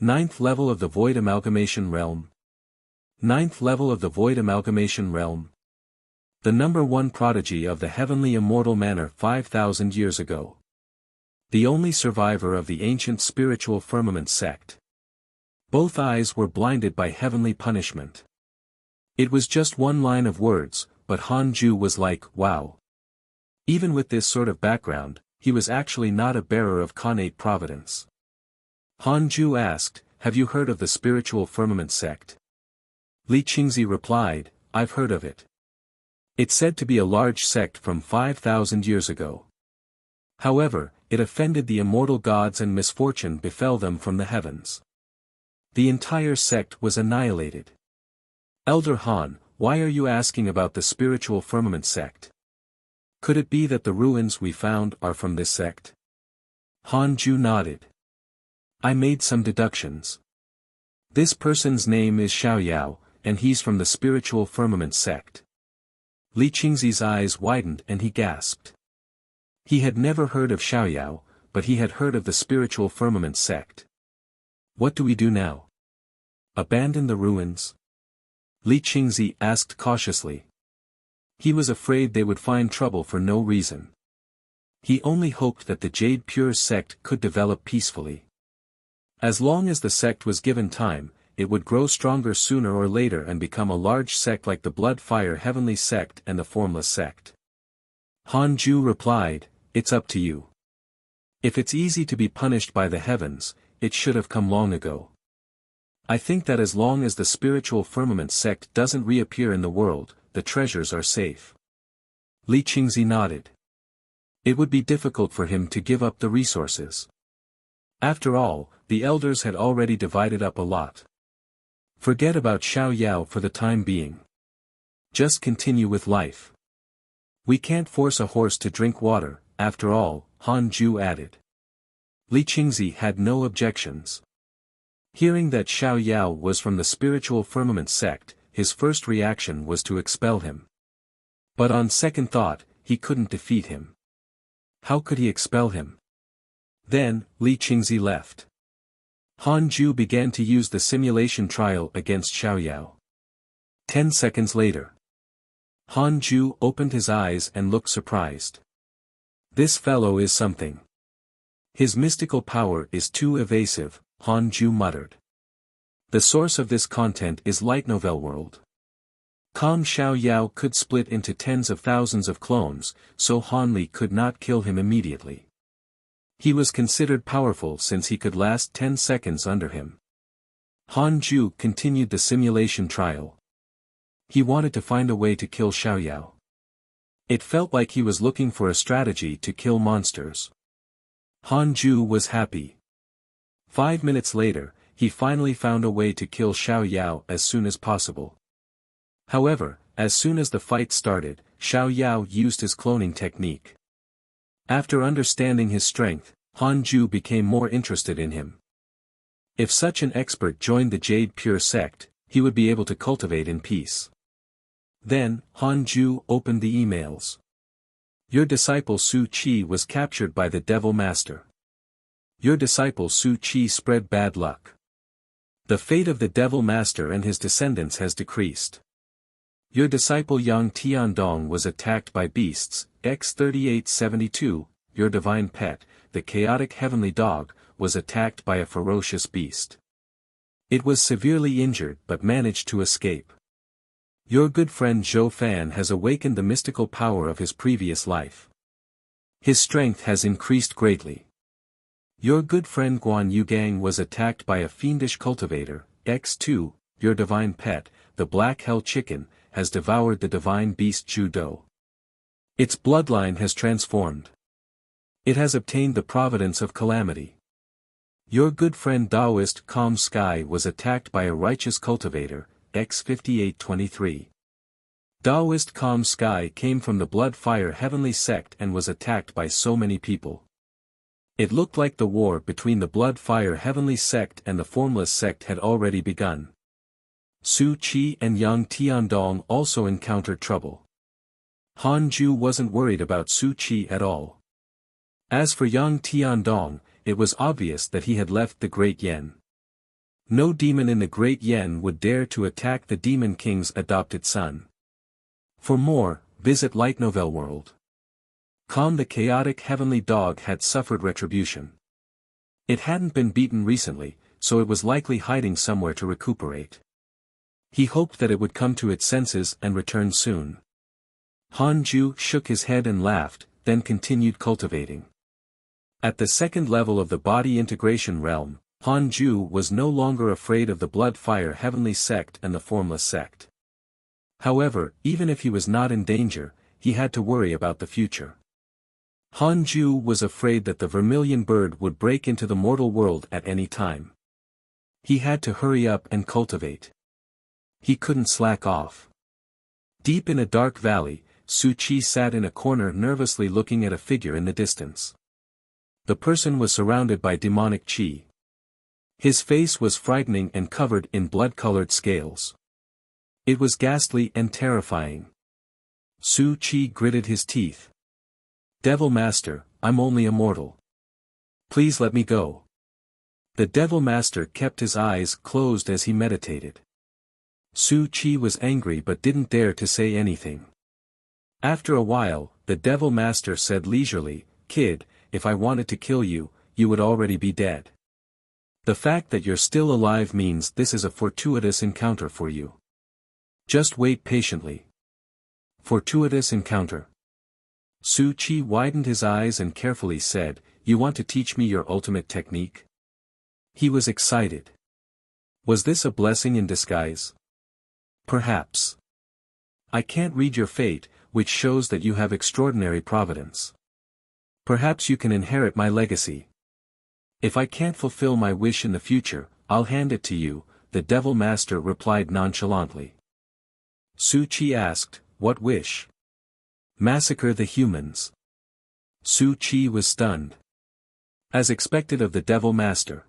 Ninth level of the Void Amalgamation Realm. Ninth level of the Void Amalgamation Realm. The number one prodigy of the heavenly immortal manner 5,000 years ago. The only survivor of the ancient spiritual firmament sect. Both eyes were blinded by heavenly punishment. It was just one line of words, but Hanju was like, wow. Even with this sort of background, he was actually not a bearer of connate providence. Hanju asked, have you heard of the spiritual firmament sect? Li Qingzi replied, I've heard of it. It's said to be a large sect from 5,000 years ago. However, it offended the immortal gods and misfortune befell them from the heavens. The entire sect was annihilated. Elder Han, why are you asking about the spiritual firmament sect? Could it be that the ruins we found are from this sect? Hanju nodded. I made some deductions. This person's name is Xiaoyao, and he's from the spiritual firmament sect. Li Qingzi's eyes widened and he gasped. He had never heard of Xiaoyao, but he had heard of the spiritual firmament sect. What do we do now? Abandon the ruins? Li Qingzi asked cautiously. He was afraid they would find trouble for no reason. He only hoped that the Jade Pure sect could develop peacefully. As long as the sect was given time, it would grow stronger sooner or later and become a large sect like the Blood Fire Heavenly sect and the Formless sect. Hanju replied, it's up to you. If it's easy to be punished by the heavens, it should have come long ago. I think that as long as the spiritual firmament sect doesn't reappear in the world, the treasures are safe. Li Qingzi nodded. It would be difficult for him to give up the resources. After all, the elders had already divided up a lot. Forget about Xiaoyao for the time being. Just continue with life. We can't force a horse to drink water, after all, Hanju added. Li Qingzi had no objections. Hearing that Xiaoyao was from the spiritual firmament sect, his first reaction was to expel him. But on second thought, he couldn't defeat him. How could he expel him? Then, Li Qingzi left. Hanju began to use the simulation trial against Xiaoyao. 10 seconds later. Hanju opened his eyes and looked surprised. This fellow is something. His mystical power is too evasive, Hanju muttered. The source of this content is Light Novel World. Kang Xiaoyao could split into tens of thousands of clones, so Hanli could not kill him immediately. He was considered powerful since he could last 10 seconds under him. Hanju continued the simulation trial. He wanted to find a way to kill Xiaoyao. It felt like he was looking for a strategy to kill monsters. Hanju was happy. 5 minutes later, he finally found a way to kill Xiaoyao as soon as possible. However, as soon as the fight started, Xiaoyao used his cloning technique. After understanding his strength, Hanju became more interested in him. If such an expert joined the Jade Pure sect, he would be able to cultivate in peace. Then, Hanju opened the emails. Your disciple Su Qi was captured by the Devil Master. Your disciple Su Qi spread bad luck. The fate of the Devil Master and his descendants has decreased. Your disciple Yang Tiandong was attacked by beasts, X3872, your divine pet, the chaotic heavenly dog, was attacked by a ferocious beast. It was severely injured but managed to escape. Your good friend Zhou Fan has awakened the mystical power of his previous life. His strength has increased greatly. Your good friend Guan Yugang was attacked by a fiendish cultivator, X2, your divine pet, the black hell chicken, has devoured the divine beast Judo. Its bloodline has transformed. It has obtained the providence of calamity. Your good friend Taoist Calm Sky was attacked by a righteous cultivator, X5823. Taoist Calm Sky came from the Blood Fire Heavenly sect and was attacked by so many people. It looked like the war between the Blood Fire Heavenly sect and the Formless sect had already begun. Su Qi and Yang Tiandong also encountered trouble. Hanju wasn't worried about Su Qi at all. As for Yang Tiandong, it was obvious that he had left the Great Yen. No demon in the Great Yen would dare to attack the Demon King's adopted son. For more, visit Light Novel World. The chaotic heavenly dog had suffered retribution. It hadn't been beaten recently, so it was likely hiding somewhere to recuperate. He hoped that it would come to its senses and return soon. Hanju shook his head and laughed, then continued cultivating. At the second level of the body integration realm, Hanju was no longer afraid of the blood fire heavenly sect and the formless sect. However, even if he was not in danger, he had to worry about the future. Hanju was afraid that the vermilion bird would break into the mortal world at any time. He had to hurry up and cultivate. He couldn't slack off. Deep in a dark valley, Su Chi sat in a corner nervously looking at a figure in the distance. The person was surrounded by demonic chi. His face was frightening and covered in blood-colored scales. It was ghastly and terrifying. Su Chi gritted his teeth. "Devil Master, I'm only a mortal. Please let me go." The Devil Master kept his eyes closed as he meditated. Su Chi was angry but didn't dare to say anything. After a while, the Devil Master said leisurely, "Kid, if I wanted to kill you, you would already be dead. The fact that you're still alive means this is a fortuitous encounter for you. Just wait patiently." Fortuitous encounter. Su Chi widened his eyes and carefully said, "You want to teach me your ultimate technique?" He was excited. Was this a blessing in disguise? Perhaps. "I can't read your fate, which shows that you have extraordinary providence. Perhaps you can inherit my legacy. If I can't fulfill my wish in the future, I'll hand it to you," the Devil Master replied nonchalantly. Su Chi asked, "What wish?" "Massacre the humans." Su Chi was stunned. As expected of the Devil Master.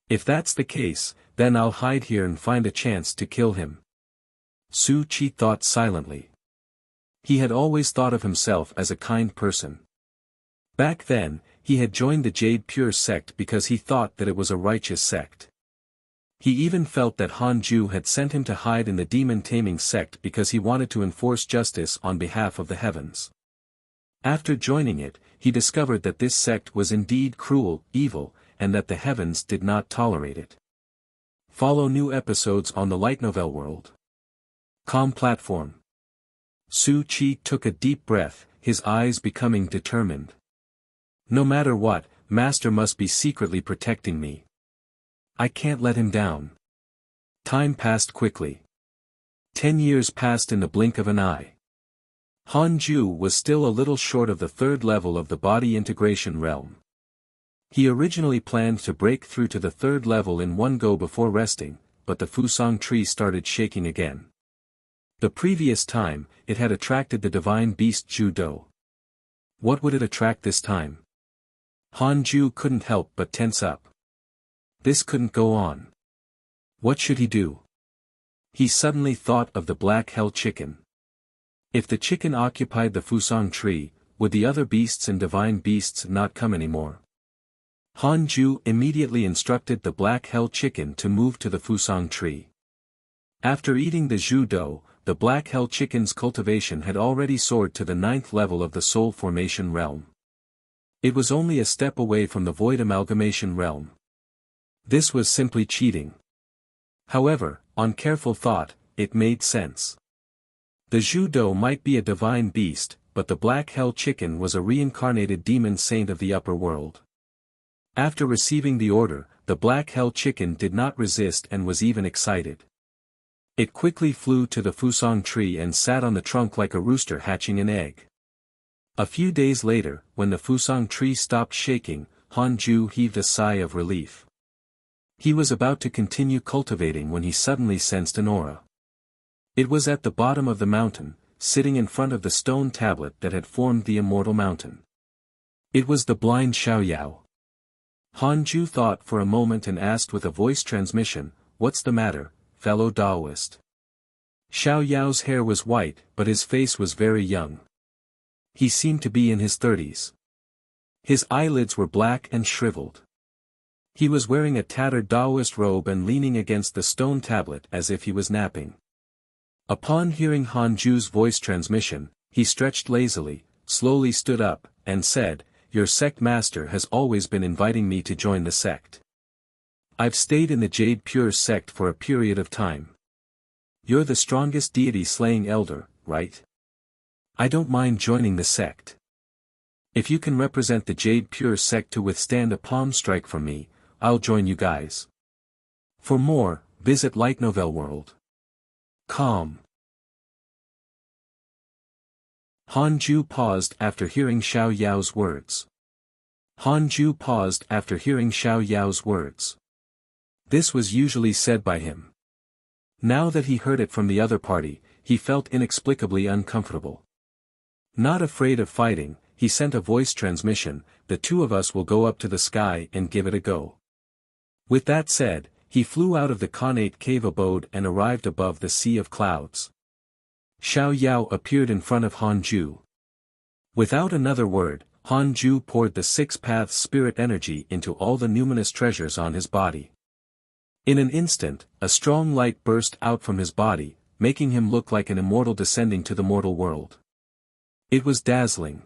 "If that's the case, then I'll hide here and find a chance to kill him." Su Chi thought silently. He had always thought of himself as a kind person. Back then, he had joined the Jade Pure sect because he thought that it was a righteous sect. He even felt that Hanju had sent him to hide in the demon-taming sect because he wanted to enforce justice on behalf of the heavens. After joining it, he discovered that this sect was indeed cruel, evil, and that the heavens did not tolerate it. Follow new episodes on the Light Novel World. Platform. Su Chi took a deep breath, his eyes becoming determined. "No matter what, Master must be secretly protecting me. I can't let him down." Time passed quickly. 10 years passed in the blink of an eye. Hanju was still a little short of the third level of the body integration realm. He originally planned to break through to the third level in one go before resting, but the Fusang tree started shaking again. The previous time, it had attracted the divine beast Judo. What would it attract this time? Hanju couldn't help but tense up. This couldn't go on. What should he do? He suddenly thought of the black hell chicken. If the chicken occupied the Fusang tree, would the other beasts and divine beasts not come anymore? Hanju immediately instructed the black hell chicken to move to the Fusang tree. After eating the Judo, the black hell chicken's cultivation had already soared to the 9th level of the soul formation realm. It was only a step away from the void amalgamation realm. This was simply cheating. However, on careful thought, it made sense. The Judo might be a divine beast, but the black hell chicken was a reincarnated demon saint of the upper world. After receiving the order, the black hell chicken did not resist and was even excited. It quickly flew to the Fusang tree and sat on the trunk like a rooster hatching an egg. A few days later, when the Fusang tree stopped shaking, Hanju heaved a sigh of relief. He was about to continue cultivating when he suddenly sensed an aura. It was at the bottom of the mountain, sitting in front of the stone tablet that had formed the immortal mountain. It was the blind Xiaoyao. Hanju thought for a moment and asked with a voice transmission, "What's the matter, fellow Taoist?" Xiaoyao's hair was white, but his face was very young. He seemed to be in his 30s. His eyelids were black and shriveled. He was wearing a tattered Taoist robe and leaning against the stone tablet as if he was napping. Upon hearing Han Ju's voice transmission, he stretched lazily, slowly stood up, and said, "Your sect master has always been inviting me to join the sect. I've stayed in the Jade Pure sect for a period of time. You're the strongest deity-slaying elder, right? I don't mind joining the sect. If you can represent the Jade Pure sect to withstand a palm strike from me, I'll join you guys. For more, visit Light Novel World. Com." Han Ju paused after hearing Xiao Yao's words. Han Ju paused after hearing Xiao Yao's words. This was usually said by him. Now that he heard it from the other party, he felt inexplicably uncomfortable. Not afraid of fighting, he sent a voice transmission, "The two of us will go up to the sky and give it a go." With that said, he flew out of the Khanate cave abode and arrived above the sea of clouds. Xiao Yao appeared in front of Han Ju. Without another word, Han Ju poured the six paths spirit energy into all the numinous treasures on his body. In an instant, a strong light burst out from his body, making him look like an immortal descending to the mortal world. It was dazzling.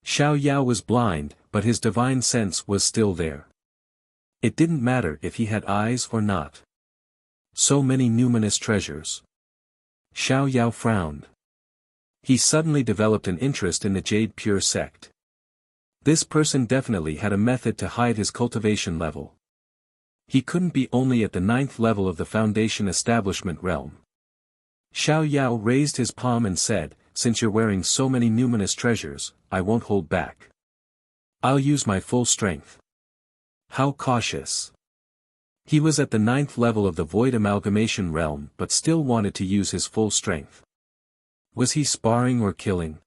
Xiao Yao was blind, but his divine sense was still there. It didn't matter if he had eyes or not. So many numinous treasures. Xiao Yao frowned. He suddenly developed an interest in the Jade Pure sect. This person definitely had a method to hide his cultivation level. He couldn't be only at the 9th level of the Foundation Establishment realm. Xiao Yao raised his palm and said, "Since you're wearing so many numinous treasures, I won't hold back. I'll use my full strength." How cautious. He was at the 9th level of the Void Amalgamation realm but still wanted to use his full strength. Was he sparring or killing?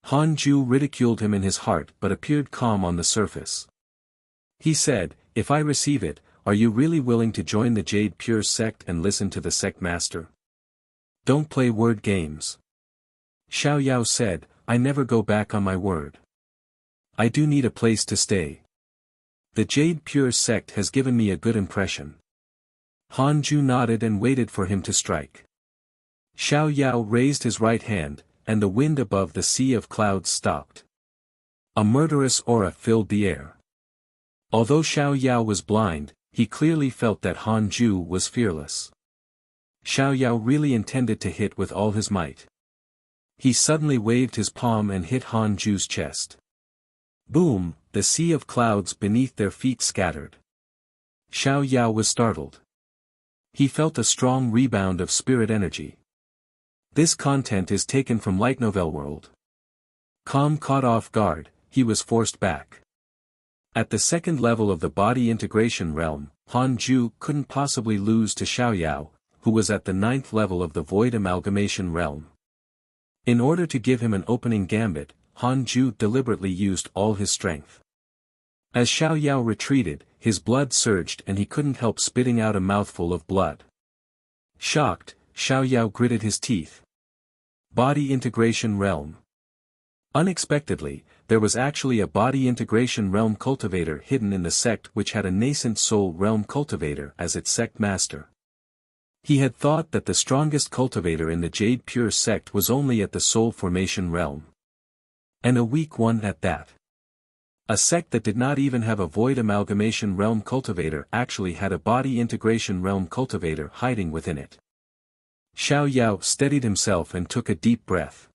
Han Ju ridiculed him in his heart but appeared calm on the surface. He said, "If I receive it, are you really willing to join the Jade Pure sect and listen to the sect master? Don't play word games." Xiao Yao said, "I never go back on my word. I do need a place to stay. The Jade Pure sect has given me a good impression." Han Ju nodded and waited for him to strike. Xiao Yao raised his right hand, and the wind above the sea of clouds stopped. A murderous aura filled the air. Although Xiao Yao was blind, he clearly felt that Han Ju was fearless. Xiao Yao really intended to hit with all his might. He suddenly waved his palm and hit Han Ju's chest. Boom, the sea of clouds beneath their feet scattered. Xiao Yao was startled. He felt a strong rebound of spirit energy. This content is taken from Light Novel World. Com caught off guard, he was forced back. At the 2nd level of the body integration realm, Han Ju couldn't possibly lose to Xiao Yao, who was at the 9th level of the Void Amalgamation realm. In order to give him an opening gambit, Han Ju deliberately used all his strength. As Xiao Yao retreated, his blood surged and he couldn't help spitting out a mouthful of blood. Shocked, Xiao Yao gritted his teeth. Body Integration Realm. Unexpectedly, there was actually a Body Integration Realm cultivator hidden in the sect which had a nascent Soul Realm cultivator as its sect master. He had thought that the strongest cultivator in the Jade Pure sect was only at the Soul Formation Realm. And a weak one at that. A sect that did not even have a Void Amalgamation Realm cultivator actually had a Body Integration Realm cultivator hiding within it. Xiao Yao steadied himself and took a deep breath.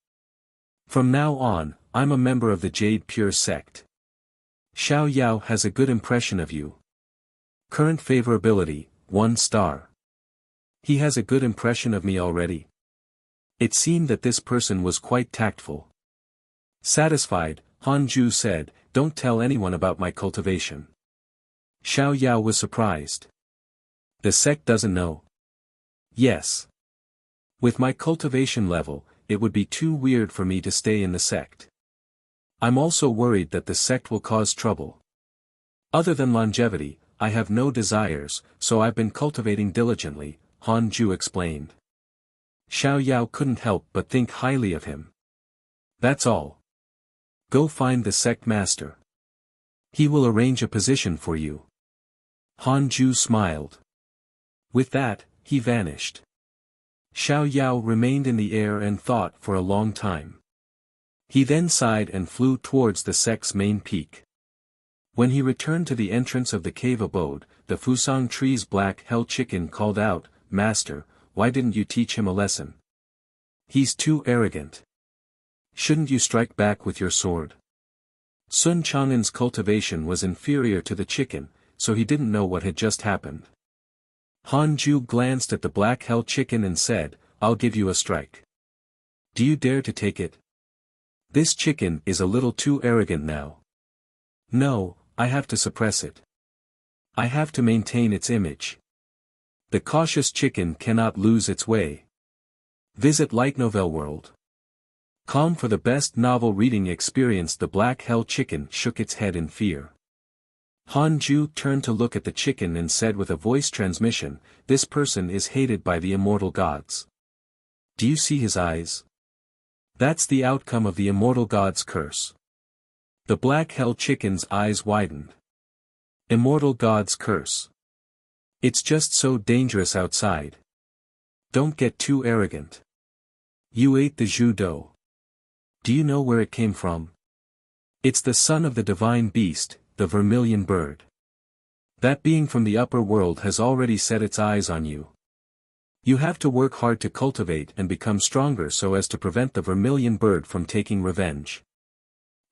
"From now on, I'm a member of the Jade Pure sect. Xiao Yao has a good impression of you. Current favorability, 1 star. He has a good impression of me already." It seemed that this person was quite tactful. Satisfied, Han Ju said, "Don't tell anyone about my cultivation." Xiao Yao was surprised. "The sect doesn't know?" "Yes. With my cultivation level, it would be too weird for me to stay in the sect. I'm also worried that the sect will cause trouble. Other than longevity, I have no desires, so I've been cultivating diligently," Han Ju explained. Xiao Yao couldn't help but think highly of him. "That's all. Go find the sect master. He will arrange a position for you." Han Ju smiled. With that, he vanished. Xiao Yao remained in the air and thought for a long time. He then sighed and flew towards the sect's main peak. When he returned to the entrance of the cave abode, the Fusang tree's black hell chicken called out, "Master, why didn't you teach him a lesson? He's too arrogant. Shouldn't you strike back with your sword?" Sun Chang'an's cultivation was inferior to the chicken, so he didn't know what had just happened. Han Ju glanced at the black hell chicken and said, "I'll give you a strike. Do you dare to take it? This chicken is a little too arrogant now." "No, I have to suppress it. I have to maintain its image. The cautious chicken cannot lose its way." Visit Light Novel World. Calm for the best novel reading experience. The black hell chicken shook its head in fear. Han Ju turned to look at the chicken and said with a voice transmission, "This person is hated by the immortal gods. Do you see his eyes? That's the outcome of the immortal god's curse." The black hell chicken's eyes widened. Immortal god's curse. It's just so dangerous outside. Don't get too arrogant. You ate the Zhu dough. Do you know where it came from? It's the son of the divine beast, the vermilion bird. That being from the upper world has already set its eyes on you. You have to work hard to cultivate and become stronger so as to prevent the vermilion bird from taking revenge.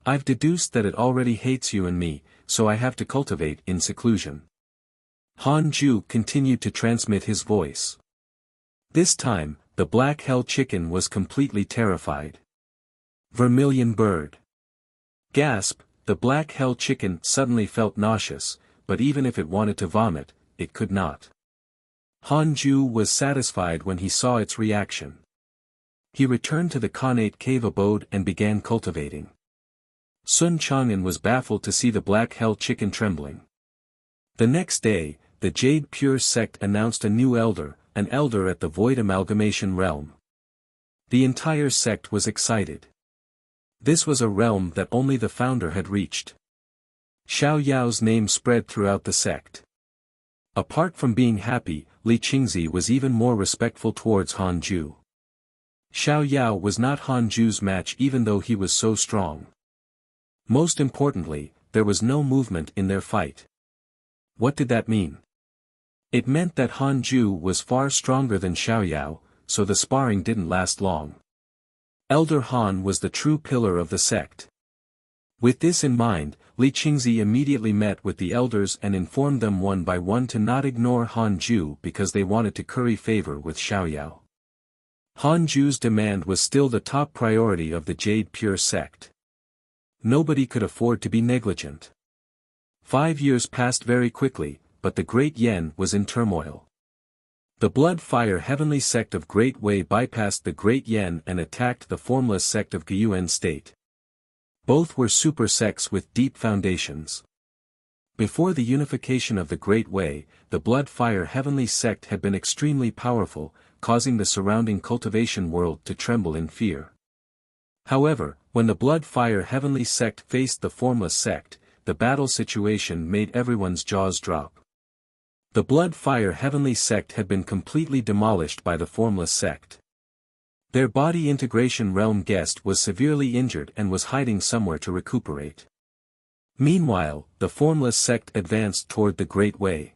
I've deduced that it already hates you and me, so I have to cultivate in seclusion. Han Ju continued to transmit his voice. This time, the black hell chicken was completely terrified. Vermilion bird. Gasp, the black hell chicken suddenly felt nauseous, but even if it wanted to vomit, it could not. Han Ju was satisfied when he saw its reaction. He returned to the Khanate cave abode and began cultivating. Sun Chang'an was baffled to see the black hell chicken trembling. The next day, the Jade Pure sect announced a new elder, an elder at the Void Amalgamation realm. The entire sect was excited. This was a realm that only the founder had reached. Xiao Yao's name spread throughout the sect. Apart from being happy, Li Qingzi was even more respectful towards Han Ju. Xiao Yao was not Han Ju's match even though he was so strong. Most importantly, there was no movement in their fight. What did that mean? It meant that Han Ju was far stronger than Xiao Yao, so the sparring didn't last long. Elder Han was the true pillar of the sect. With this in mind, Li Qingzi immediately met with the elders and informed them one by one to not ignore Han Ju because they wanted to curry favor with Xiao Yao. Han Ju's demand was still the top priority of the Jade Pure sect. Nobody could afford to be negligent. 5 years passed very quickly, but the Great Yen was in turmoil. The Blood Fire Heavenly sect of Great Wei bypassed the Great Yen and attacked the formless sect of Gyuan State. Both were super sects with deep foundations. Before the unification of the Great Wei, the Blood Fire Heavenly sect had been extremely powerful, causing the surrounding cultivation world to tremble in fear. However, when the Blood Fire Heavenly sect faced the formless sect, the battle situation made everyone's jaws drop. The Blood Fire Heavenly sect had been completely demolished by the formless sect. Their body integration realm guest was severely injured and was hiding somewhere to recuperate. Meanwhile, the formless sect advanced toward the Great Way.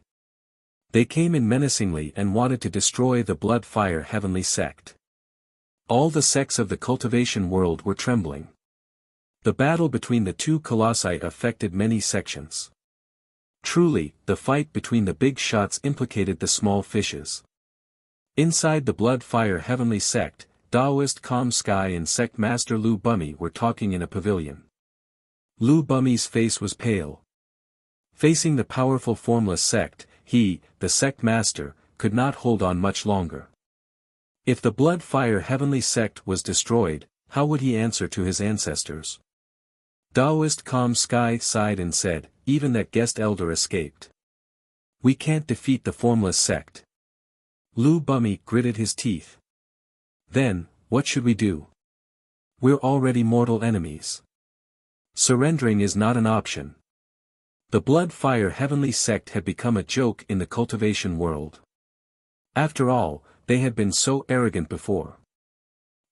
They came in menacingly and wanted to destroy the Blood Fire Heavenly sect. All the sects of the cultivation world were trembling. The battle between the two colossi affected many sections. Truly, the fight between the big shots implicated the small fishes. Inside the Blood Fire Heavenly sect, Taoist Calm Sky and sect master Lu Bummy were talking in a pavilion. Lu Bummy's face was pale. Facing the powerful formless sect, he, the sect master, could not hold on much longer. If the Blood Fire Heavenly sect was destroyed, how would he answer to his ancestors? Taoist Calm Sky sighed and said, even that guest elder escaped. We can't defeat the formless sect. Lu Bummy gritted his teeth. Then, what should we do? We're already mortal enemies. Surrendering is not an option. The blood fire heavenly sect had become a joke in the cultivation world. After all, they had been so arrogant before.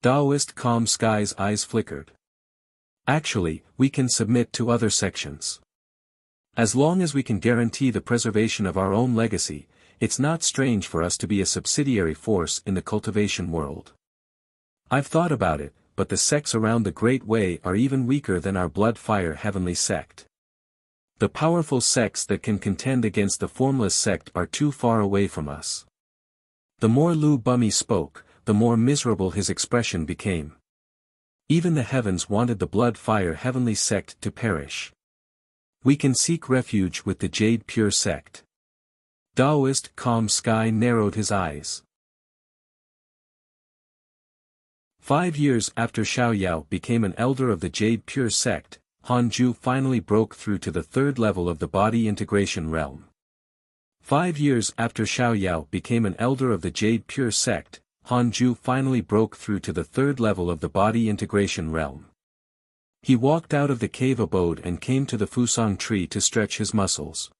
Taoist Calm Sky's eyes flickered. Actually, we can submit to other sections. As long as we can guarantee the preservation of our own legacy, it's not strange for us to be a subsidiary force in the cultivation world. I've thought about it, but the sects around the Great Way are even weaker than our blood fire heavenly sect. The powerful sects that can contend against the formless sect are too far away from us. The more Lu Bumi spoke, the more miserable his expression became. Even the heavens wanted the blood fire heavenly sect to perish. We can seek refuge with the Jade Pure sect. Taoist Calm Sky narrowed his eyes. 5 years after Xiaoyao became an elder of the Jade Pure sect, Hanju finally broke through to the third level of the body integration realm. 5 years after Xiaoyao became an elder of the Jade Pure sect, Hanju finally broke through to the third level of the body integration realm. He walked out of the cave abode and came to the Fusang tree to stretch his muscles.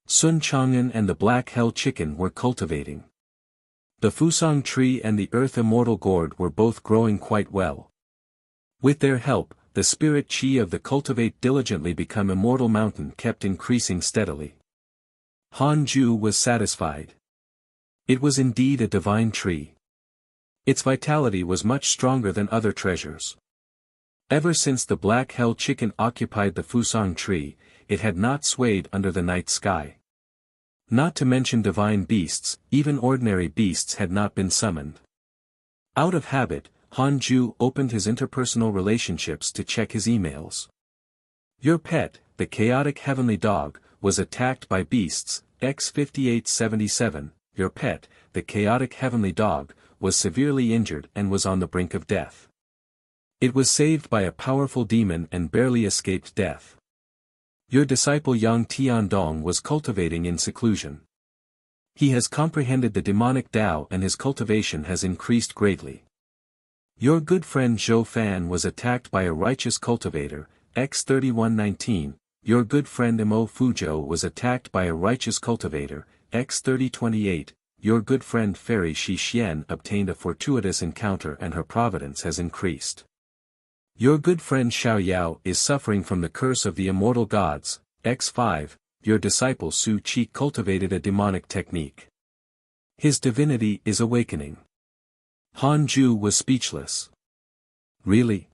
Sun Chang'an and the Black Hell Chicken were cultivating. The Fusang tree and the Earth Immortal Gourd were both growing quite well. With their help, the spirit chi of the Cultivate Diligently Become Immortal Mountain kept increasing steadily. Hanju was satisfied. It was indeed a divine tree. Its vitality was much stronger than other treasures. Ever since the Black Hell Chicken occupied the Fusang tree, it had not swayed under the night sky. Not to mention divine beasts, even ordinary beasts had not been summoned. Out of habit, Hanju opened his interpersonal relationships to check his emails. Your pet, the chaotic heavenly dog, was attacked by beasts, X5877, your pet, the chaotic heavenly dog, was severely injured and was on the brink of death. It was saved by a powerful demon and barely escaped death. Your disciple Yang Tiandong was cultivating in seclusion. He has comprehended the demonic Tao and his cultivation has increased greatly. Your good friend Zhou Fan was attacked by a righteous cultivator, X3119, your good friend Mo Fuzhou was attacked by a righteous cultivator, X3028, your good friend Fairy Shi Xian obtained a fortuitous encounter and her providence has increased. Your good friend Xiaoyao is suffering from the curse of the immortal gods, X5, your disciple Su Qi cultivated a demonic technique. His divinity is awakening. Hanju was speechless. Really?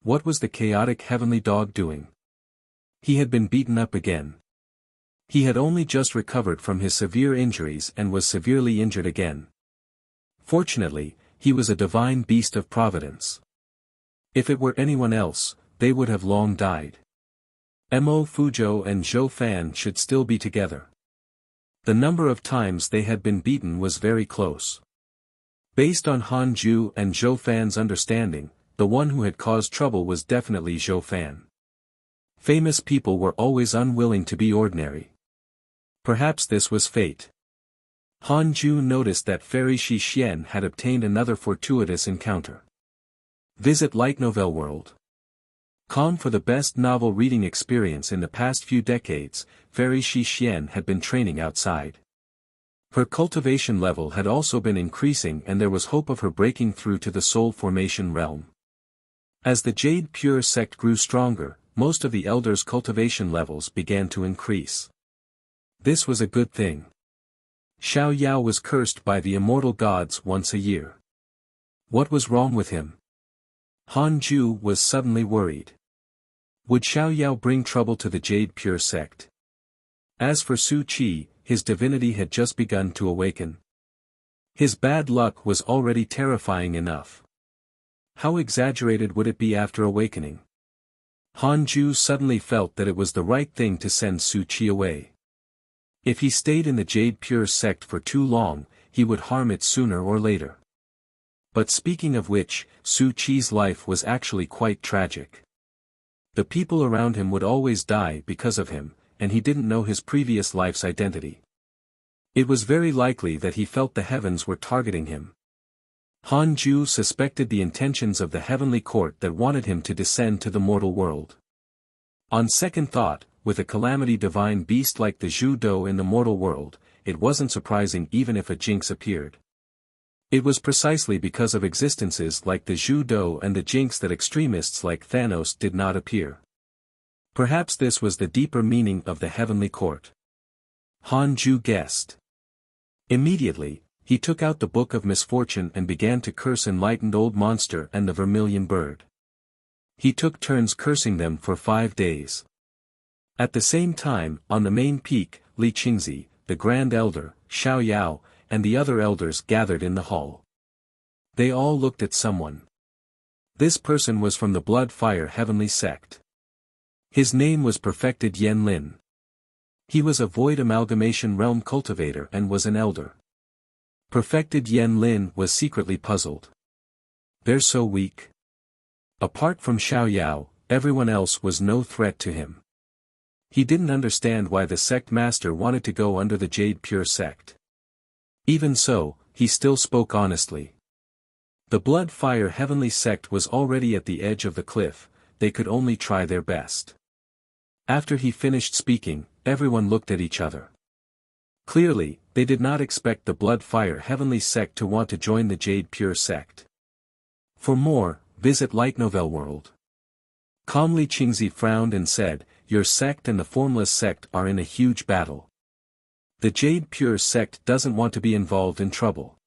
What was the chaotic heavenly dog doing? He had been beaten up again. He had only just recovered from his severe injuries and was severely injured again. Fortunately, he was a divine beast of providence. If it were anyone else, they would have long died. Mo Fuzhou and Zhou Fan should still be together. The number of times they had been beaten was very close. Based on Hanju and Zhou Fan's understanding, the one who had caused trouble was definitely Zhou Fan. Famous people were always unwilling to be ordinary. Perhaps this was fate. Hanju noticed that Fairy Shi Xian had obtained another fortuitous encounter. Visit Light Novel World. Com for the best novel reading experience in the past few decades, Fairy Shi Xian had been training outside. Her cultivation level had also been increasing and there was hope of her breaking through to the soul formation realm. As the Jade Pure sect grew stronger, most of the elders' cultivation levels began to increase. This was a good thing. Xiaoyao was cursed by the immortal gods once a year. What was wrong with him? Hanju was suddenly worried. Would Xiaoyao bring trouble to the Jade Pure sect? As for Su Qi, his divinity had just begun to awaken. His bad luck was already terrifying enough. How exaggerated would it be after awakening? Hanju suddenly felt that it was the right thing to send Su Qi away. If he stayed in the Jade Pure sect for too long, he would harm it sooner or later. But speaking of which, Su Qi's life was actually quite tragic. The people around him would always die because of him, and he didn't know his previous life's identity. It was very likely that he felt the heavens were targeting him. Hanju suspected the intentions of the heavenly court that wanted him to descend to the mortal world. On second thought, with a calamity divine beast like the Zhu Do in the mortal world, it wasn't surprising even if a jinx appeared. It was precisely because of existences like the Zhu Do and the jinx that extremists like Thanos did not appear. Perhaps this was the deeper meaning of the heavenly court. Han Ju guessed. Immediately, he took out the Book of Misfortune and began to curse Enlightened Old Monster and the Vermilion Bird. He took turns cursing them for 5 days. At the same time, on the main peak, Li Qingzi, the Grand Elder, Xiao Yao, and the other elders gathered in the hall. They all looked at someone. This person was from the Blood Fire Heavenly Sect. His name was Perfected Yen Lin. He was a Void Amalgamation Realm cultivator and was an elder. Perfected Yen Lin was secretly puzzled. They're so weak. Apart from Xiao Yao, everyone else was no threat to him. He didn't understand why the sect master wanted to go under the Jade Pure sect. Even so, he still spoke honestly. The Blood Fire Heavenly Sect was already at the edge of the cliff, they could only try their best. After he finished speaking, everyone looked at each other. Clearly, they did not expect the Blood Fire Heavenly Sect to want to join the Jade Pure sect. For more, visit Light Novel World. Calmly Qingzi frowned and said, "Your sect and the Formless sect are in a huge battle. The Jade Pure sect doesn't want to be involved in trouble."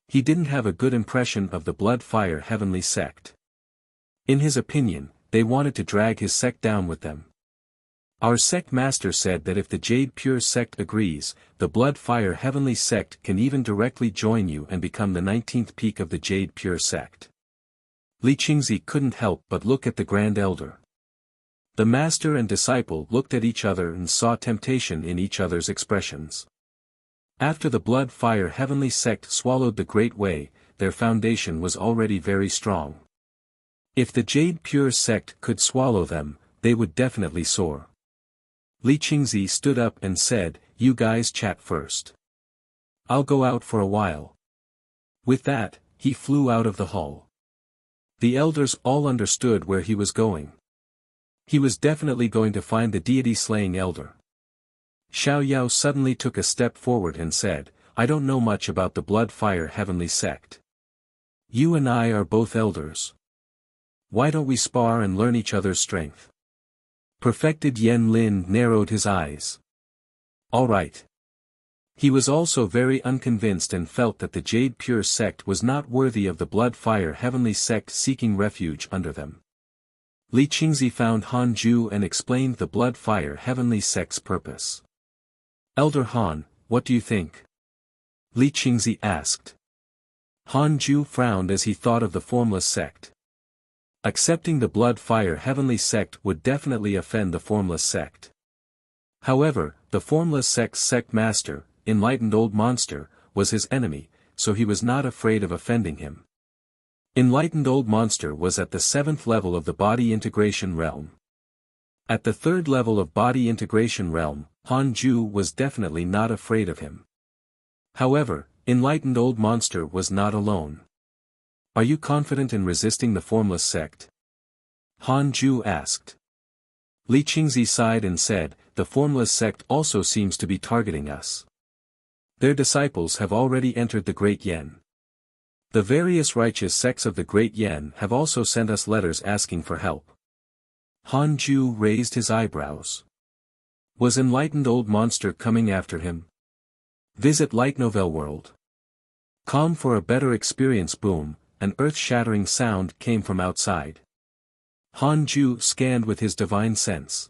He didn't have a good impression of the Blood Fire Heavenly sect. In his opinion, they wanted to drag his sect down with them. Our sect master said that if the Jade Pure sect agrees, the Blood Fire Heavenly sect can even directly join you and become the 19th peak of the Jade Pure sect. Li Qingzi couldn't help but look at the Grand Elder. The master and disciple looked at each other and saw temptation in each other's expressions. After the Blood Fire Heavenly sect swallowed the Great Way, their foundation was already very strong. If the Jade Pure sect could swallow them, they would definitely soar. Li Qingzi stood up and said, "You guys chat first. I'll go out for a while." With that, he flew out of the hall. The elders all understood where he was going. He was definitely going to find the deity-slaying elder. Xiao Yao suddenly took a step forward and said, "I don't know much about the Blood Fire Heavenly sect. You and I are both elders. Why don't we spar and learn each other's strength?" Perfected Yen Lin narrowed his eyes. All right. He was also very unconvinced and felt that the Jade Pure sect was not worthy of the Blood Fire Heavenly sect seeking refuge under them. Li Qingzi found Han Ju and explained the Blood Fire Heavenly sect's purpose. "Elder Han, what do you think?" Li Qingzi asked. Han Ju frowned as he thought of the Formless sect. Accepting the Blood Fire Heavenly sect would definitely offend the Formless sect. However, the Formless sect's sect master, Enlightened Old Monster, was his enemy, so he was not afraid of offending him. Enlightened Old Monster was at the 7th level of the Body Integration Realm. At the 3rd level of Body Integration Realm, Han Ju was definitely not afraid of him. However, Enlightened Old Monster was not alone. "Are you confident in resisting the Formless sect?" Han Ju asked. Li Qingzi sighed and said, "The Formless sect also seems to be targeting us. Their disciples have already entered the Great Yen. The various righteous sects of the Great Yen have also sent us letters asking for help." Han Ju raised his eyebrows. Was Enlightened Old Monster coming after him? Visit Light Novel World. Calm for a better experience. Boom, an earth-shattering sound came from outside. Han Ju scanned with his divine sense.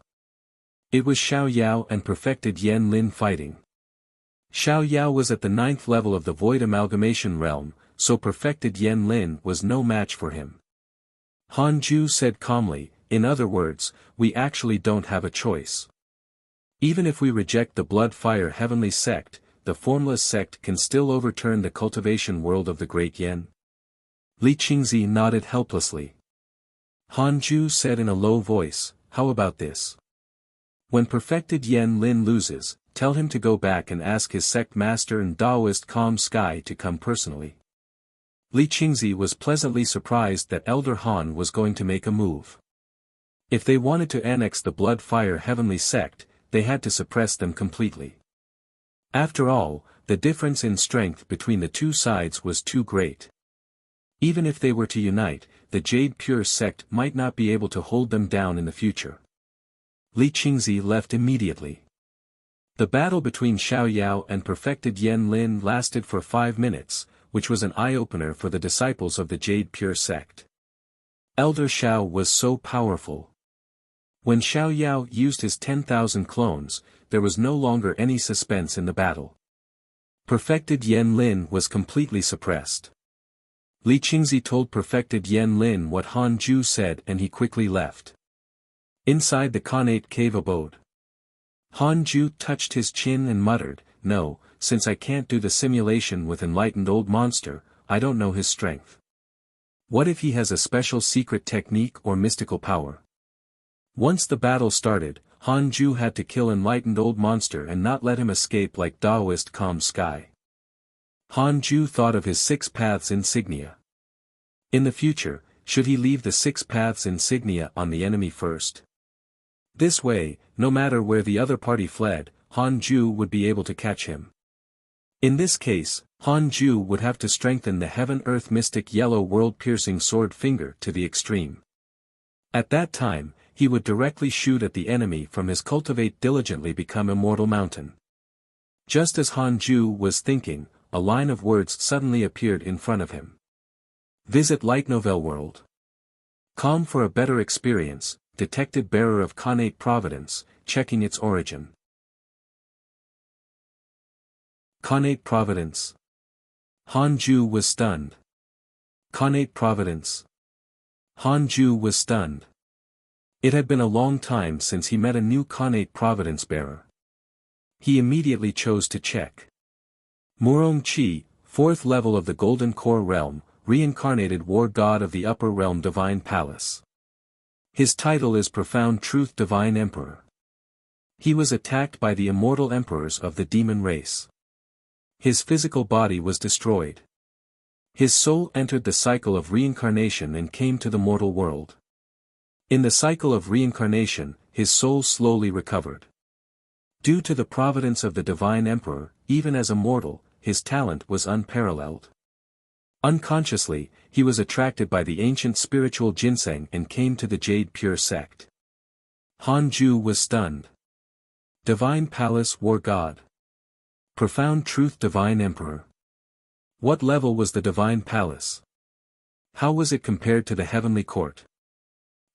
It was Xiao Yao and Perfected Yen Lin fighting. Xiao Yao was at the 9th level of the Void Amalgamation Realm, so Perfected Yen Lin was no match for him. Han Ju said calmly, "In other words, we actually don't have a choice. Even if we reject the Blood Fire Heavenly sect, the Formless sect can still overturn the cultivation world of the Great Yen." Li Qingzi nodded helplessly. Han Ju said in a low voice, "How about this? When Perfected Yen Lin loses, tell him to go back and ask his sect master and Taoist Calm Sky to come personally." Li Qingzi was pleasantly surprised that Elder Han was going to make a move. If they wanted to annex the Blood Fire Heavenly Sect, they had to suppress them completely. After all, the difference in strength between the two sides was too great. Even if they were to unite, the Jade Pure sect might not be able to hold them down in the future. Li Qingzi left immediately. The battle between Xiao Yao and perfected Yan Lin lasted for 5 minutes, which was an eye-opener for the disciples of the Jade Pure sect. Elder Xiao was so powerful. When Xiao Yao used his 10,000 clones, there was no longer any suspense in the battle. Perfected Yan Lin was completely suppressed. Li Qingzi told perfected Yan Lin what Han Ju said and he quickly left. Inside the Khanate cave abode, Han Ju touched his chin and muttered, "No, since I can't do the simulation with enlightened old monster, I don't know his strength. What if he has a special secret technique or mystical power?" Once the battle started, Han Ju had to kill enlightened old monster and not let him escape like Daoist calm sky. Han Ju thought of his 6 paths insignia. In the future, should he leave the 6 paths insignia on the enemy first? This way, no matter where the other party fled, Han Ju would be able to catch him. In this case, Han Ju would have to strengthen the Heaven-Earth Mystic Yellow World-Piercing Sword Finger to the extreme. At that time, he would directly shoot at the enemy from his Cultivate Diligently Become Immortal Mountain. Just as Han Ju was thinking, a line of words suddenly appeared in front of him. Visit Light Novel World. Calm for a better experience, detected bearer of Khanate Providence, checking its origin. Khanate Providence. Han Ju was stunned. Khanate Providence. Han Ju was stunned. It had been a long time since he met a new Khanate Providence bearer. He immediately chose to check. Murong Qi, 4th level of the Golden Core Realm, reincarnated war god of the Upper Realm Divine Palace. His title is Profound Truth Divine Emperor. He was attacked by the immortal emperors of the demon race. His physical body was destroyed. His soul entered the cycle of reincarnation and came to the mortal world. In the cycle of reincarnation, his soul slowly recovered. Due to the providence of the Divine Emperor, even as a mortal, his talent was unparalleled. Unconsciously, he was attracted by the ancient spiritual ginseng and came to the Jade Pure sect. Han Ju was stunned. Divine Palace War God. Profound Truth Divine Emperor. What level was the Divine Palace? How was it compared to the Heavenly Court?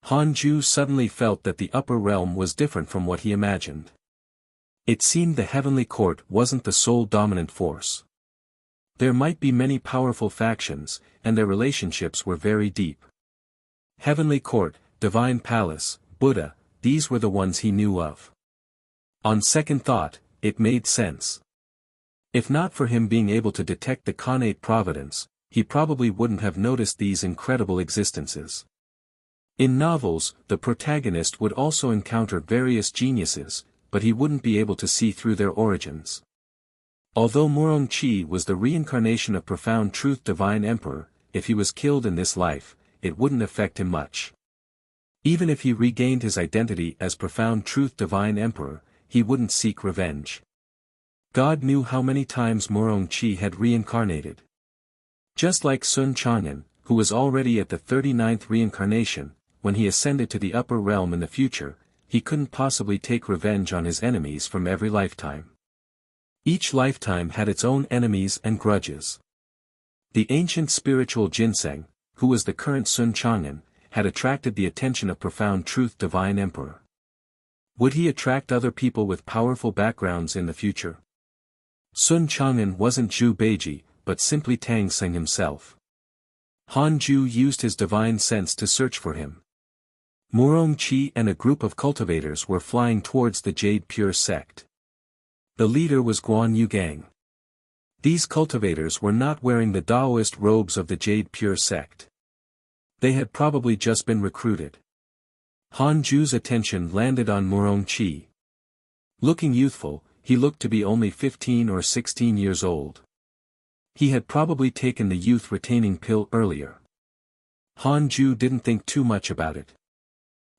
Han Ju suddenly felt that the upper realm was different from what he imagined. It seemed the Heavenly Court wasn't the sole dominant force. There might be many powerful factions, and their relationships were very deep. Heavenly Court, Divine Palace, Buddha, these were the ones he knew of. On second thought, it made sense. If not for him being able to detect the Khanate Providence, he probably wouldn't have noticed these incredible existences. In novels, the protagonist would also encounter various geniuses, but he wouldn't be able to see through their origins. Although Murong Qi was the reincarnation of Profound Truth Divine Emperor, if he was killed in this life, it wouldn't affect him much. Even if he regained his identity as Profound Truth Divine Emperor, he wouldn't seek revenge. God knew how many times Murong Qi had reincarnated. Just like Sun Chang'an, who was already at the 39th reincarnation, when he ascended to the upper realm in the future, he couldn't possibly take revenge on his enemies from every lifetime. Each lifetime had its own enemies and grudges. The ancient spiritual ginseng, who was the current Sun Chang'an, had attracted the attention of Profound Truth Divine Emperor. Would he attract other people with powerful backgrounds in the future? Sun Chang'an wasn't Zhu Beiji, but simply Tang Seng himself. Han Ju used his divine sense to search for him. Murong Qi and a group of cultivators were flying towards the Jade Pure sect. The leader was Guan Yugang. These cultivators were not wearing the Daoist robes of the Jade Pure sect. They had probably just been recruited. Han Ju's attention landed on Murong Qi. Looking youthful, he looked to be only 15 or 16 years old. He had probably taken the youth retaining pill earlier. Han Ju didn't think too much about it.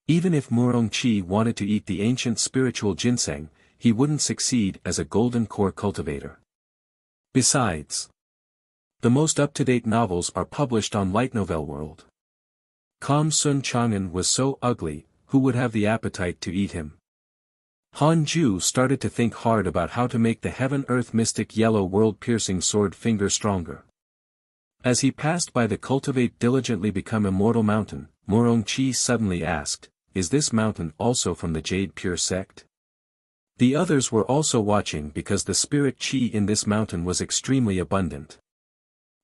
Even if Murongchi wanted to eat the ancient spiritual ginseng, he wouldn't succeed as a golden core cultivator. Besides, the most up-to-date novels are published on Light Novel World. Kam Sun Chang'an was so ugly, who would have the appetite to eat him? Han Ju started to think hard about how to make the heaven-earth mystic yellow world-piercing sword finger stronger. As he passed by the Cultivate Diligently Become Immortal mountain, Murongchi suddenly asked, "Is this mountain also from the Jade Pure sect?" The others were also watching because the spirit chi in this mountain was extremely abundant.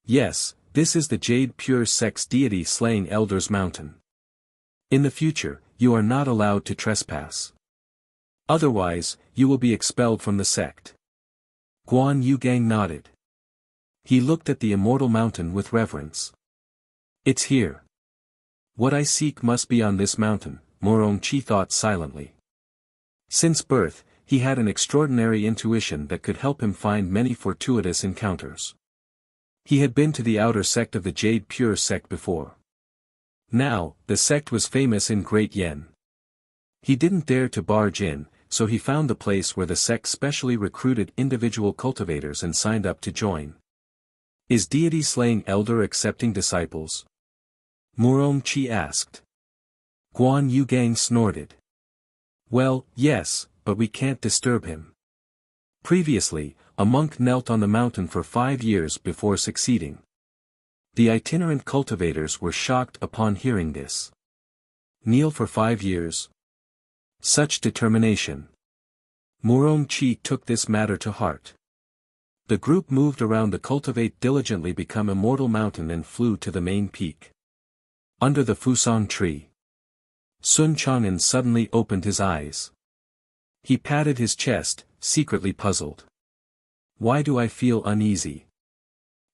Yes, this is the Jade Pure sect's deity slaying elders mountain. In the future, you are not allowed to trespass. Otherwise, you will be expelled from the sect. Guan Yugang nodded. He looked at the immortal mountain with reverence. It's here. What I seek must be on this mountain, Murongchi thought silently. Since birth, he had an extraordinary intuition that could help him find many fortuitous encounters. He had been to the outer sect of the Jade Pure sect before. Now, the sect was famous in Great Yen. He didn't dare to barge in, so he found the place where the sect specially recruited individual cultivators and signed up to join. Is deity slaying elder accepting disciples? Murongchi asked. Guan Yugang snorted. Well, yes, but we can't disturb him. Previously, a monk knelt on the mountain for 5 years before succeeding. The itinerant cultivators were shocked upon hearing this. Kneel for 5 years? Such determination. Murongchi took this matter to heart. The group moved around the Cultivate Diligently Become Immortal mountain and flew to the main peak. Under the Fusang tree. Sun Chang'an suddenly opened his eyes. He patted his chest, secretly puzzled. Why do I feel uneasy?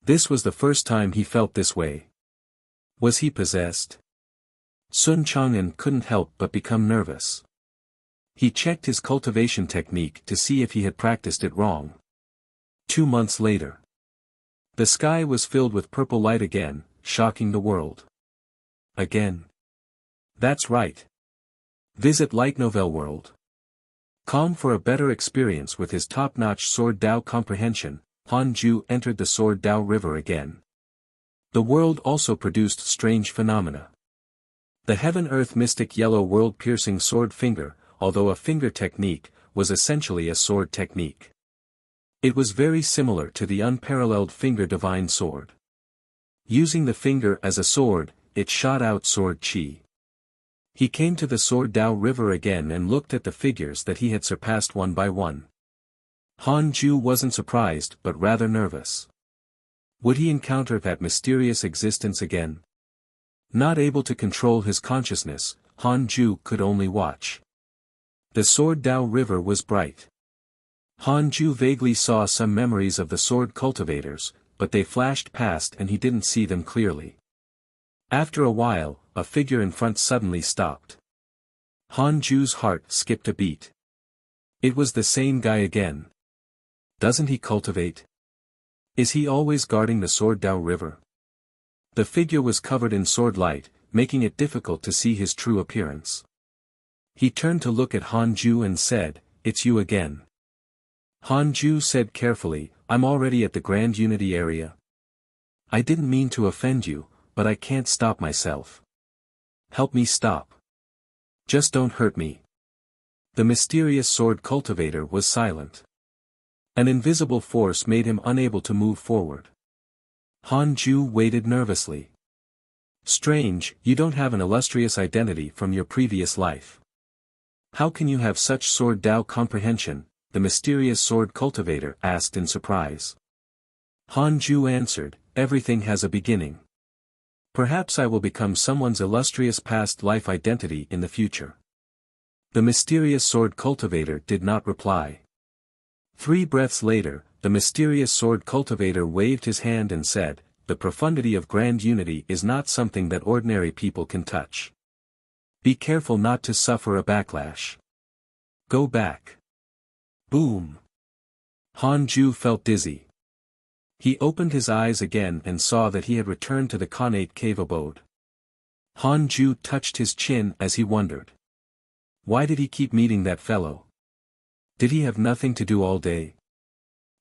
This was the first time he felt this way. Was he possessed? Sun Chang'an couldn't help but become nervous. He checked his cultivation technique to see if he had practiced it wrong. 2 months later. The sky was filled with purple light again, shocking the world. Again. That's right. Visit Light Novel World. Calm for a better experience with his top-notch Sword Dao comprehension, Han Ju entered the Sword Dao River again. The world also produced strange phenomena. The heaven-earth mystic yellow world-piercing sword finger, although a finger technique, was essentially a sword technique. It was very similar to the unparalleled finger divine sword. Using the finger as a sword, it shot out sword chi. He came to the Sword Dao River again and looked at the figures that he had surpassed one by one. Han Ju wasn't surprised but rather nervous. Would he encounter that mysterious existence again? Not able to control his consciousness, Han Ju could only watch. The Sword Dao River was bright. Han Ju vaguely saw some memories of the sword cultivators, but they flashed past and he didn't see them clearly. After a while, a figure in front suddenly stopped. Han Ju's heart skipped a beat. It was the same guy again. Doesn't he cultivate? Is he always guarding the Sword Dao River? The figure was covered in sword light, making it difficult to see his true appearance. He turned to look at Han Ju and said, "It's you again." Han Ju said carefully, "I'm already at the Grand Unity area. I didn't mean to offend you, but I can't stop myself. Help me stop. Just don't hurt me." The mysterious sword cultivator was silent. An invisible force made him unable to move forward. Han Ju waited nervously. Strange, you don't have an illustrious identity from your previous life. How can you have such Sword Dao comprehension? The mysterious sword cultivator asked in surprise. Han Ju answered, "Everything has a beginning. Perhaps I will become someone's illustrious past life identity in the future." The mysterious sword cultivator did not reply. 3 breaths later, the mysterious sword cultivator waved his hand and said, "The profundity of Grand Unity is not something that ordinary people can touch. Be careful not to suffer a backlash. Go back." Boom! Han Ju felt dizzy. He opened his eyes again and saw that he had returned to the Khanate cave abode. Han Ju touched his chin as he wondered. Why did he keep meeting that fellow? Did he have nothing to do all day?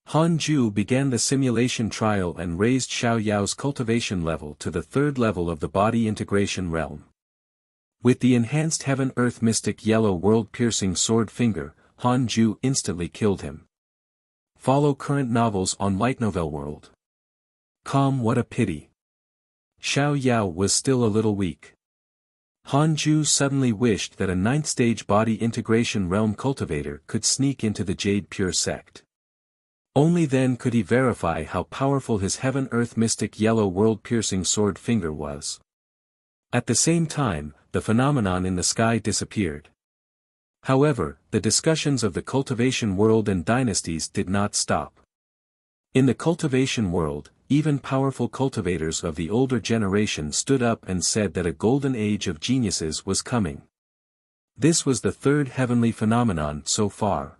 Han Ju began the simulation trial and raised Xiao Yao's cultivation level to the 3rd level of the body integration realm. With the enhanced Heaven-Earth Mystic Yellow World-Piercing Sword Finger, Han Ju instantly killed him. Follow current novels on Light Novel World. What a pity. Xiao Yao was still a little weak. Han Ju suddenly wished that a 9th stage body integration realm cultivator could sneak into the Jade Pure sect. Only then could he verify how powerful his Heaven-Earth Mystic Yellow World-Piercing Sword Finger was. At the same time, the phenomenon in the sky disappeared. However, the discussions of the cultivation world and dynasties did not stop. In the cultivation world, even powerful cultivators of the older generation stood up and said that a golden age of geniuses was coming. This was the 3rd heavenly phenomenon so far.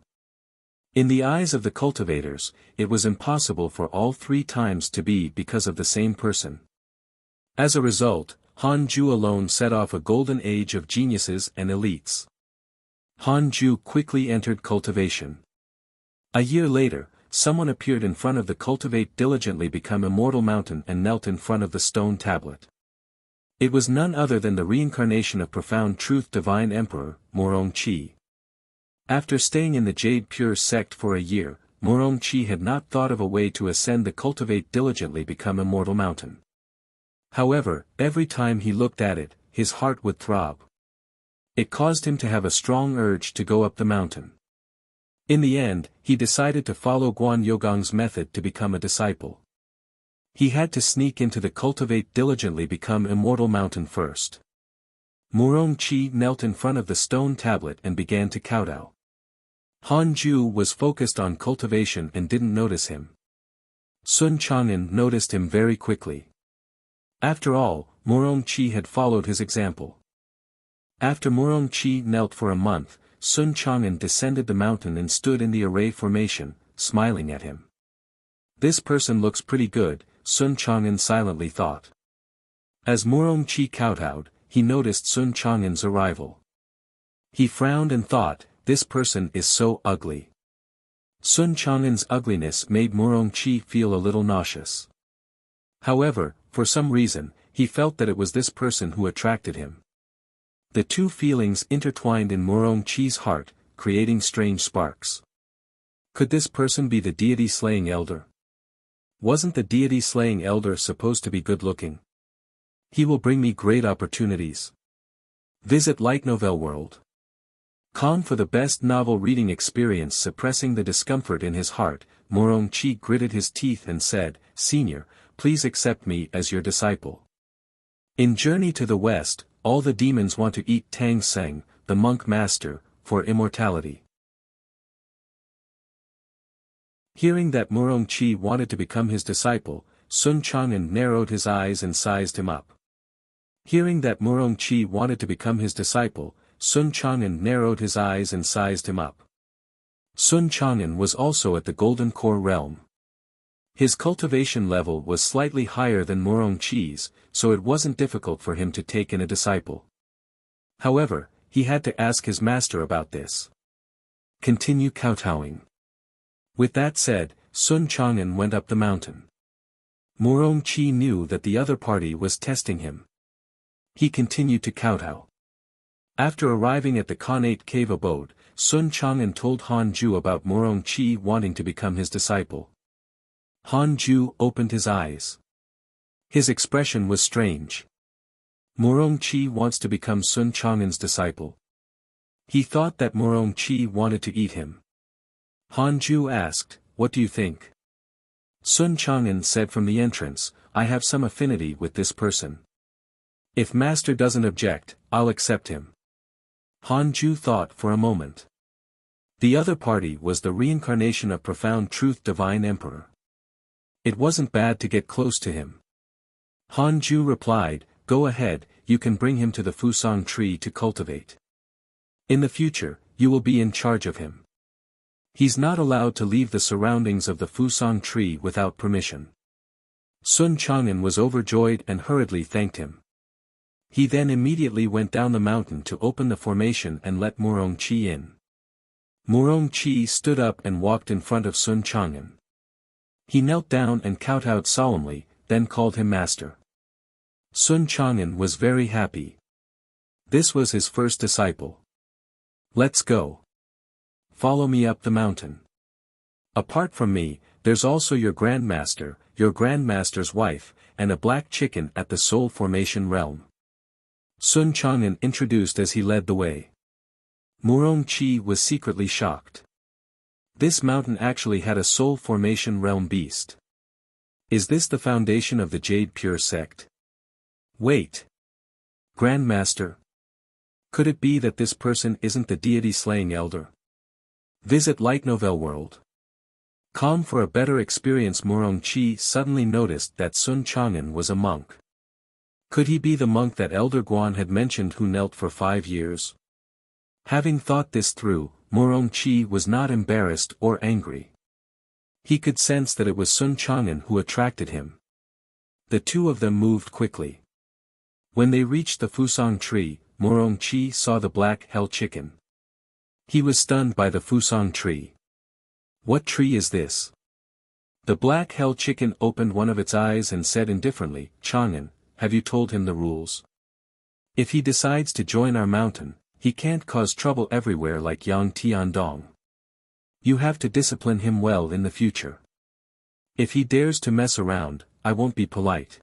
In the eyes of the cultivators, it was impossible for all 3 times to be because of the same person. As a result, Han Ju alone set off a golden age of geniuses and elites. Han Ju quickly entered cultivation. A year later, someone appeared in front of the Cultivate Diligently Become Immortal mountain and knelt in front of the stone tablet. It was none other than the reincarnation of Profound Truth Divine Emperor, Morong Qi. After staying in the Jade Pure sect for a year, Morong Qi had not thought of a way to ascend the Cultivate Diligently Become Immortal mountain. However, every time he looked at it, his heart would throb. It caused him to have a strong urge to go up the mountain. In the end, he decided to follow Guan Yogong's method to become a disciple. He had to sneak into the Cultivate Diligently Become Immortal mountain first. Morong Qi knelt in front of the stone tablet and began to kowtow. Han Ju was focused on cultivation and didn't notice him. Sun Chang'an noticed him very quickly. After all, Morong Qi had followed his example. After Morong Qi knelt for a month, Sun Chang'an descended the mountain and stood in the array formation, smiling at him. This person looks pretty good, Sun Chang'an silently thought. As Morong Qi kowtowed, he noticed Sun Chang'an's arrival. He frowned and thought, this person is so ugly. Sun Chang'an's ugliness made Morong Qi feel a little nauseous. However, for some reason, he felt that it was this person who attracted him. The 2 feelings intertwined in Morong Qi's heart, creating strange sparks. Could this person be the deity-slaying elder? Wasn't the deity-slaying elder supposed to be good-looking? He will bring me great opportunities. Visit Light Novel World. For the best novel reading experience. Suppressing the discomfort in his heart, Morong Qi gritted his teeth and said, "Senior, please accept me as your disciple." In Journey to the West, all the demons want to eat Tang Seng, the monk master, for immortality. Hearing that Morong Qi wanted to become his disciple, Sun Chang'an narrowed his eyes and sized him up. Hearing that Morong Qi wanted to become his disciple, Sun Chang'an narrowed his eyes and sized him up. Sun Chang'an was also at the Golden Core realm. His cultivation level was slightly higher than Morong Qi's, so it wasn't difficult for him to take in a disciple. However, he had to ask his master about this. Continue kowtowing. With that said, Sun Chang'an went up the mountain. Morong Qi knew that the other party was testing him. He continued to kowtow. After arriving at the Khanate cave abode, Sun Chang'an told Han Ju about Morong Qi wanting to become his disciple. Han Ju opened his eyes. His expression was strange. Morong Qi wants to become Sun Chang'an's disciple. He thought that Morong Qi wanted to eat him. Han Ju asked, "What do you think?" Sun Chang'an said from the entrance, "I have some affinity with this person. If master doesn't object, I'll accept him." Han Ju thought for a moment. The other party was the reincarnation of Profound Truth Divine Emperor. It wasn't bad to get close to him. Han Ju replied, "Go ahead, you can bring him to the Fusang tree to cultivate. In the future, you will be in charge of him. He's not allowed to leave the surroundings of the Fusang tree without permission." Sun Chang'an was overjoyed and hurriedly thanked him. He then immediately went down the mountain to open the formation and let Murongchi in. Murongchi stood up and walked in front of Sun Chang'an. He knelt down and kowtowed solemnly, then called him master. Sun Chang'an was very happy. This was his first disciple. Let's go. Follow me up the mountain. Apart from me, there's also your grandmaster's wife, and a black chicken at the soul formation realm. Sun Chang'an introduced as he led the way. Murongchi was secretly shocked. This mountain actually had a soul formation realm beast. Is this the foundation of the Jade Pure sect? Wait. Grandmaster? Could it be that this person isn't the deity-slaying elder? Visit Light Novel World. Calm for a better experience. Murongchi suddenly noticed that Sun Chang'an was a monk. Could he be the monk that Elder Guan had mentioned who knelt for 5 years? Having thought this through, Murongchi was not embarrassed or angry. He could sense that it was Sun Chang'an who attracted him. The two of them moved quickly. When they reached the Fusang tree, Murongchi saw the black hell chicken. He was stunned by the Fusang tree. What tree is this? The black hell chicken opened one of its eyes and said indifferently, Chang'an, have you told him the rules? If he decides to join our mountain, he can't cause trouble everywhere like Yang Tiandong. You have to discipline him well in the future. If he dares to mess around, I won't be polite.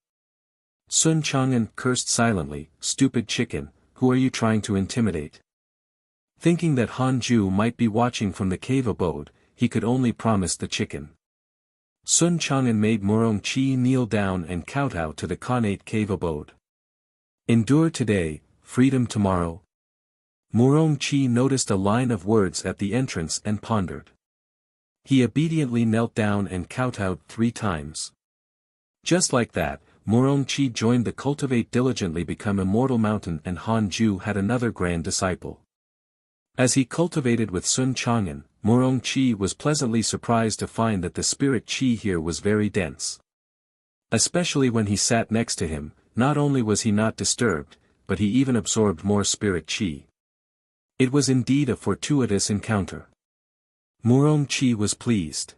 Sun Chang'an cursed silently, stupid chicken, who are you trying to intimidate? Thinking that Hanju might be watching from the cave abode, he could only promise the chicken. Sun Chang'an made Murongchi kneel down and kowtow to the Khanate cave abode. Endure today, freedom tomorrow. Murongchi noticed a line of words at the entrance and pondered. He obediently knelt down and kowtowed 3 times. Just like that, Murongchi joined the Cultivate Diligently Become Immortal Mountain, and Hanju had another grand disciple. As he cultivated with Sun Chang'an, Murongchi was pleasantly surprised to find that the spirit chi here was very dense. Especially when he sat next to him, not only was he not disturbed, but he even absorbed more spirit chi. It was indeed a fortuitous encounter. Murongchi was pleased.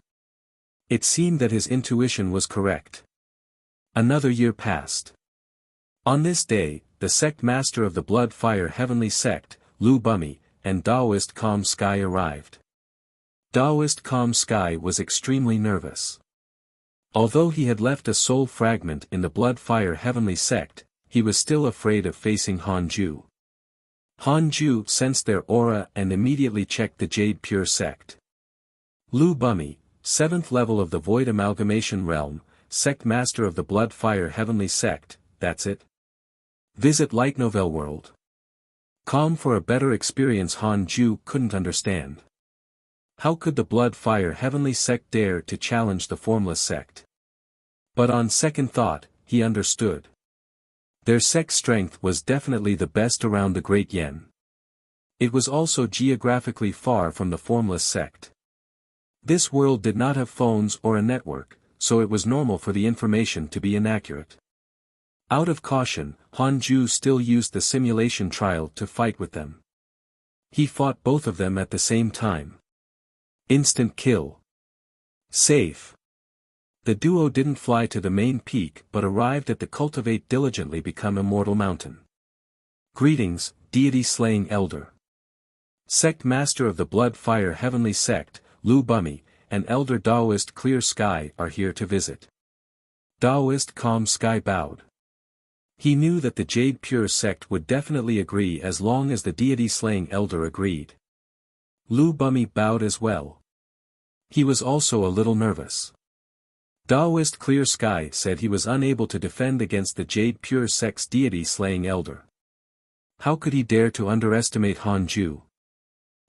It seemed that his intuition was correct. Another year passed. On this day, the sect master of the Blood Fire Heavenly Sect, Lu Bumi, and Taoist Calm Sky arrived. Taoist Calm Sky was extremely nervous. Although he had left a soul fragment in the Blood Fire Heavenly Sect, he was still afraid of facing Hanju. Hanju sensed their aura and immediately checked the Jade Pure sect. Lu Bumi, 7th level of the Void Amalgamation Realm, sect master of the Blood Fire Heavenly Sect, that's it? Visit Light Novel World. Calm for a better experience. Hanju couldn't understand. How could the Blood Fire Heavenly Sect dare to challenge the Formless Sect? But on second thought, he understood. Their sect's strength was definitely the best around the Great Yen. It was also geographically far from the Formless Sect. This world did not have phones or a network, so it was normal for the information to be inaccurate. Out of caution, Hanju still used the simulation trial to fight with them. He fought both of them at the same time. Instant kill. Safe. The duo didn't fly to the main peak but arrived at the Cultivate Diligently Become Immortal Mountain. Greetings, deity-slaying elder. Sect master of the Blood Fire Heavenly Sect, Lu Bumi, and elder Taoist Clear Sky are here to visit. Taoist Calm Sky bowed. He knew that the Jade Pure sect would definitely agree as long as the deity-slaying elder agreed. Lu Bumi bowed as well. He was also a little nervous. Taoist Clear Sky said he was unable to defend against the Jade Pure sect's deity-slaying elder. How could he dare to underestimate Hanju?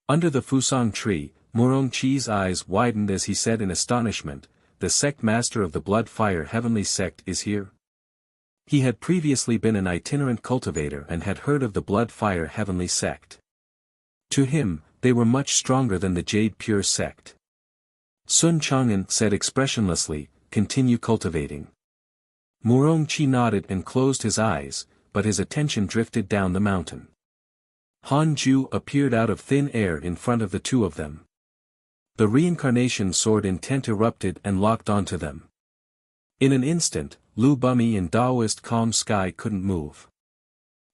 Under the Fusang tree, Murongchi's eyes widened as he said in astonishment, the sect master of the Blood Fire Heavenly Sect is here? He had previously been an itinerant cultivator and had heard of the Blood Fire Heavenly Sect. To him, they were much stronger than the Jade Pure sect. Sun Chang'an said expressionlessly, continue cultivating. Murongchi nodded and closed his eyes, but his attention drifted down the mountain. Han Ju appeared out of thin air in front of the two of them. The reincarnation sword intent erupted and locked onto them. In an instant, Lu Bumi and Daoist Calm Sky couldn't move.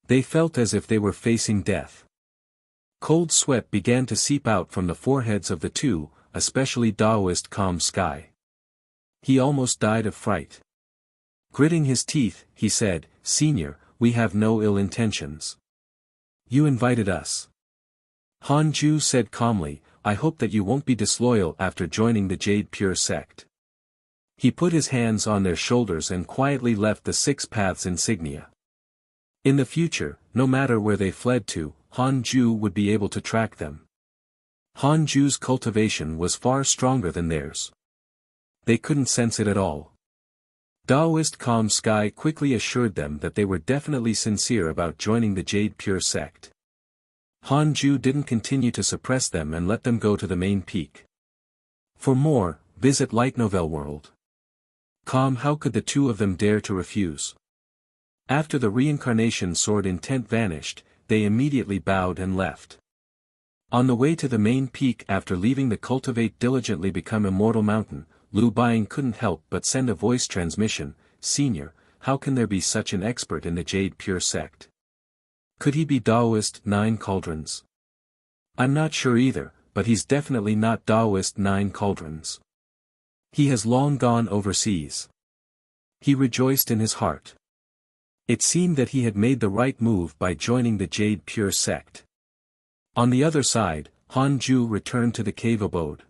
They felt as if they were facing death. Cold sweat began to seep out from the foreheads of the two, especially Daoist Calm Sky. He almost died of fright. Gritting his teeth, he said, "Senior, we have no ill intentions. You invited us." Han Ju said calmly, "I hope that you won't be disloyal after joining the Jade Pure sect." He put his hands on their shoulders and quietly left the Six Paths insignia. In the future, no matter where they fled to, Han Ju would be able to track them. Han Ju's cultivation was far stronger than theirs. They couldn't sense it at all. Daoist Calm Sky quickly assured them that they were definitely sincere about joining the Jade Pure sect. Han Ju didn't continue to suppress them and let them go to the main peak. For more, visit Light Novel World. How could the two of them dare to refuse? After the reincarnation sword intent vanished, they immediately bowed and left. On the way to the main peak after leaving the Cultivate Diligently Become Immortal Mountain, Lu Buying couldn't help but send a voice transmission, "Senior, how can there be such an expert in the Jade Pure sect? Could he be Daoist 9 Cauldrons? I'm not sure either, but he's definitely not Daoist 9 Cauldrons. He has long gone overseas." He rejoiced in his heart. It seemed that he had made the right move by joining the Jade Pure sect. On the other side, Han Ju returned to the cave abode.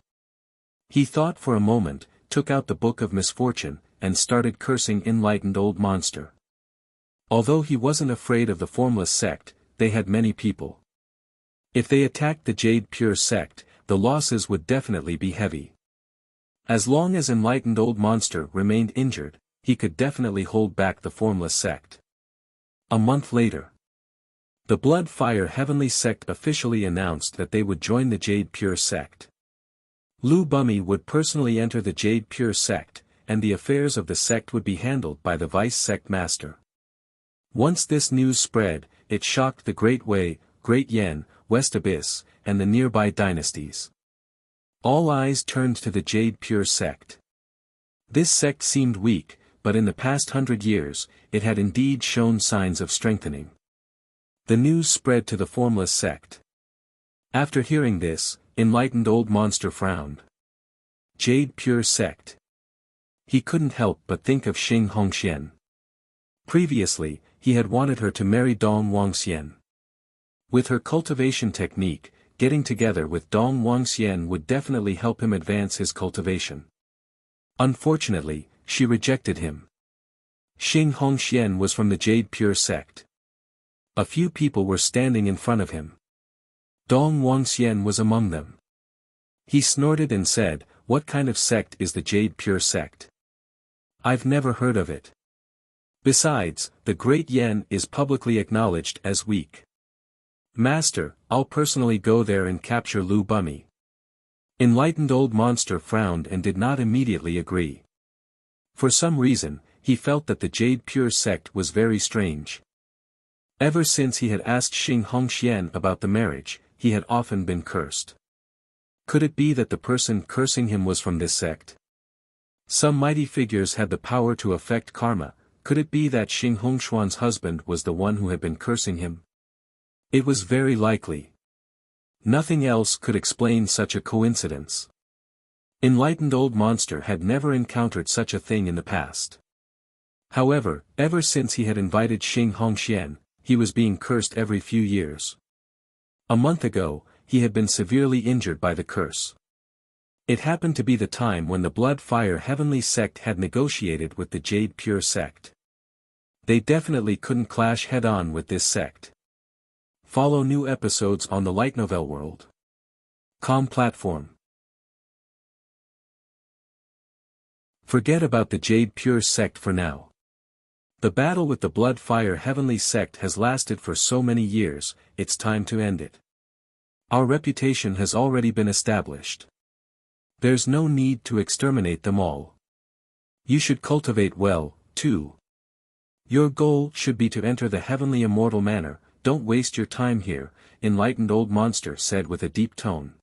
He thought for a moment, took out the Book of Misfortune, and started cursing Enlightened Old Monster. Although he wasn't afraid of the Formless sect, they had many people. If they attacked the Jade Pure sect, the losses would definitely be heavy. As long as Enlightened Old Monster remained injured, he could definitely hold back the Formless sect. A month later, the Blood Fire Heavenly sect officially announced that they would join the Jade Pure sect. Lu Bumi would personally enter the Jade Pure sect, and the affairs of the sect would be handled by the Vice Sect Master. Once this news spread, it shocked the Great Wei, Great Yen, West Abyss, and the nearby dynasties. All eyes turned to the Jade Pure sect. This sect seemed weak, but in the past 100 years, it had indeed shown signs of strengthening. The news spread to the Formless sect. After hearing this, Enlightened Old Monster frowned. Jade Pure sect. He couldn't help but think of Xing Hongxian. Previously, he had wanted her to marry Dong Wangxian. With her cultivation technique, getting together with Dong Wangxian would definitely help him advance his cultivation. Unfortunately, she rejected him. Xing Hongxian was from the Jade Pure sect. A few people were standing in front of him. Dong Wangxian was among them. He snorted and said, "What kind of sect is the Jade Pure sect? I've never heard of it. Besides, the Great Yen is publicly acknowledged as weak. Master, I'll personally go there and capture Lu Bumi." Enlightened Old Monster frowned and did not immediately agree. For some reason, he felt that the Jade Pure sect was very strange. Ever since he had asked Xing Hongxian about the marriage, he had often been cursed. Could it be that the person cursing him was from this sect? Some mighty figures had the power to affect karma. Could it be that Xing Hongshuan's husband was the one who had been cursing him? It was very likely. Nothing else could explain such a coincidence. Enlightened Old Monster had never encountered such a thing in the past. However, ever since he had invited Xing Hongxian, he was being cursed every few years. A month ago, he had been severely injured by the curse. It happened to be the time when the Blood Fire Heavenly sect had negotiated with the Jade Pure sect. They definitely couldn't clash head-on with this sect. Follow new episodes on the Light Novel World. Platform. Forget about the Jade Pure sect for now. The battle with the Blood Fire Heavenly sect has lasted for so many years, it's time to end it. Our reputation has already been established. There's no need to exterminate them all. You should cultivate well, too. Your goal should be to enter the heavenly immortal manor, don't waste your time here, enlightened old monster said with a deep tone.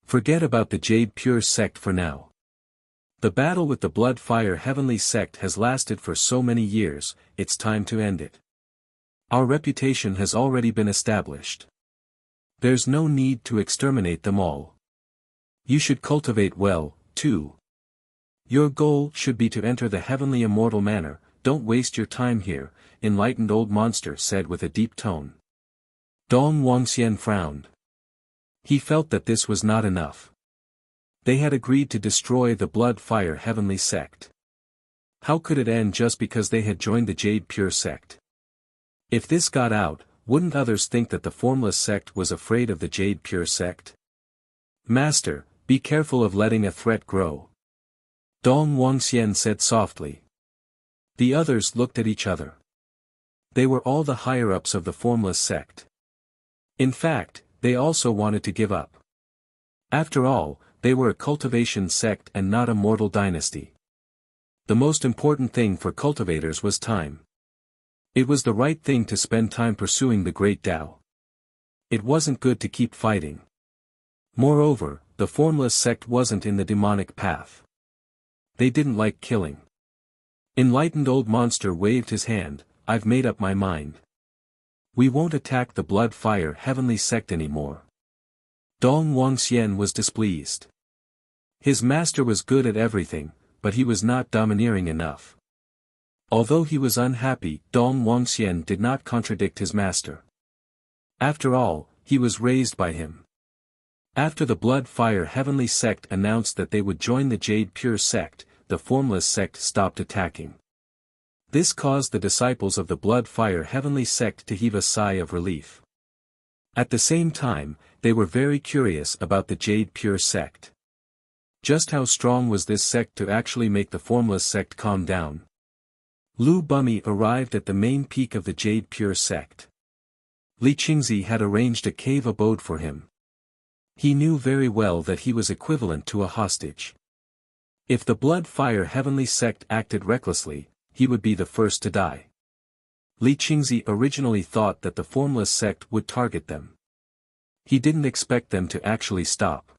Forget about the Jade Pure sect for now. The battle with the Blood Fire Heavenly sect has lasted for so many years, it's time to end it. Our reputation has already been established. There's no need to exterminate them all. You should cultivate well, too. Your goal should be to enter the heavenly immortal manor, don't waste your time here, enlightened old monster said with a deep tone. Dong Wangxian frowned. He felt that this was not enough. They had agreed to destroy the Blood Fire Heavenly sect. How could it end just because they had joined the Jade Pure sect? If this got out, wouldn't others think that the Formless sect was afraid of the Jade Pure sect? Master, be careful of letting a threat grow. Dong Wangxian said softly. The others looked at each other. They were all the higher-ups of the Formless sect. In fact, they also wanted to give up. After all, they were a cultivation sect and not a mortal dynasty. The most important thing for cultivators was time. It was the right thing to spend time pursuing the great Tao. It wasn't good to keep fighting. Moreover, the Formless sect wasn't in the demonic path. They didn't like killing. Enlightened old monster waved his hand, I've made up my mind. We won't attack the Blood Fire Heavenly sect anymore. Dong Wangxian was displeased. His master was good at everything, but he was not domineering enough. Although he was unhappy, Dong Wangxian did not contradict his master. After all, he was raised by him. After the Blood Fire Heavenly sect announced that they would join the Jade Pure sect, the Formless sect stopped attacking. This caused the disciples of the Blood Fire Heavenly sect to heave a sigh of relief. At the same time, they were very curious about the Jade Pure sect. Just how strong was this sect to actually make the Formless sect calm down? Lu Bumi arrived at the main peak of the Jade Pure sect. Li Qingzi had arranged a cave abode for him. He knew very well that he was equivalent to a hostage. If the Blood Fire Heavenly sect acted recklessly, he would be the first to die. Li Qingzi originally thought that the Formless sect would target them. He didn't expect them to actually stop.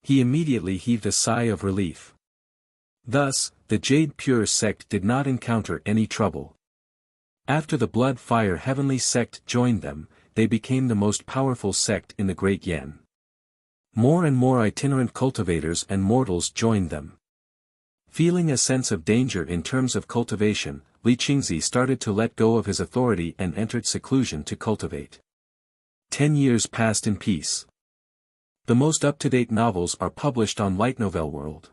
He immediately heaved a sigh of relief. Thus, the Jade Pure sect did not encounter any trouble. After the Blood Fire Heavenly sect joined them, they became the most powerful sect in the Great Yan. More and more itinerant cultivators and mortals joined them. Feeling a sense of danger in terms of cultivation, Li Qingzi started to let go of his authority and entered seclusion to cultivate. 10 years passed in peace. The most up-to-date novels are published on Light Novel World.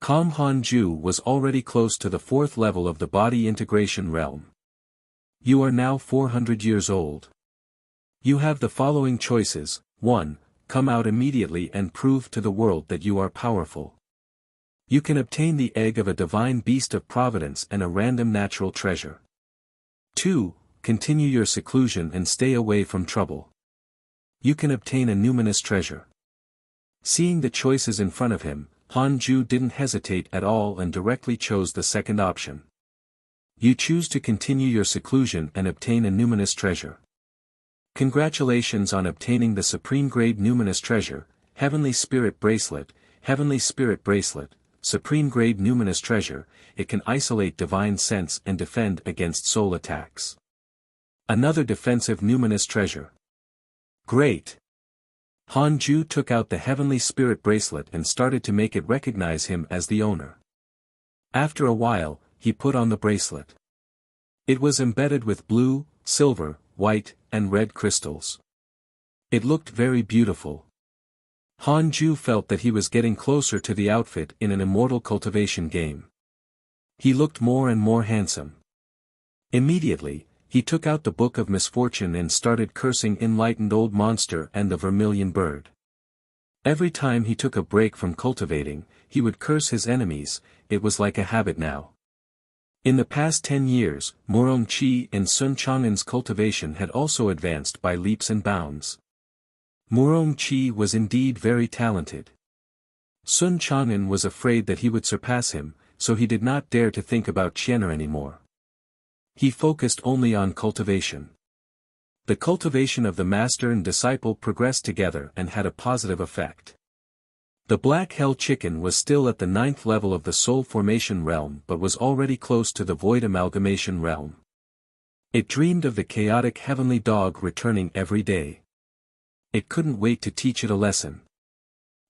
Kam Han-ju was already close to the 4th level of the body integration realm. You are now 400 years old. You have the following choices. 1. Come out immediately and prove to the world that you are powerful. You can obtain the egg of a divine beast of providence and a random natural treasure. 2. Continue your seclusion and stay away from trouble. You can obtain a numinous treasure. Seeing the choices in front of him, Han-ju didn't hesitate at all and directly chose the second option. You choose to continue your seclusion and obtain a numinous treasure. Congratulations on obtaining the supreme grade numinous treasure, Heavenly Spirit Bracelet, supreme grade numinous treasure, it can isolate divine sense and defend against soul attacks. Another defensive numinous treasure. Great! Han-ju took out the Heavenly Spirit Bracelet and started to make it recognize him as the owner. After a while, he put on the bracelet. It was embedded with blue, silver, white, and red crystals. It looked very beautiful. Han-ju felt that he was getting closer to the outfit in an immortal cultivation game. He looked more and more handsome. Immediately, he took out the Book of Misfortune and started cursing Enlightened Old Monster and the Vermilion Bird. Every time he took a break from cultivating, he would curse his enemies, it was like a habit now. In the past 10 years, Murong Qi and Sun Chang'an's cultivation had also advanced by leaps and bounds. Murong Qi was indeed very talented. Sun Chang'an was afraid that he would surpass him, so he did not dare to think about Qian'er anymore. He focused only on cultivation. The cultivation of the master and disciple progressed together and had a positive effect. The Black Hell Chicken was still at the 9th level of the Soul Formation realm but was already close to the Void Amalgamation realm. It dreamed of the chaotic heavenly dog returning every day. It couldn't wait to teach it a lesson.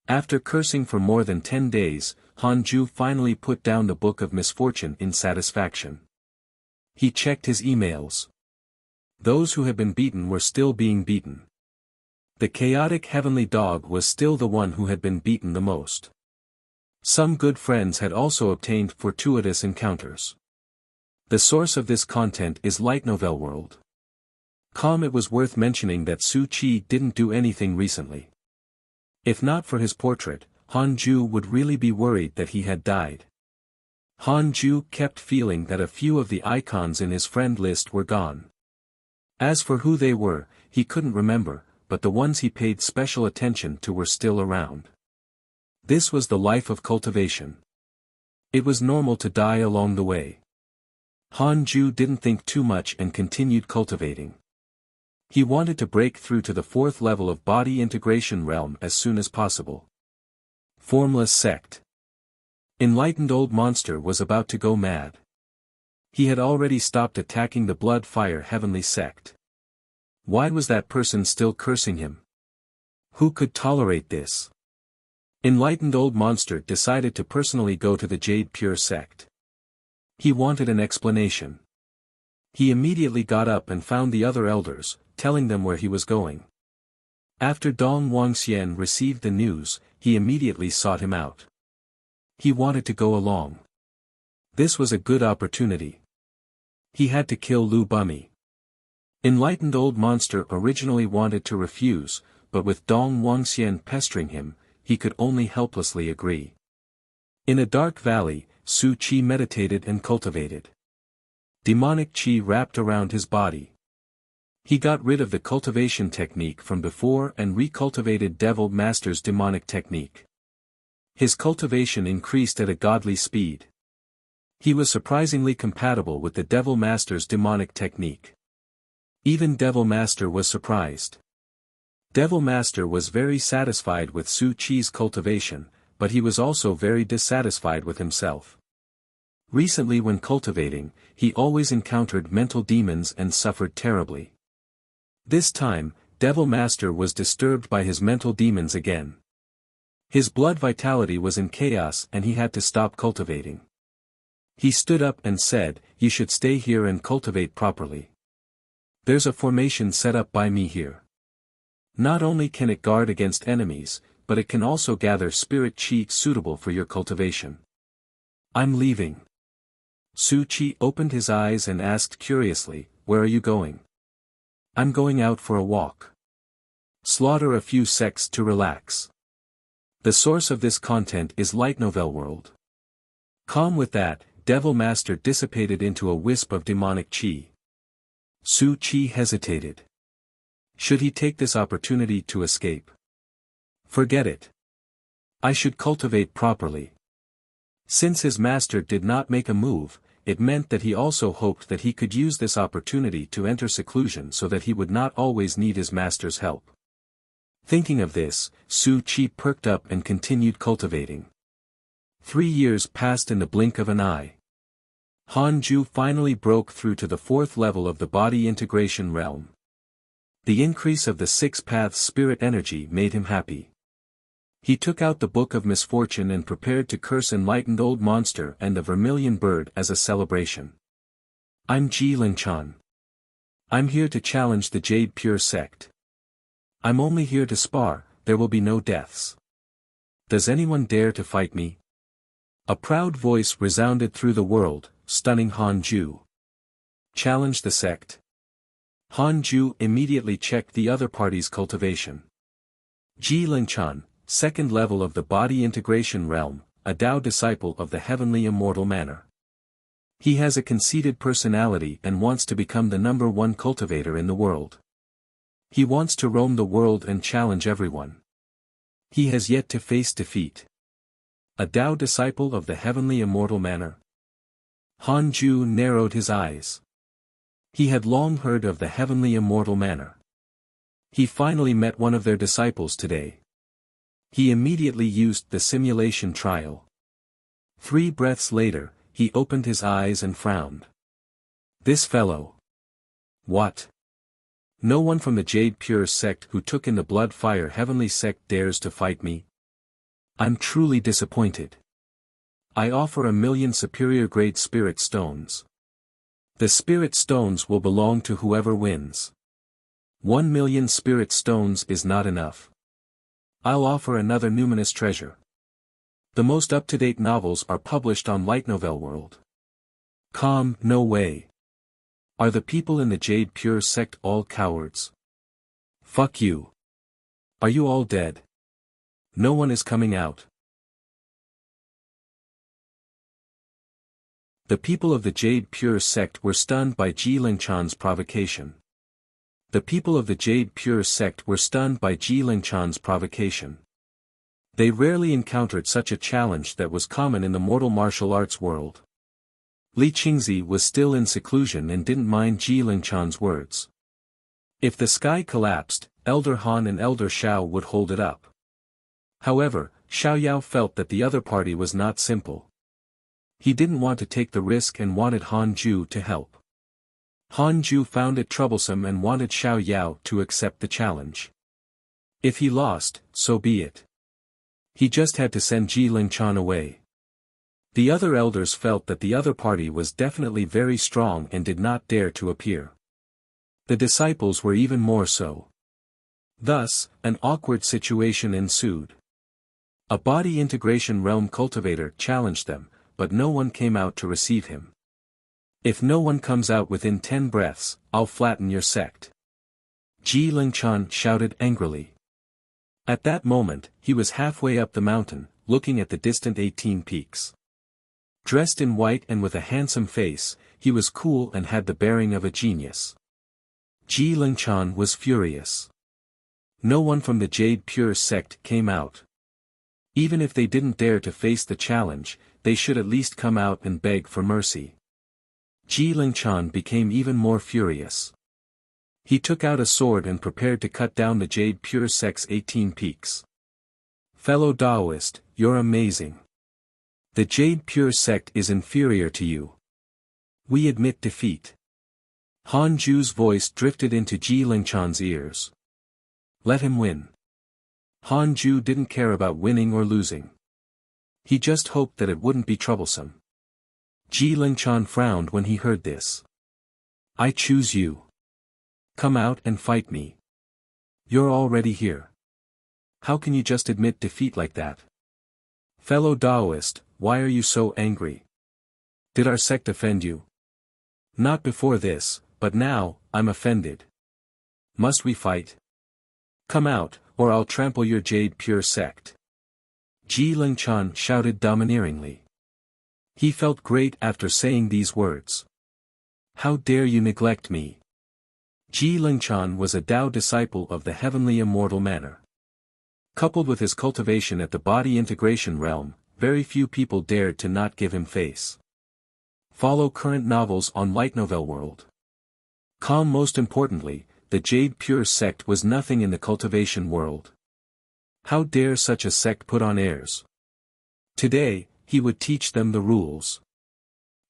After cursing for more than 10 days, Hanju finally put down the Book of Misfortune in satisfaction. He checked his emails. Those who had been beaten were still being beaten. The chaotic heavenly dog was still the one who had been beaten the most. Some good friends had also obtained fortuitous encounters. The source of this content is Light Novel World. It was worth mentioning that Su Qi didn't do anything recently. If not for his portrait, Hanju would really be worried that he had died. Hanju kept feeling that a few of the icons in his friend list were gone. As for who they were, he couldn't remember, but the ones he paid special attention to were still around. This was the life of cultivation. It was normal to die along the way. Hanju didn't think too much and continued cultivating. He wanted to break through to the 4th level of body integration realm as soon as possible. Formless sect. Enlightened Old Monster was about to go mad. He had already stopped attacking the Blood Fire Heavenly sect. Why was that person still cursing him? Who could tolerate this? Enlightened Old Monster decided to personally go to the Jade Pure sect. He wanted an explanation. He immediately got up and found the other elders, telling them where he was going. After Dong Wangxian received the news, he immediately sought him out. He wanted to go along. This was a good opportunity. He had to kill Lu Bumi. Enlightened Old Monster originally wanted to refuse, but with Dong Wangxian pestering him, he could only helplessly agree. In a dark valley, Su Qi meditated and cultivated. Demonic qi wrapped around his body. He got rid of the cultivation technique from before and recultivated Devil Master's demonic technique. His cultivation increased at a godly speed. He was surprisingly compatible with the Devil Master's demonic technique. Even Devil Master was surprised. Devil Master was very satisfied with Su Qi's cultivation, but he was also very dissatisfied with himself. Recently when cultivating, he always encountered mental demons and suffered terribly. This time, Devil Master was disturbed by his mental demons again. His blood vitality was in chaos and he had to stop cultivating. He stood up and said, "You should stay here and cultivate properly. There's a formation set up by me here. Not only can it guard against enemies, but it can also gather spirit qi suitable for your cultivation. I'm leaving." Su Qi opened his eyes and asked curiously, "Where are you going?" "I'm going out for a walk. Slaughter a few sects to relax." The source of this content is Light Novel World. Calm with that, Devil Master dissipated into a wisp of demonic qi. Su Qi hesitated. Should he take this opportunity to escape? Forget it. I should cultivate properly. Since his master did not make a move, it meant that he also hoped that he could use this opportunity to enter seclusion so that he would not always need his master's help. Thinking of this, Su Qi perked up and continued cultivating. 3 years passed in the blink of an eye. Hanju finally broke through to the 4th level of the body integration realm. The increase of the 6 paths spirit energy made him happy. He took out the Book of Misfortune and prepared to curse Enlightened Old Monster and the Vermilion Bird as a celebration. "I'm Ji Linchan. I'm here to challenge the Jade Pure sect. I'm only here to spar, there will be no deaths. Does anyone dare to fight me?" A proud voice resounded through the world, stunning Hanju. "Challenge the sect?" Hanju immediately checked the other party's cultivation. Ji Linchan, 2nd level of the body integration realm, a Tao disciple of the heavenly immortal manner. He has a conceited personality and wants to become the #1 cultivator in the world. He wants to roam the world and challenge everyone. He has yet to face defeat. A Tao disciple of the heavenly immortal manner? Hanju narrowed his eyes. He had long heard of the heavenly immortal manner. He finally met one of their disciples today. He immediately used the simulation trial. 3 breaths later, he opened his eyes and frowned. This fellow. What? No one from the Jade Pure sect who took in the blood fire heavenly sect dares to fight me? I'm truly disappointed. I offer 1,000,000 superior grade spirit stones. The spirit stones will belong to whoever wins. 1,000,000 spirit stones is not enough. I'll offer another numinous treasure. The most up-to-date novels are published on Light Novel World. Calm, no way. Are the people in the Jade Pure sect all cowards? Fuck you. Are you all dead? No one is coming out. The people of the Jade Pure sect were stunned by Ji Lingchan's provocation. The people of the Jade Pure sect were stunned by Ji Lingchan's provocation. They rarely encountered such a challenge that was common in the mortal martial arts world. Li Qingzi was still in seclusion and didn't mind Ji Lingchan's words. If the sky collapsed, Elder Han and Elder Xiao would hold it up. However, Xiao Yao felt that the other party was not simple. He didn't want to take the risk and wanted Han Ju to help. Han Ju found it troublesome and wanted Xiao Yao to accept the challenge. If he lost, so be it. He just had to send Ji Lingchan away. The other elders felt that the other party was definitely very strong and did not dare to appear. The disciples were even more so. Thus, an awkward situation ensued. A body integration realm cultivator challenged them, but no one came out to receive him. If no one comes out within 10 breaths, I'll flatten your sect. Ji Lingchan shouted angrily. At that moment, he was halfway up the mountain, looking at the distant 18 peaks. Dressed in white and with a handsome face, he was cool and had the bearing of a genius. Ji Lingchan was furious. No one from the Jade Pure sect came out. Even if they didn't dare to face the challenge, they should at least come out and beg for mercy. Ji Lingchan became even more furious. He took out a sword and prepared to cut down the Jade Pure sect's 18 peaks. Fellow Taoist, you're amazing. The Jade Pure sect is inferior to you. We admit defeat. Han Ju's voice drifted into Ji Lingchan's ears. Let him win. Han Ju didn't care about winning or losing. He just hoped that it wouldn't be troublesome. Ji Lingchan frowned when he heard this. I choose you. Come out and fight me. You're already here. How can you just admit defeat like that? Fellow Taoist, why are you so angry? Did our sect offend you? Not before this, but now, I'm offended. Must we fight? Come out, or I'll trample your Jade Pure sect. Ji Lingchan shouted domineeringly. He felt great after saying these words. How dare you neglect me? Ji Lingchan was a Tao disciple of the heavenly immortal manner. Coupled with his cultivation at the body integration realm, very few people dared to not give him face. Follow current novels on Light Novel World. Most importantly, the Jade Pure sect was nothing in the cultivation world. How dare such a sect put on airs? Today, he would teach them the rules.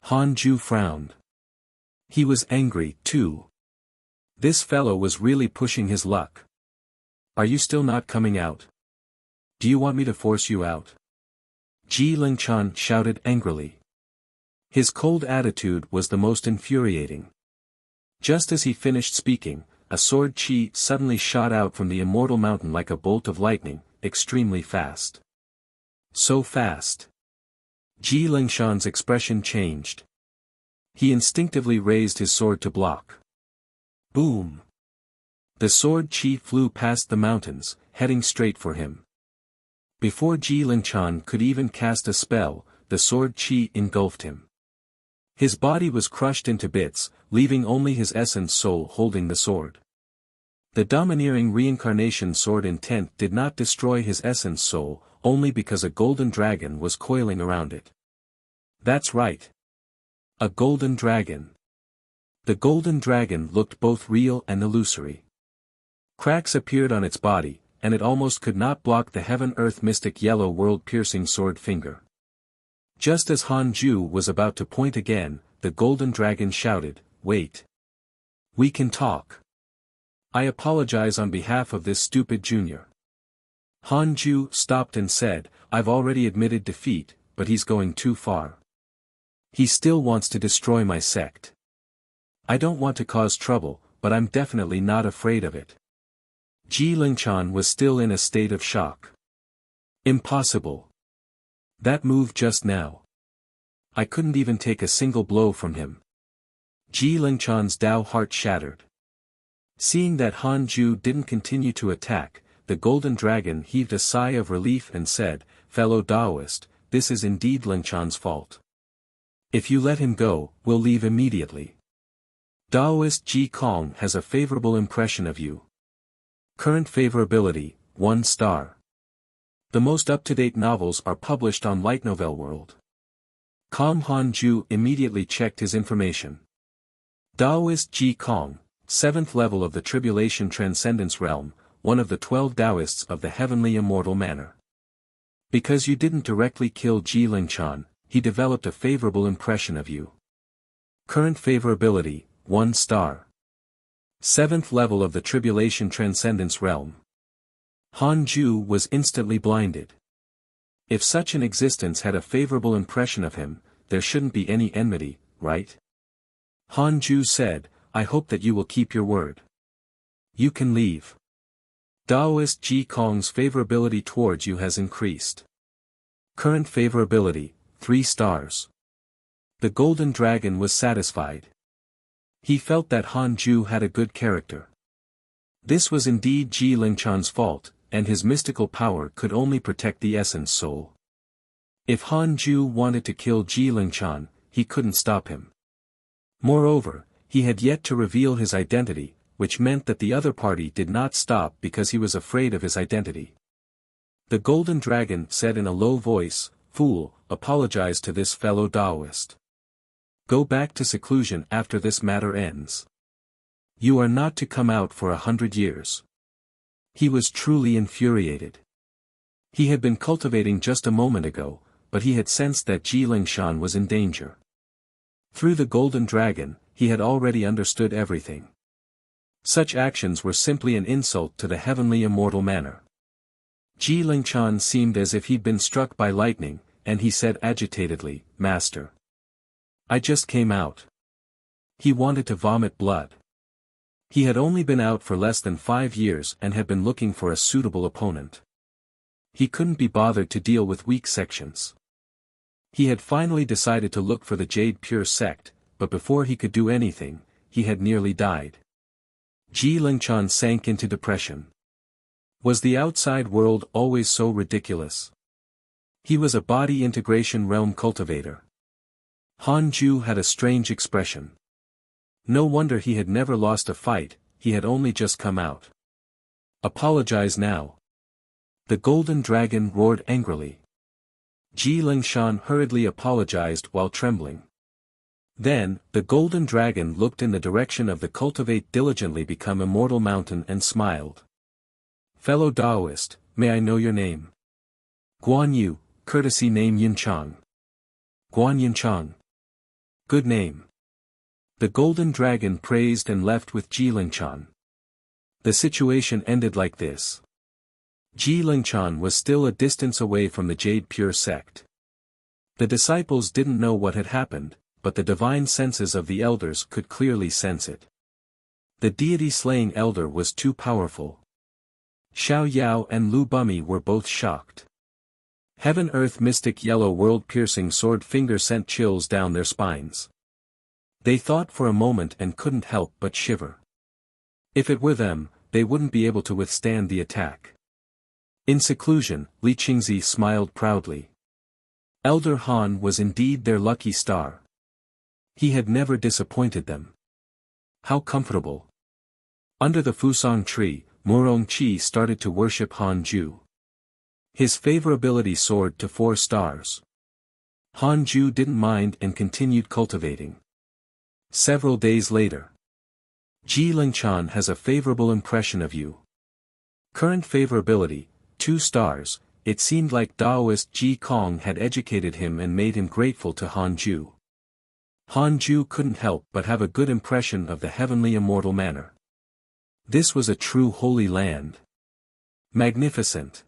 Han Ju frowned. He was angry, too. This fellow was really pushing his luck. Are you still not coming out? Do you want me to force you out? Ji Lingchan shouted angrily. His cold attitude was the most infuriating. Just as he finished speaking, a sword chi suddenly shot out from the immortal mountain like a bolt of lightning, extremely fast. So fast. Ji Lingchan's expression changed. He instinctively raised his sword to block. Boom! The sword chi flew past the mountains, heading straight for him. Before Ji Lingchan could even cast a spell, the sword chi engulfed him. His body was crushed into bits, leaving only his essence soul holding the sword. The domineering reincarnation sword intent did not destroy his essence soul, only because a golden dragon was coiling around it. That's right. A golden dragon. The golden dragon looked both real and illusory. Cracks appeared on its body, and it almost could not block the heaven-earth mystic yellow world-piercing sword finger. Just as Han Ju was about to point again, the golden dragon shouted, "Wait. We can talk. I apologize on behalf of this stupid junior." Han Ju stopped and said, "I've already admitted defeat, but he's going too far. He still wants to destroy my sect. I don't want to cause trouble, but I'm definitely not afraid of it." Ji Lingchan was still in a state of shock. Impossible. That move just now. I couldn't even take a single blow from him. Ji Lingchan's Dao heart shattered. Seeing that Han Ju didn't continue to attack, the golden dragon heaved a sigh of relief and said, "Fellow Daoist, this is indeed Lingchan's fault. If you let him go, we'll leave immediately. Daoist Ji Kong has a favorable impression of you. Current favorability, 1 star. The most up-to-date novels are published on Light Novel World. Han Ju immediately checked his information. Daoist Ji Kong, 7th level of the Tribulation Transcendence Realm, one of the 12 Taoists of the Heavenly Immortal Manor. Because you didn't directly kill Ji Lingchan, he developed a favorable impression of you. Current favorability, 1 star. 7th level of the Tribulation Transcendence Realm. Han Ju was instantly blinded. If such an existence had a favorable impression of him, there shouldn't be any enmity, right? Han Ju said, "I hope that you will keep your word. You can leave." Daoist Ji Kong's favorability towards you has increased. Current favorability, 3 stars. The golden dragon was satisfied. He felt that Han Ju had a good character. This was indeed Ji Lingchan's fault, and his mystical power could only protect the essence soul. If Han Ju wanted to kill Ji Lingchan, he couldn't stop him. Moreover, he had yet to reveal his identity, which meant that the other party did not stop because he was afraid of his identity. The golden dragon said in a low voice, "Fool, apologize to this fellow Taoist. Go back to seclusion after this matter ends. You are not to come out for 100 years. He was truly infuriated. He had been cultivating just a moment ago, but he had sensed that Ji Lingchan was in danger. Through the golden dragon, he had already understood everything. Such actions were simply an insult to the heavenly immortal manor. Ji Lingchan seemed as if he'd been struck by lightning, and he said agitatedly, "Master. I just came out." He wanted to vomit blood. He had only been out for less than 5 years and had been looking for a suitable opponent. He couldn't be bothered to deal with weak sections. He had finally decided to look for the Jade Pure sect, but before he could do anything, he had nearly died. Ji Lingchan sank into depression. Was the outside world always so ridiculous? He was a body integration realm cultivator. Han Ju had a strange expression. No wonder he had never lost a fight, he had only just come out. Apologize now. The golden dragon roared angrily. Ji Lingchan hurriedly apologized while trembling. Then, the golden dragon looked in the direction of the Cultivate Diligently Become Immortal mountain and smiled. "Fellow Taoist, may I know your name?" "Guan Yu, courtesy name Yunchang." "Guan Yunchang. Good name." The golden dragon praised and left with Ji Lingchan. The situation ended like this. Ji Lingchan was still a distance away from the Jade Pure sect. The disciples didn't know what had happened, but the divine senses of the elders could clearly sense it. The deity-slaying elder was too powerful. Xiao Yao and Lu Bumi were both shocked. Heaven-earth mystic yellow world-piercing sword finger sent chills down their spines. They thought for a moment and couldn't help but shiver. If it were them, they wouldn't be able to withstand the attack. In seclusion, Li Qingzi smiled proudly. Elder Han was indeed their lucky star. He had never disappointed them. How comfortable. Under the Fusang tree, Murong Qi started to worship Han Ju. His favorability soared to 4 stars. Han Ju didn't mind and continued cultivating. Several days later. Ji Lingchan has a favorable impression of you. Current favorability, 2 stars. It seemed like Taoist Ji Kong had educated him and made him grateful to Hanju. Hanju couldn't help but have a good impression of the heavenly immortal manor. This was a true holy land. Magnificent.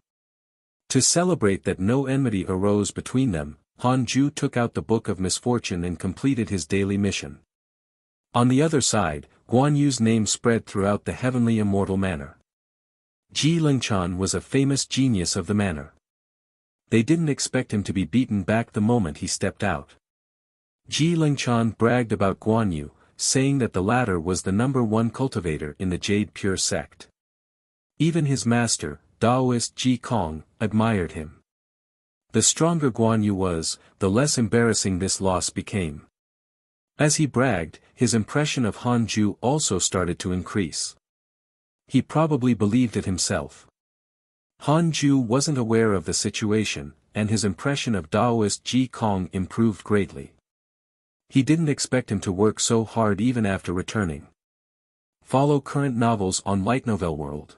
To celebrate that no enmity arose between them, Hanju took out the Book of Misfortune and completed his daily mission. On the other side, Guan Yu's name spread throughout the heavenly immortal manor. Ji Lingchan was a famous genius of the manor. They didn't expect him to be beaten back the moment he stepped out. Ji Lingchan bragged about Guan Yu, saying that the latter was the #1 cultivator in the Jade Pure sect. Even his master, Taoist Ji Kong, admired him. The stronger Guan Yu was, the less embarrassing this loss became. As he bragged, his impression of Hanju also started to increase. He probably believed it himself. Hanju wasn't aware of the situation, and his impression of Taoist Ji Kong improved greatly. He didn't expect him to work so hard even after returning. Follow current novels on Light Novel World.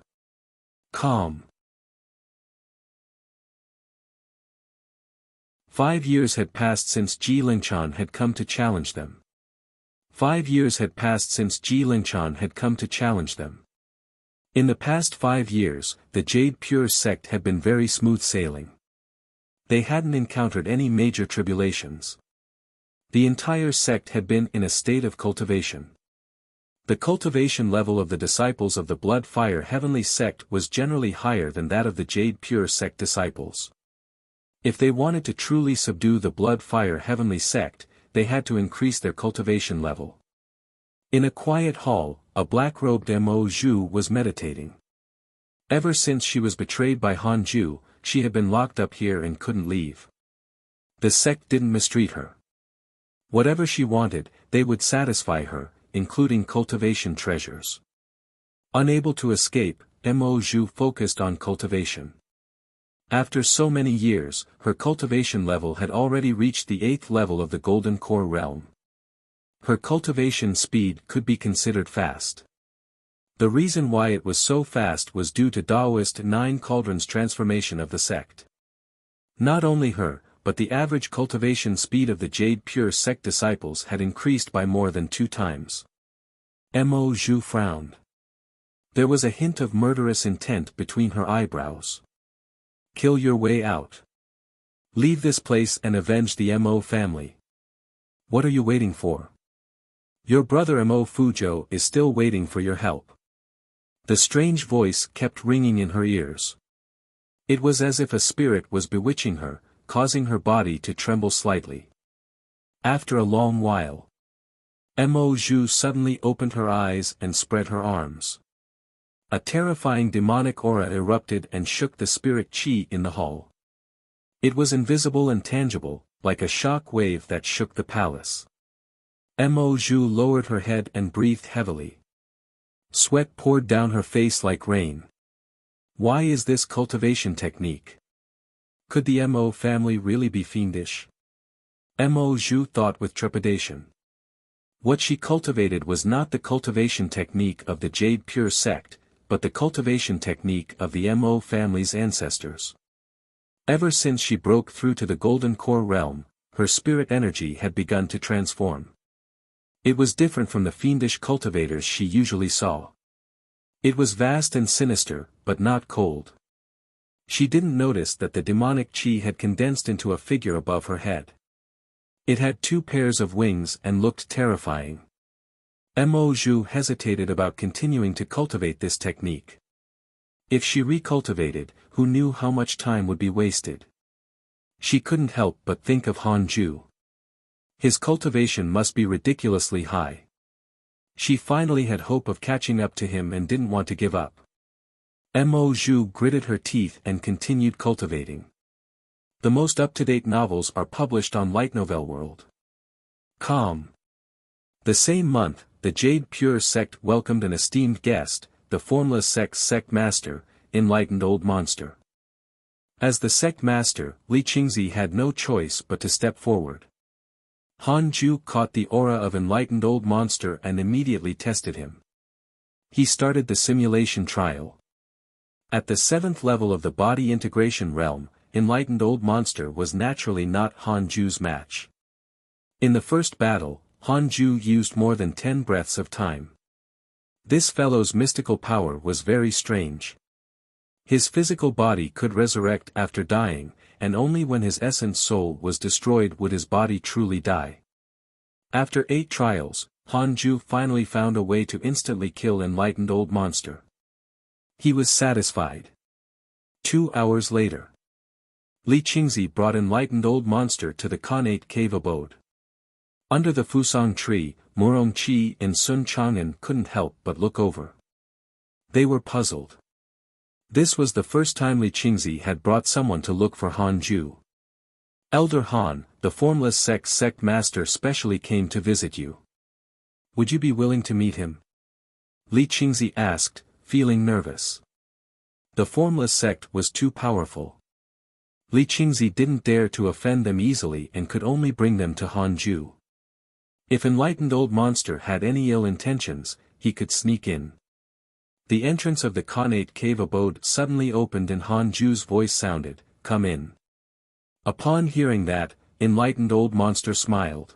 Com. 5 years had passed since Ji Lingchan had come to challenge them. 5 years had passed since Ji Lingchan had come to challenge them. In the past 5 years, the Jade Pure sect had been very smooth sailing. They hadn't encountered any major tribulations. The entire sect had been in a state of cultivation. The cultivation level of the disciples of the Blood Fire Heavenly sect was generally higher than that of the Jade Pure sect disciples. If they wanted to truly subdue the Blood Fire Heavenly sect, they had to increase their cultivation level. In a quiet hall, a black-robed Mo Zhu was meditating. Ever since she was betrayed by Hanju, she had been locked up here and couldn't leave. The sect didn't mistreat her. Whatever she wanted, they would satisfy her, including cultivation treasures. Unable to escape, Mo Zhu focused on cultivation. After so many years, her cultivation level had already reached the 8th level of the Golden Core realm. Her cultivation speed could be considered fast. The reason why it was so fast was due to Taoist 9 Cauldrons transformation of the sect. Not only her, but the average cultivation speed of the Jade Pure sect disciples had increased by more than 2 times. Mo Zhu frowned. There was a hint of murderous intent between her eyebrows. Kill your way out. Leave this place and avenge the Mo family. What are you waiting for? Your brother Mo Fuzhou is still waiting for your help. The strange voice kept ringing in her ears. It was as if a spirit was bewitching her, causing her body to tremble slightly. After a long while, Mo Zhu suddenly opened her eyes and spread her arms. A terrifying demonic aura erupted and shook the spirit chi in the hall. It was invisible and tangible, like a shock wave that shook the palace. Mo Zhu lowered her head and breathed heavily. Sweat poured down her face like rain. Why is this cultivation technique? Could the Mo family really be fiendish? Mo Zhu thought with trepidation. What she cultivated was not the cultivation technique of the Jade Pure sect, but the cultivation technique of the Mo family's ancestors. Ever since she broke through to the Golden Core realm, her spirit energy had begun to transform. It was different from the fiendish cultivators she usually saw. It was vast and sinister, but not cold. She didn't notice that the demonic chi had condensed into a figure above her head. It had 2 pairs of wings and looked terrifying. Mo Zhu hesitated about continuing to cultivate this technique. If she recultivated, who knew how much time would be wasted? She couldn't help but think of Hanju. His cultivation must be ridiculously high. She finally had hope of catching up to him and didn't want to give up. Mo Zhu gritted her teeth and continued cultivating. The most up-to-date novels are published on Light Novel World. Com. The same month, the Jade Pure sect welcomed an esteemed guest, the Formless sect's sect master, Enlightened Old Monster. As the sect master, Li Qingzi had no choice but to step forward. Han Ju caught the aura of enlightened old monster and immediately tested him. He started the simulation trial. At the 7th level of the body integration realm, enlightened old monster was naturally not Han Ju's match. In the first battle, Han Ju used more than 10 breaths of time. This fellow's mystical power was very strange. His physical body could resurrect after dying, and only when his essence soul was destroyed would his body truly die. After 8 trials, Han Ju finally found a way to instantly kill enlightened old monster. He was satisfied. 2 hours later, Li Qingzi brought enlightened old monster to the Khanate cave abode. Under the Fusang tree, Murong Qi and Sun Chang'an couldn't help but look over. They were puzzled. This was the first time Li Qingzi had brought someone to look for Han Ju. Elder Han, the formless sect master specially came to visit you. Would you be willing to meet him? Li Qingzi asked, feeling nervous. The formless sect was too powerful. Li Qingzi didn't dare to offend them easily and could only bring them to Han Ju. If enlightened old monster had any ill intentions, he could sneak in. The entrance of the Khanate cave abode suddenly opened and Han Ju's voice sounded, "Come in." Upon hearing that, enlightened old monster smiled.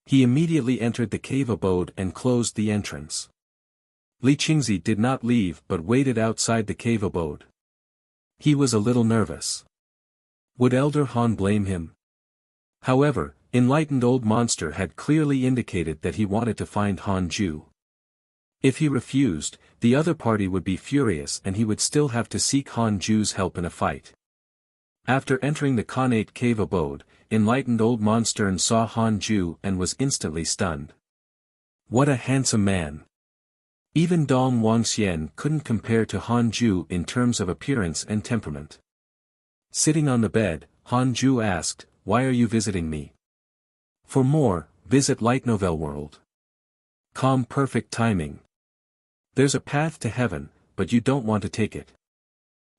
He immediately entered the cave abode and closed the entrance. Li Qingzi did not leave but waited outside the cave abode. He was a little nervous. Would Elder Han blame him? However, enlightened old monster had clearly indicated that he wanted to find Han Ju. If he refused, the other party would be furious and he would still have to seek Han Ju's help in a fight. After entering the Khanate cave abode, enlightened old monster saw Han Ju and was instantly stunned. What a handsome man! Even Dong Wangxian couldn't compare to Han Ju in terms of appearance and temperament. Sitting on the bed, Han Ju asked, "Why are you visiting me?" For more, visit Light Novel World. Calm perfect timing. There's a path to heaven, but you don't want to take it.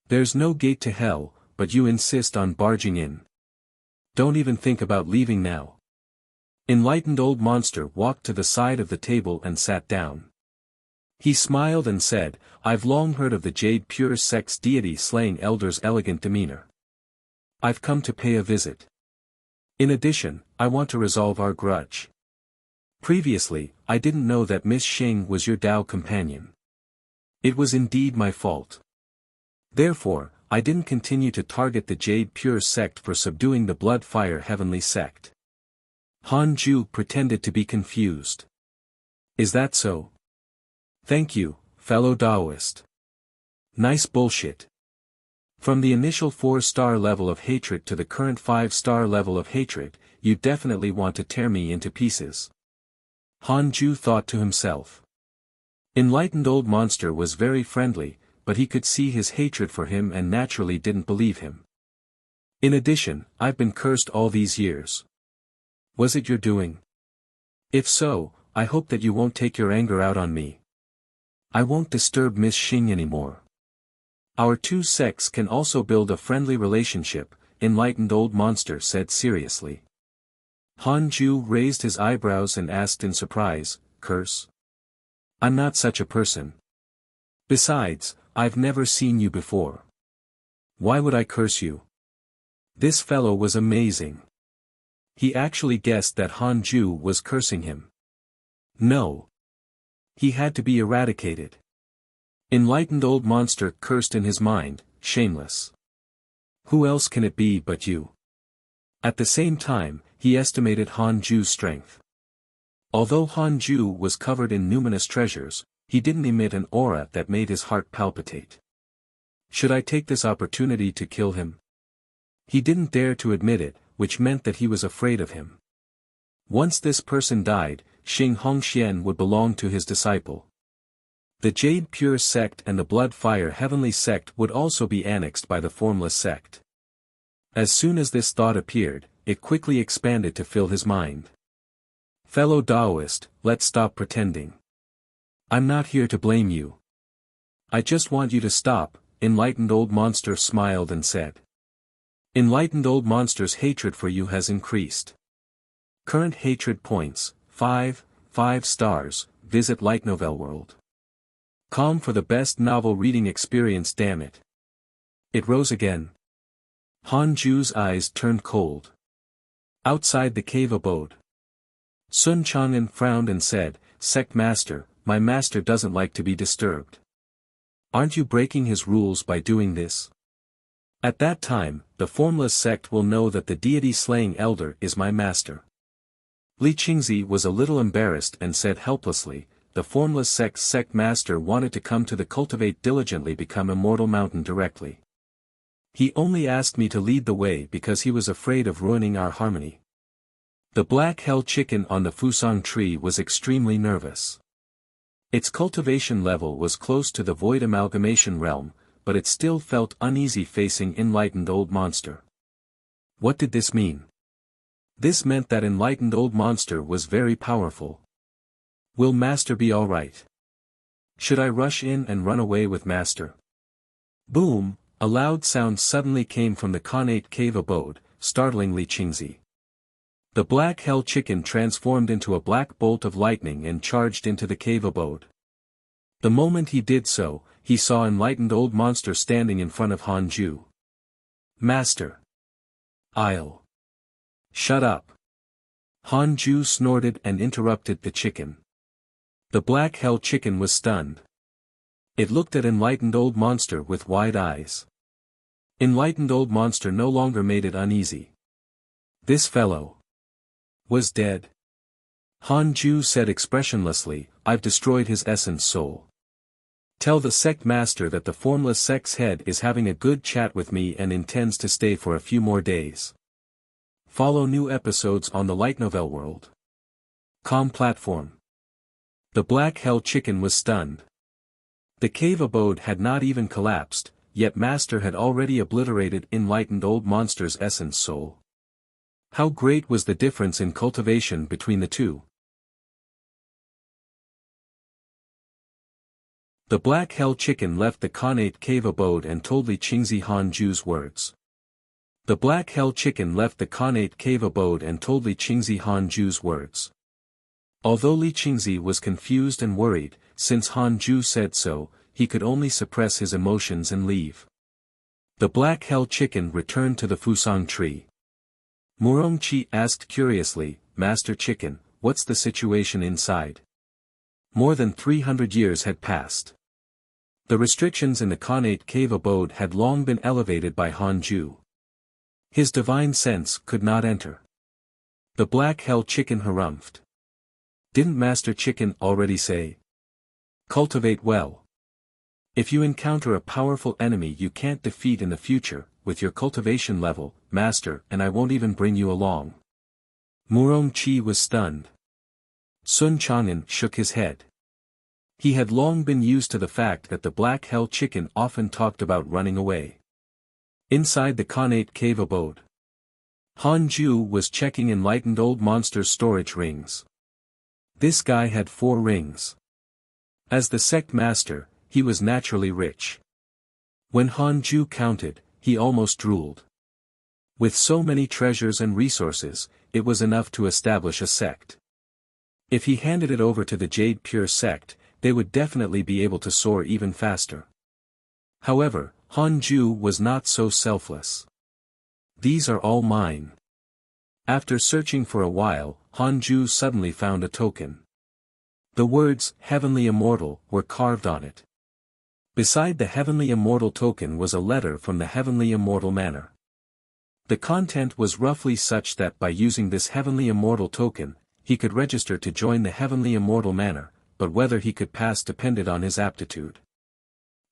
There's no gate to hell, but you insist on barging in. Don't even think about leaving now. Enlightened old monster walked to the side of the table and sat down. He smiled and said, "I've long heard of the Jade Pure Sect's deity slaying elders' elegant demeanor. I've come to pay a visit. In addition, I want to resolve our grudge. Previously, I didn't know that Miss Xing was your Tao companion. It was indeed my fault. Therefore, I didn't continue to target the Jade Pure Sect for subduing the Blood Fire Heavenly Sect." Han Ju pretended to be confused. "Is that so? Thank you, fellow Taoist. Nice bullshit. From the initial 4-star level of hatred to the current 5-star level of hatred, you definitely want to tear me into pieces." Han Ju thought to himself. Enlightened old monster was very friendly, but he could see his hatred for him and naturally didn't believe him. In addition, I've been cursed all these years. Was it your doing? If so, I hope that you won't take your anger out on me. I won't disturb Miss Xing anymore. Our two sects can also build a friendly relationship, enlightened old monster said seriously. Han Ju raised his eyebrows and asked in surprise, "Curse? I'm not such a person. Besides, I've never seen you before. Why would I curse you?" This fellow was amazing. He actually guessed that Han Ju was cursing him. No. He had to be eradicated. Enlightened old monster cursed in his mind, shameless. Who else can it be but you? At the same time, he estimated Han Ju's strength. Although Han Ju was covered in numinous treasures, he didn't emit an aura that made his heart palpitate. Should I take this opportunity to kill him? He didn't dare to admit it, which meant that he was afraid of him. Once this person died, Xing Hongxian would belong to his disciple. The Jade Pure Sect and the Blood Fire Heavenly Sect would also be annexed by the Formless Sect. As soon as this thought appeared, it quickly expanded to fill his mind. Fellow Taoist, let's stop pretending. I'm not here to blame you. I just want you to stop, enlightened old monster smiled and said. Enlightened old monster's hatred for you has increased. Current hatred points, 5 stars, visit Light Novel World. Calm for the best novel reading experience, damn it. It rose again. Han Ju's eyes turned cold. Outside the cave abode, Sun Chang'an frowned and said, Sect Master, my master doesn't like to be disturbed. Aren't you breaking his rules by doing this? At that time, the formless sect will know that the deity-slaying elder is my master. Li Qingzi was a little embarrassed and said helplessly, the formless sect's sect master wanted to come to the Cultivate diligently become immortal mountain directly. He only asked me to lead the way because he was afraid of ruining our harmony. The black hell chicken on the Fusang tree was extremely nervous. Its cultivation level was close to the void amalgamation realm, but it still felt uneasy facing enlightened old monster. What did this mean? This meant that enlightened old monster was very powerful. Will master be alright? Should I rush in and run away with master? Boom, a loud sound suddenly came from the Khanate cave abode, startling Li Qingzi. The black hell chicken transformed into a black bolt of lightning and charged into the cave abode. The moment he did so, he saw enlightened old monster standing in front of Han Ju. Master! I'll... Shut up! Han Ju snorted and interrupted the chicken. The black hell chicken was stunned. It looked at enlightened old monster with wide eyes. Enlightened old monster no longer made it uneasy. This fellow was dead. Han Ju said expressionlessly, I've destroyed his essence soul. Tell the sect master that the formless sect's head is having a good chat with me and intends to stay for a few more days. Follow new episodes on the Light Novel World. Com platform. The black hell chicken was stunned. The cave abode had not even collapsed, yet master had already obliterated enlightened old monster's essence soul. How great was the difference in cultivation between the two? The black hell chicken left the Khanate cave abode and told Li Qingzi Han Ju's words. The black hell chicken left the Khanate cave abode and told Li Qingzi Han Ju's words. Although Li Qingzi was confused and worried, since Han Ju said so, he could only suppress his emotions and leave. The black hell chicken returned to the Fusang tree. Murongqi asked curiously, Master Chicken, what's the situation inside? More than 300 years had passed. The restrictions in the Khanate cave abode had long been elevated by Han Ju. His divine sense could not enter. The black hell chicken harumphed. Didn't Master Chicken already say? Cultivate well. If you encounter a powerful enemy you can't defeat in the future, with your cultivation level, Master, and I won't even bring you along. Murongqi was stunned. Sun Chang'an shook his head. He had long been used to the fact that the black hell chicken often talked about running away. Inside the Khanate cave abode, Han Ju was checking enlightened old monster's storage rings. This guy had 4 rings. As the sect master, he was naturally rich. When Han Ju counted, he almost drooled. With so many treasures and resources, it was enough to establish a sect. If he handed it over to the Jade Pure sect, they would definitely be able to soar even faster. However, Han Ju was not so selfless. These are all mine. After searching for a while, Han Ju suddenly found a token. The words, Heavenly Immortal, were carved on it. Beside the Heavenly Immortal token was a letter from the Heavenly Immortal Manor. The content was roughly such that by using this Heavenly Immortal token, he could register to join the Heavenly Immortal Manor, but whether he could pass depended on his aptitude.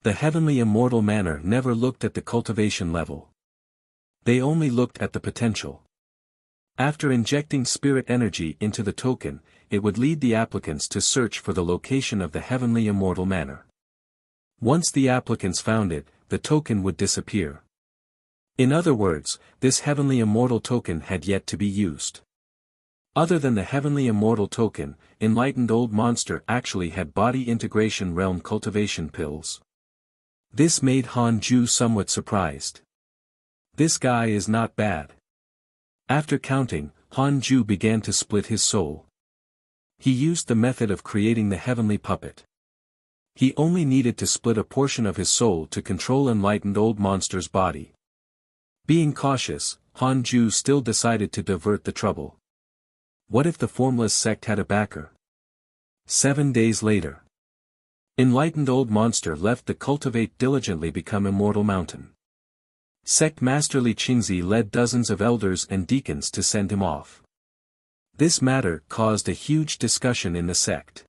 The Heavenly Immortal Manor never looked at the cultivation level. They only looked at the potential. After injecting spirit energy into the token, it would lead the applicants to search for the location of the Heavenly Immortal Manor. Once the applicants found it, the token would disappear. In other words, this Heavenly Immortal token had yet to be used. Other than the Heavenly Immortal token, enlightened old monster actually had body integration realm cultivation pills. This made Han Ju somewhat surprised. This guy is not bad. After counting, Han Ju began to split his soul. He used the method of creating the heavenly puppet. He only needed to split a portion of his soul to control enlightened old monster's body. Being cautious, Han Ju still decided to divert the trouble. What if the formless sect had a backer? 7 days later. Enlightened old monster left the Cultivate diligently become immortal mountain. Sect Master Li Qingzi led dozens of elders and deacons to send him off. This matter caused a huge discussion in the sect.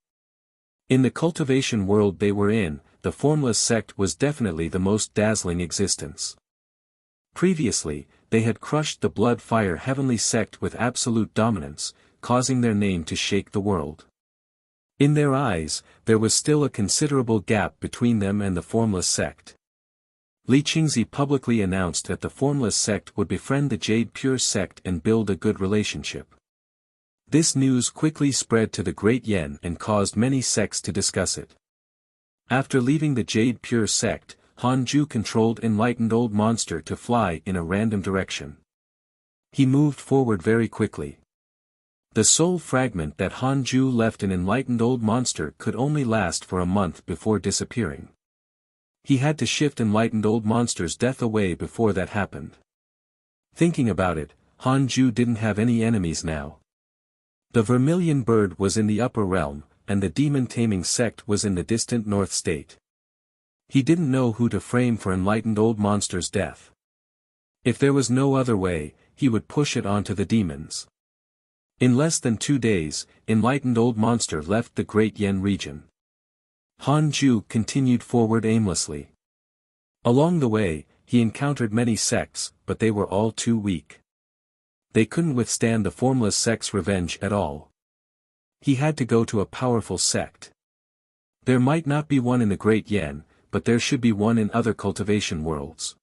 In the cultivation world they were in, the formless sect was definitely the most dazzling existence. Previously, they had crushed the blood-fire heavenly sect with absolute dominance, causing their name to shake the world. In their eyes, there was still a considerable gap between them and the formless sect. Li Qingzi publicly announced that the formless sect would befriend the Jade Pure sect and build a good relationship. This news quickly spread to the Great Yen and caused many sects to discuss it. After leaving the Jade Pure sect, Han Ju controlled enlightened old monster to fly in a random direction. He moved forward very quickly. The soul fragment that Han Ju left in enlightened old monster could only last for a month before disappearing. He had to shift enlightened old monster's death away before that happened. Thinking about it, Han Ju didn't have any enemies now. The vermilion bird was in the upper realm, and the demon-taming sect was in the distant north state. He didn't know who to frame for enlightened old monster's death. If there was no other way, he would push it onto the demons. In less than 2 days, enlightened old monster left the Great Yen region. Han Ju continued forward aimlessly. Along the way, he encountered many sects, but they were all too weak. They couldn't withstand the formless sect's revenge at all. He had to go to a powerful sect. There might not be one in the Great Yen, but there should be one in other cultivation worlds.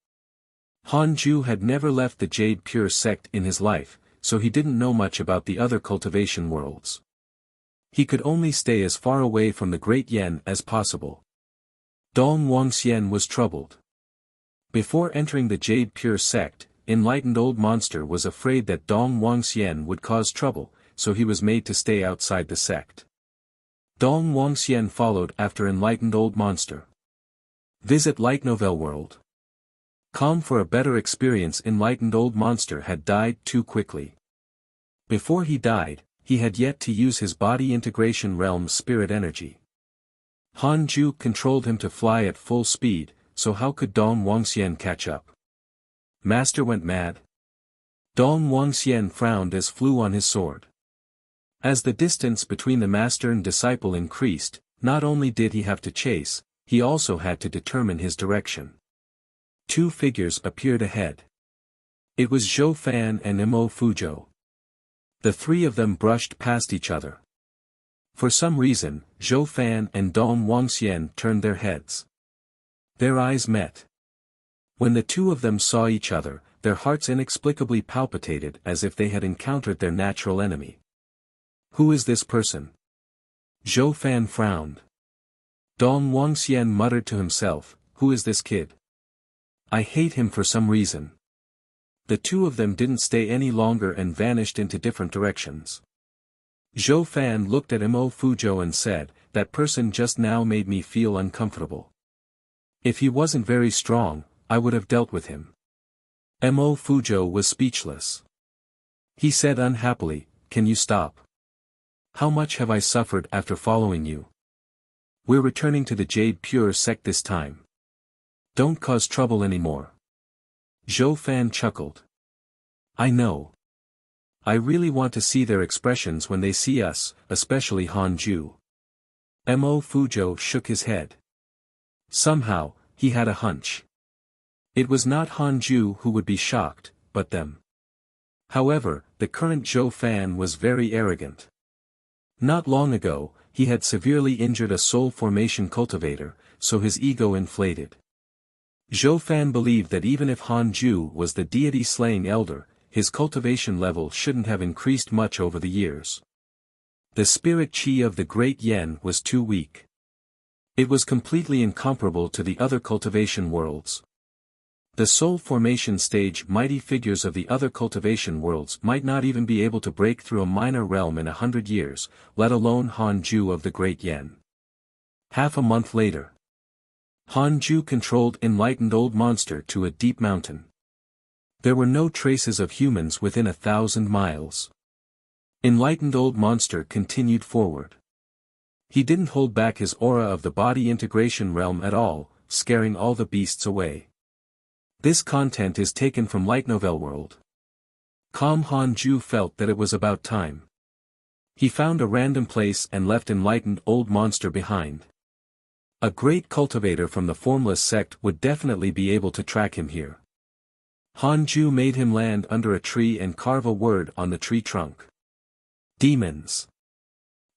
Han Ju had never left the Jade Pure sect in his life, so he didn't know much about the other cultivation worlds. He could only stay as far away from the Great Yen as possible. Dong Wangxian was troubled. Before entering the Jade Pure sect, enlightened old monster was afraid that Dong Wangxian would cause trouble, so he was made to stay outside the sect. Dong Wangxian followed after enlightened old monster. Visit Light Novel World. Calm for a better experience. Enlightened old monster had died too quickly. Before he died, he had yet to use his body integration realm's spirit energy. Han Ju controlled him to fly at full speed, so how could Dong Wangxian catch up? Master went mad? Dong Wangxian frowned as flew on his sword. As the distance between the master and disciple increased, not only did he have to chase, he also had to determine his direction. 2 figures appeared ahead. It was Zhou Fan and Mo Fuzhou. The 3 of them brushed past each other. For some reason, Zhou Fan and Dong Wangxian turned their heads. Their eyes met. When the 2 of them saw each other, their hearts inexplicably palpitated as if they had encountered their natural enemy. Who is this person? Zhou Fan frowned. Dong Wangxian muttered to himself, who is this kid? I hate him for some reason. The 2 of them didn't stay any longer and vanished into different directions. Zhou Fan looked at Mo Fuzhou and said, that person just now made me feel uncomfortable. If he wasn't very strong, I would have dealt with him. Mo Fuzhou was speechless. He said unhappily, can you stop? How much have I suffered after following you? We're returning to the Jade Pure sect this time. Don't cause trouble anymore. Zhou Fan chuckled. I know. I really want to see their expressions when they see us, especially Han Ju. Mo Fuzhou shook his head. Somehow, he had a hunch. It was not Han Ju who would be shocked, but them. However, the current Zhou Fan was very arrogant. Not long ago, he had severely injured a soul formation cultivator, so his ego inflated. Zhou Fan believed that even if Han Ju was the deity-slaying elder, his cultivation level shouldn't have increased much over the years. The spirit chi of the Great Yen was too weak. It was completely incomparable to the other cultivation worlds. The soul formation stage mighty figures of the other cultivation worlds might not even be able to break through a minor realm in 100 years, let alone Han Ju of the Great Yen. Half a month later. Han Ju controlled enlightened old monster to a deep mountain. There were no traces of humans within 1,000 miles. Enlightened old monster continued forward. He didn't hold back his aura of the body integration realm at all, scaring all the beasts away. This content is taken from Light Novel World. Calm Han Ju felt that it was about time. He found a random place and left enlightened old monster behind. A great cultivator from the formless sect would definitely be able to track him here. Han Ju made him land under a tree and carve a word on the tree trunk. Demons.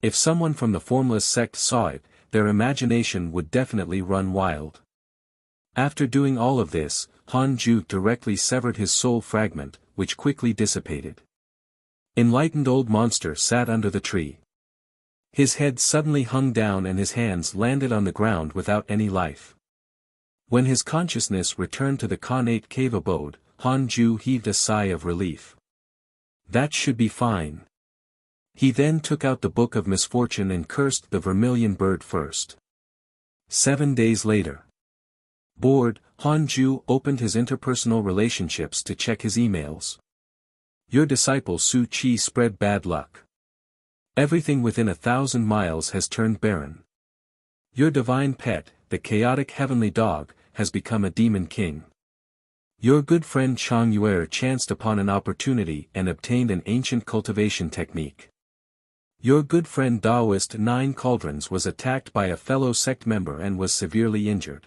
If someone from the formless sect saw it, their imagination would definitely run wild. After doing all of this, Han Ju directly severed his soul fragment, which quickly dissipated. Enlightened old monster sat under the tree. His head suddenly hung down and his hands landed on the ground without any life. When his consciousness returned to the Khanate cave abode, Han Ju heaved a sigh of relief. That should be fine. He then took out the Book of Misfortune and cursed the vermilion bird first. 7 days later. Bored, Han Ju opened his interpersonal relationships to check his emails. Your disciple Su Chi spread bad luck. Everything within 1,000 miles has turned barren. Your divine pet, the chaotic heavenly dog, has become a demon king. Your good friend Chang Yuer chanced upon an opportunity and obtained an ancient cultivation technique. Your good friend Taoist Nine Cauldrons was attacked by a fellow sect member and was severely injured.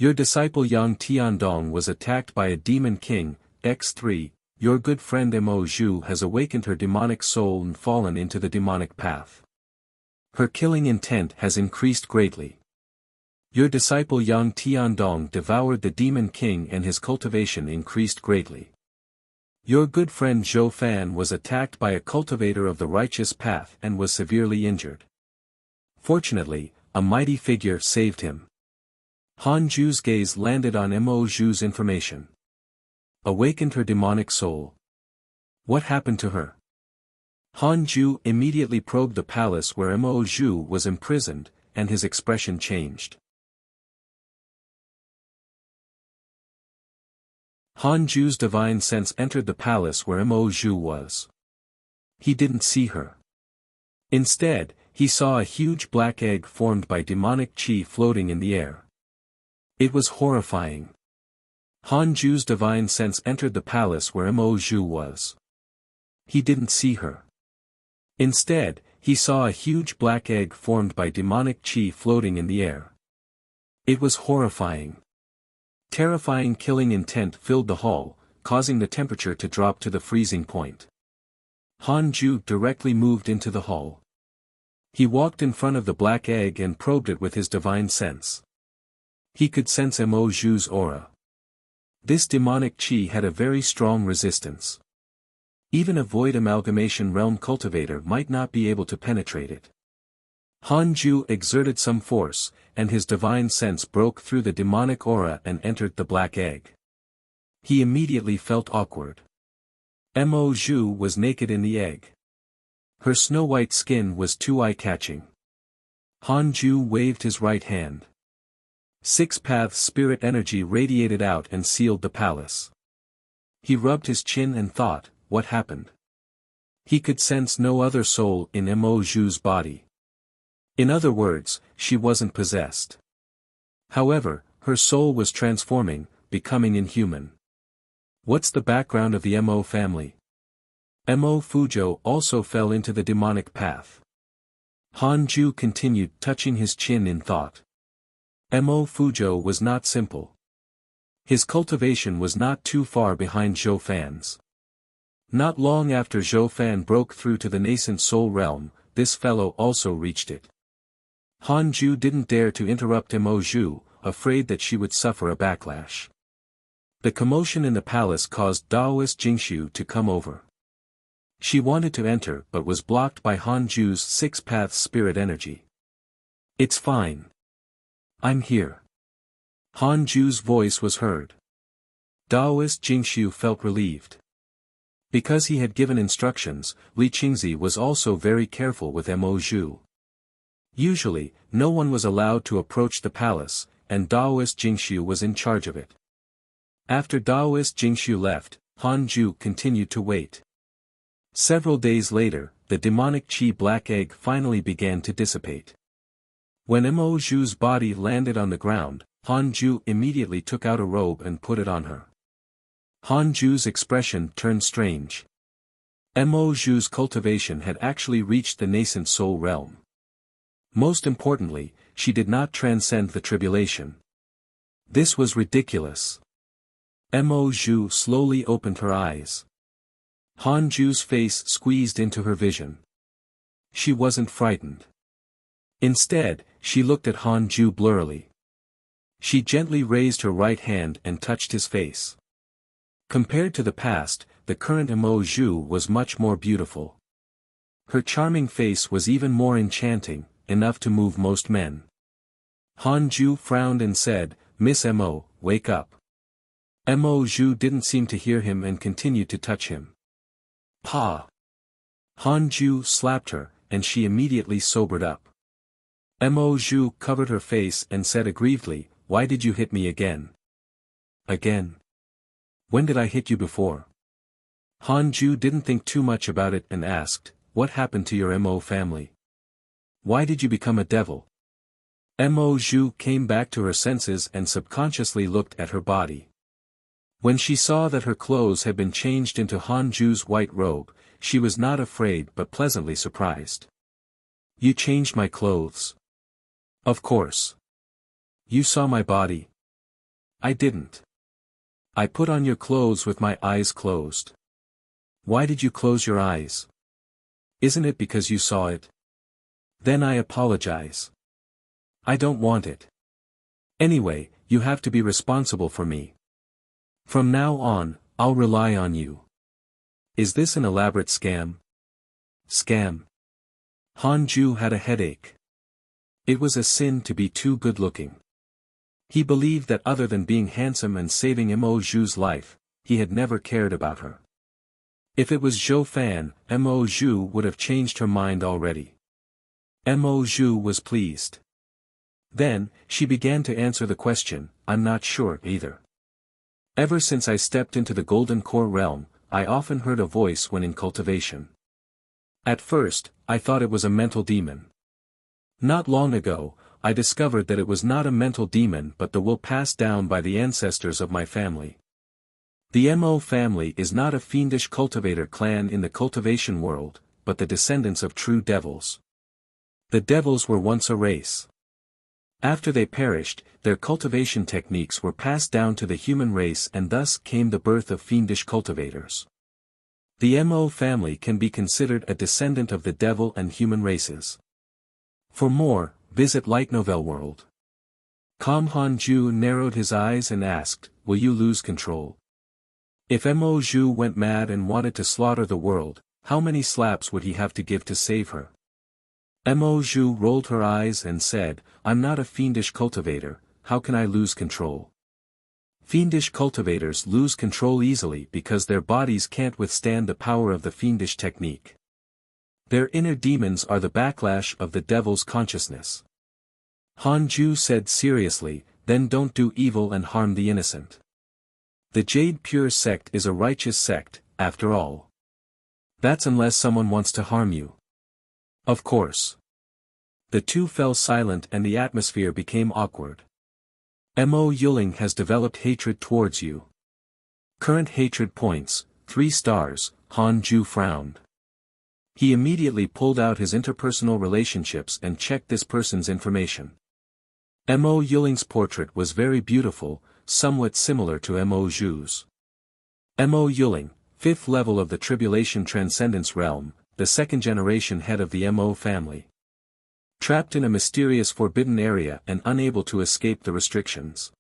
Your disciple Yang Tiandong was attacked by a demon king, X3, your good friend Mo Zhu has awakened her demonic soul and fallen into the demonic path. Her killing intent has increased greatly. Your disciple Yang Tiandong devoured the demon king and his cultivation increased greatly. Your good friend Zhou Fan was attacked by a cultivator of the righteous path and was severely injured. Fortunately, a mighty figure saved him. Han Ju's gaze landed on Mo Zhu's information. Awakened her demonic soul. What happened to her? Han Ju immediately probed the palace where Mo Zhu was imprisoned, and his expression changed. Han Ju's divine sense entered the palace where Mo Zhu was. He didn't see her. Instead, he saw a huge black egg formed by demonic qi floating in the air. It was horrifying. Han Ju's divine sense entered the palace where Mo Zhu was. He didn't see her. Instead, he saw a huge black egg formed by demonic qi floating in the air. It was horrifying. Terrifying killing intent filled the hall, causing the temperature to drop to the freezing point. Han Ju directly moved into the hall. He walked in front of the black egg and probed it with his divine sense. He could sense Mo Zhu's aura. This demonic qi had a very strong resistance. Even a void amalgamation realm cultivator might not be able to penetrate it. Han Ju exerted some force, and his divine sense broke through the demonic aura and entered the black egg. He immediately felt awkward. Mo Zhu was naked in the egg. Her snow-white skin was too eye-catching. Han Ju waved his right hand. 6-path spirit energy radiated out and sealed the palace. He rubbed his chin and thought, what happened? He could sense no other soul in Mo Zhu's body. In other words, she wasn't possessed. However, her soul was transforming, becoming inhuman. What's the background of the Mo family? Mo Fuzhou also fell into the demonic path. Han Ju continued touching his chin in thought. Mo Fuzhou was not simple. His cultivation was not too far behind Zhou Fan's. Not long after Zhou Fan broke through to the nascent soul realm, this fellow also reached it. Han Ju didn't dare to interrupt Mo Zhu, afraid that she would suffer a backlash. The commotion in the palace caused Taoist Jingxiu to come over. She wanted to enter but was blocked by Han Ju's 6-path spirit energy. It's fine. I'm here. Han Ju's voice was heard. Daoist Jingxiu felt relieved. Because he had given instructions, Li Qingzi was also very careful with Mo Zhu. Usually, no one was allowed to approach the palace, and Daoist Jingxiu was in charge of it. After Daoist Jingxiu left, Han Zhu continued to wait. Several days later, the demonic Qi black egg finally began to dissipate. When Mo Zhu's body landed on the ground, Han Zhu immediately took out a robe and put it on her. Han Zhu's expression turned strange. Mo Zhu's cultivation had actually reached the nascent soul realm. Most importantly, she did not transcend the tribulation. This was ridiculous. Mo Zhu slowly opened her eyes. Han Zhu's face squeezed into her vision. She wasn't frightened. Instead, she looked at Han Zhu blurrily. She gently raised her right hand and touched his face. Compared to the past, the current Mo Zhu was much more beautiful. Her charming face was even more enchanting, enough to move most men. Han Zhu frowned and said, "Miss Mo, wake up." Mo Zhu didn't seem to hear him and continued to touch him. "Pa!" Han Zhu slapped her, and she immediately sobered up. Mo Zhu covered her face and said aggrievedly, "Why did you hit me again?" "Again? When did I hit you before?" Han Zhu didn't think too much about it and asked, "What happened to your Mo family? Why did you become a devil?" Mo Zhu came back to her senses and subconsciously looked at her body. When she saw that her clothes had been changed into Han Zhu's white robe, she was not afraid but pleasantly surprised. "You changed my clothes?" "Of course. You saw my body?" "I didn't. I put on your clothes with my eyes closed." "Why did you close your eyes? Isn't it because you saw it?" "Then I apologize. I don't want it. Anyway, you have to be responsible for me. From now on, I'll rely on you." "Is this an elaborate scam?" "Scam?" Han Zhu had a headache. It was a sin to be too good-looking. He believed that other than being handsome and saving Mo Zhu's life, he had never cared about her. If it was Zhou Fan, Mo Zhu would have changed her mind already. Mo Zhu was pleased. Then, she began to answer the question, "I'm not sure either. Ever since I stepped into the Golden Core realm, I often heard a voice when in cultivation. At first, I thought it was a mental demon. Not long ago, I discovered that it was not a mental demon but the will passed down by the ancestors of my family. The Mo family is not a fiendish cultivator clan in the cultivation world, but the descendants of true devils. The devils were once a race. After they perished, their cultivation techniques were passed down to the human race and thus came the birth of fiendish cultivators. The Mo family can be considered a descendant of the devil and human races. For more, visit Light Novel World. Han Zhu narrowed his eyes and asked, "Will you lose control? If Mo Zhu went mad and wanted to slaughter the world, how many slaps would he have to give to save her?" Mo Zhu rolled her eyes and said, "I'm not a fiendish cultivator, how can I lose control?" Fiendish cultivators lose control easily because their bodies can't withstand the power of the fiendish technique. Their inner demons are the backlash of the devil's consciousness. Han Zhu said seriously, "Then don't do evil and harm the innocent. The Jade Pure sect is a righteous sect, after all. That's unless someone wants to harm you." "Of course." The two fell silent and the atmosphere became awkward. Mo Yuling has developed hatred towards you. Current hatred points, 3 stars, Han Zhu frowned. He immediately pulled out his interpersonal relationships and checked this person's information. Mo Yuling's portrait was very beautiful, somewhat similar to Mo Zhu's. Mo Yuling, 5th level of the Tribulation Transcendence Realm, the 2nd generation head of the Mo family. Trapped in a mysterious forbidden area and unable to escape the restrictions.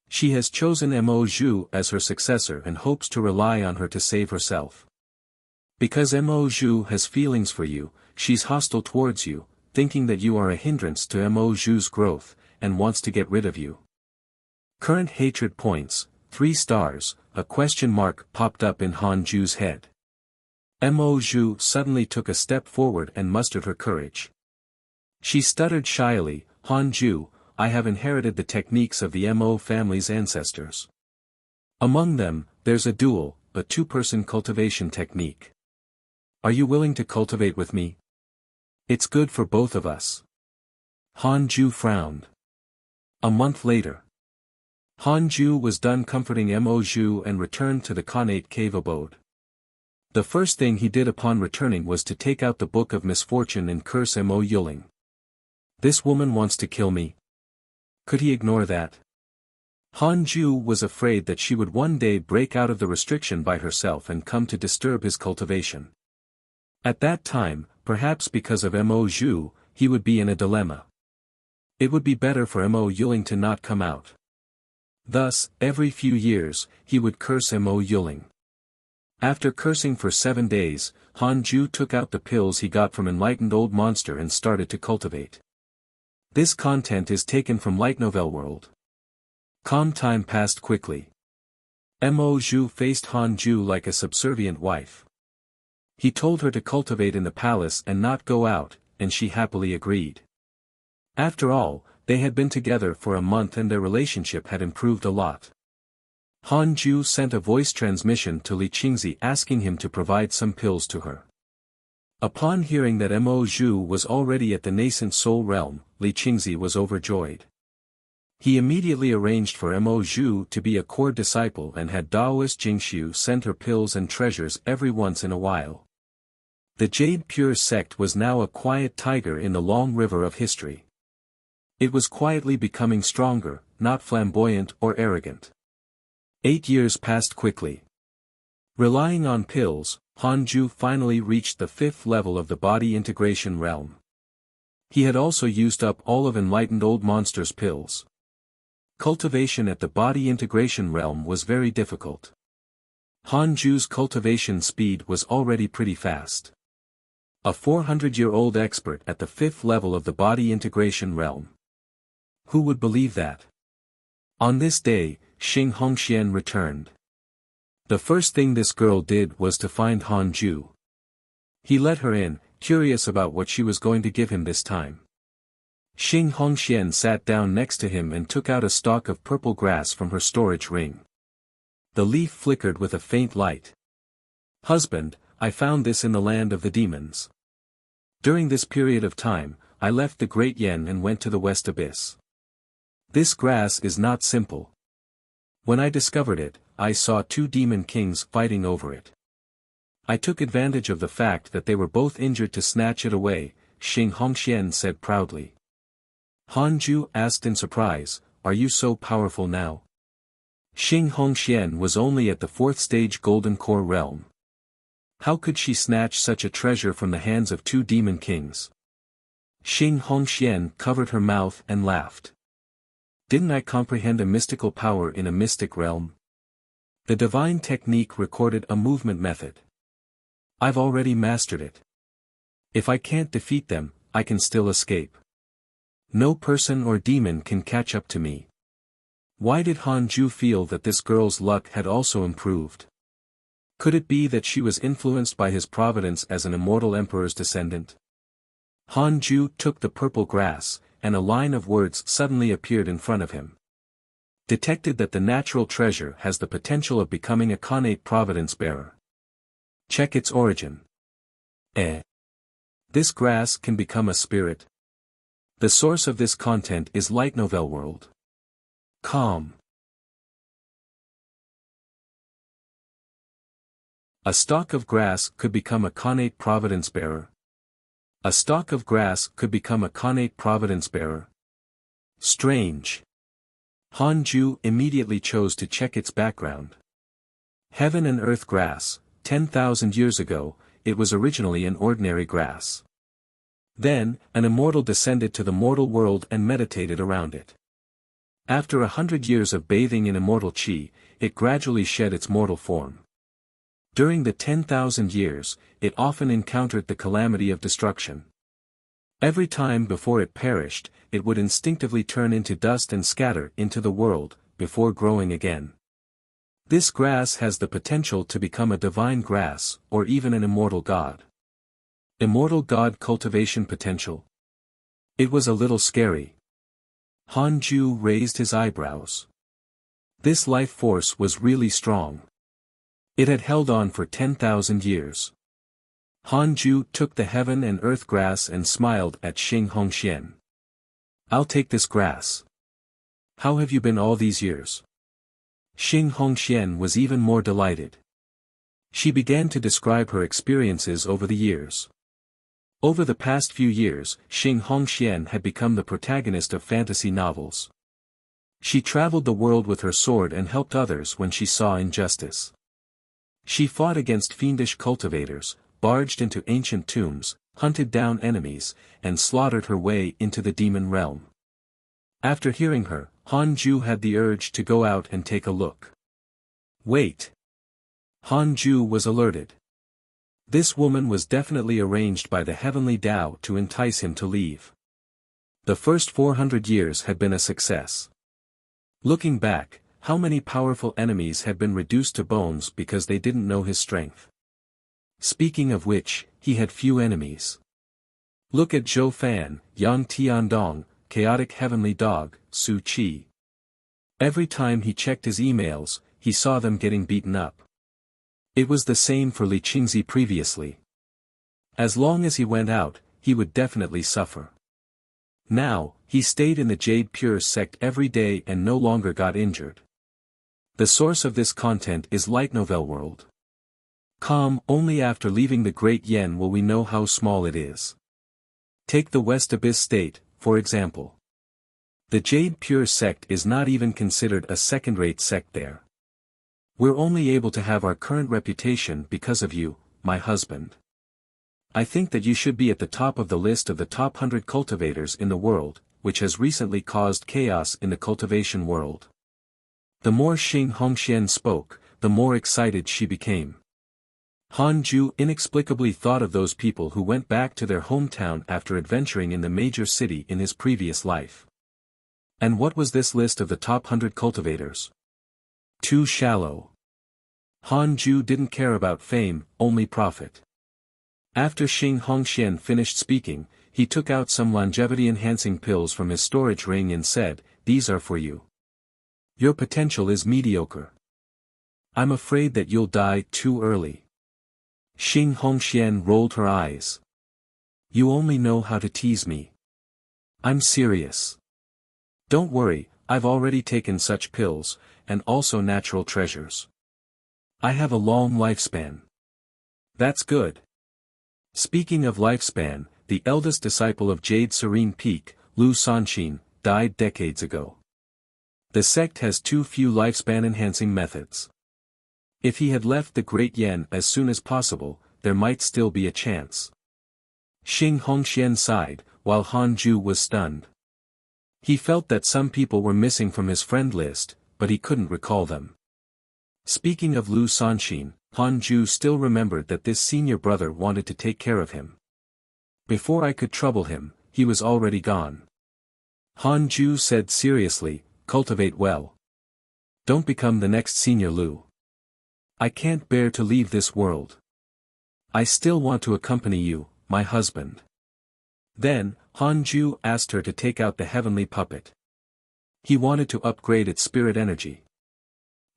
She has chosen Mo Zhu as her successor and hopes to rely on her to save herself. Because Mo Zhu has feelings for you, she's hostile towards you, thinking that you are a hindrance to Mo Zhu's growth, and wants to get rid of you. Current hatred points, 3 stars, a question mark popped up in Han Ju's head. Mo Zhu suddenly took a step forward and mustered her courage. She stuttered shyly, Han Ju, I have inherited the techniques of the Mo family's ancestors. Among them, there's a dual, a 2-person cultivation technique. Are you willing to cultivate with me? It's good for both of us. Han Ju frowned. A month later, Han Ju was done comforting Mo Zhu and returned to the Khanate cave abode. The first thing he did upon returning was to take out the Book of Misfortune and curse Mo Yuling. This woman wants to kill me. Could he ignore that? Han Ju was afraid that she would one day break out of the restriction by herself and come to disturb his cultivation. At that time, perhaps because of Mo Zhu, he would be in a dilemma. It would be better for Mo Yuling to not come out. Thus, every few years, he would curse Mo Yuling. After cursing for 7 days, Han Ju took out the pills he got from Enlightened Old Monster and started to cultivate. This content is taken from Light Novel World. Calm time passed quickly. Mo Zhu faced Han Ju like a subservient wife. He told her to cultivate in the palace and not go out, and she happily agreed. After all, they had been together for a month and their relationship had improved a lot. Han Ju sent a voice transmission to Li Qingzi asking him to provide some pills to her. Upon hearing that Mo Zhu was already at the nascent soul realm, Li Qingzi was overjoyed. He immediately arranged for Mo Zhu to be a core disciple and had Daoist Jingxiu send her pills and treasures every once in a while. The Jade Pure sect was now a quiet tiger in the long river of history. It was quietly becoming stronger, not flamboyant or arrogant. 8 years passed quickly. Relying on pills, Han Ju finally reached the 5th level of the body integration realm. He had also used up all of Enlightened Old Monster's pills. Cultivation at the body integration realm was very difficult. Han Ju's cultivation speed was already pretty fast. A 400-year-old expert at the 5th level of the body integration realm. Who would believe that? On this day, Xing Hongxian returned. The first thing this girl did was to find Han Ju. He let her in, curious about what she was going to give him this time. Xing Hongxian sat down next to him and took out a stalk of purple grass from her storage ring. The leaf flickered with a faint light. Husband, I found this in the land of the demons. During this period of time, I left the Great Yen and went to the West Abyss. This grass is not simple. When I discovered it, I saw 2 demon kings fighting over it. I took advantage of the fact that they were both injured to snatch it away, Xing Hongxian said proudly. Han Ju asked in surprise, are you so powerful now? Xing Hongxian was only at the 4th stage Golden Core realm. How could she snatch such a treasure from the hands of 2 demon kings? Xing Hongxian covered her mouth and laughed. Didn't I comprehend a mystical power in a mystic realm? The divine technique recorded a movement method. I've already mastered it. If I can't defeat them, I can still escape. No person or demon can catch up to me. Why did Han Ju feel that this girl's luck had also improved? Could it be that she was influenced by his providence as an immortal emperor's descendant? Han Ju took the purple grass, and a line of words suddenly appeared in front of him. Detected that the natural treasure has the potential of becoming a Khanate providence bearer. Check its origin. This grass can become a spirit. The source of this content is Light Novel World. Calm. A stalk of grass could become a Khanate providence bearer. A stalk of grass could become a Khanate providence bearer. Strange. Han Ju immediately chose to check its background. Heaven and earth grass, 10,000 years ago, it was originally an ordinary grass. Then, an immortal descended to the mortal world and meditated around it. After 100 years of bathing in immortal chi, it gradually shed its mortal form. During the 10,000 years, it often encountered the calamity of destruction. Every time before it perished, it would instinctively turn into dust and scatter into the world, before growing again. This grass has the potential to become a divine grass, or even an immortal god. Immortal god cultivation potential. It was a little scary. Han Ju raised his eyebrows. This life force was really strong. It had held on for 10,000 years. Han Ju took the heaven and earth grass and smiled at Xing Hongxian. I'll take this grass. How have you been all these years? Xing Hongxian was even more delighted. She began to describe her experiences over the years. Over the past few years, Xing Hongxian had become the protagonist of fantasy novels. She traveled the world with her sword and helped others when she saw injustice. She fought against fiendish cultivators, barged into ancient tombs, hunted down enemies, and slaughtered her way into the demon realm. After hearing her, Han Ju had the urge to go out and take a look. Wait. Han Ju was alerted. This woman was definitely arranged by the heavenly Tao to entice him to leave. The first 400 years had been a success. Looking back, how many powerful enemies had been reduced to bones because they didn't know his strength? Speaking of which, he had few enemies. Look at Zhou Fan, Yang Tiandong, Chaotic Heavenly Dog, Su Qi. Every time he checked his emails, he saw them getting beaten up. It was the same for Li Qingzi previously. As long as he went out, he would definitely suffer. Now, he stayed in the Jade Pure sect every day and no longer got injured. The source of this content is Light Novel World. Only after leaving the Great Yen will we know how small it is. Take the West Abyss State, for example. The Jade Pure sect is not even considered a second-rate sect there. We're only able to have our current reputation because of you, my husband. I think that you should be at the top of the list of the top 100 cultivators in the world, which has recently caused chaos in the cultivation world. The more Xing Hongxian spoke, the more excited she became. Han Ju inexplicably thought of those people who went back to their hometown after adventuring in the major city in his previous life. And what was this list of the top 100 cultivators? Too shallow. Han Ju didn't care about fame, only profit. After Xing Hongxian finished speaking, he took out some longevity-enhancing pills from his storage ring and said, "These are for you. Your potential is mediocre. I'm afraid that you'll die too early." Xing Hongxian rolled her eyes. "You only know how to tease me. I'm serious. Don't worry, I've already taken such pills, and also natural treasures. I have a long lifespan." "That's good." Speaking of lifespan, the eldest disciple of Jade Serene Peak, Lu Sanxin, died decades ago. The sect has too few lifespan-enhancing methods. If he had left the Great Yen as soon as possible, there might still be a chance. Xing Hongxian sighed, while Han Ju was stunned. He felt that some people were missing from his friend list, but he couldn't recall them. Speaking of Lu Sanxin, Han Ju still remembered that this senior brother wanted to take care of him. Before I could trouble him, he was already gone. Han Ju said seriously, "Cultivate well. Don't become the next senior Lu. I can't bear to leave this world. I still want to accompany you, my husband." Then, Han Ju asked her to take out the heavenly puppet. He wanted to upgrade its spirit energy.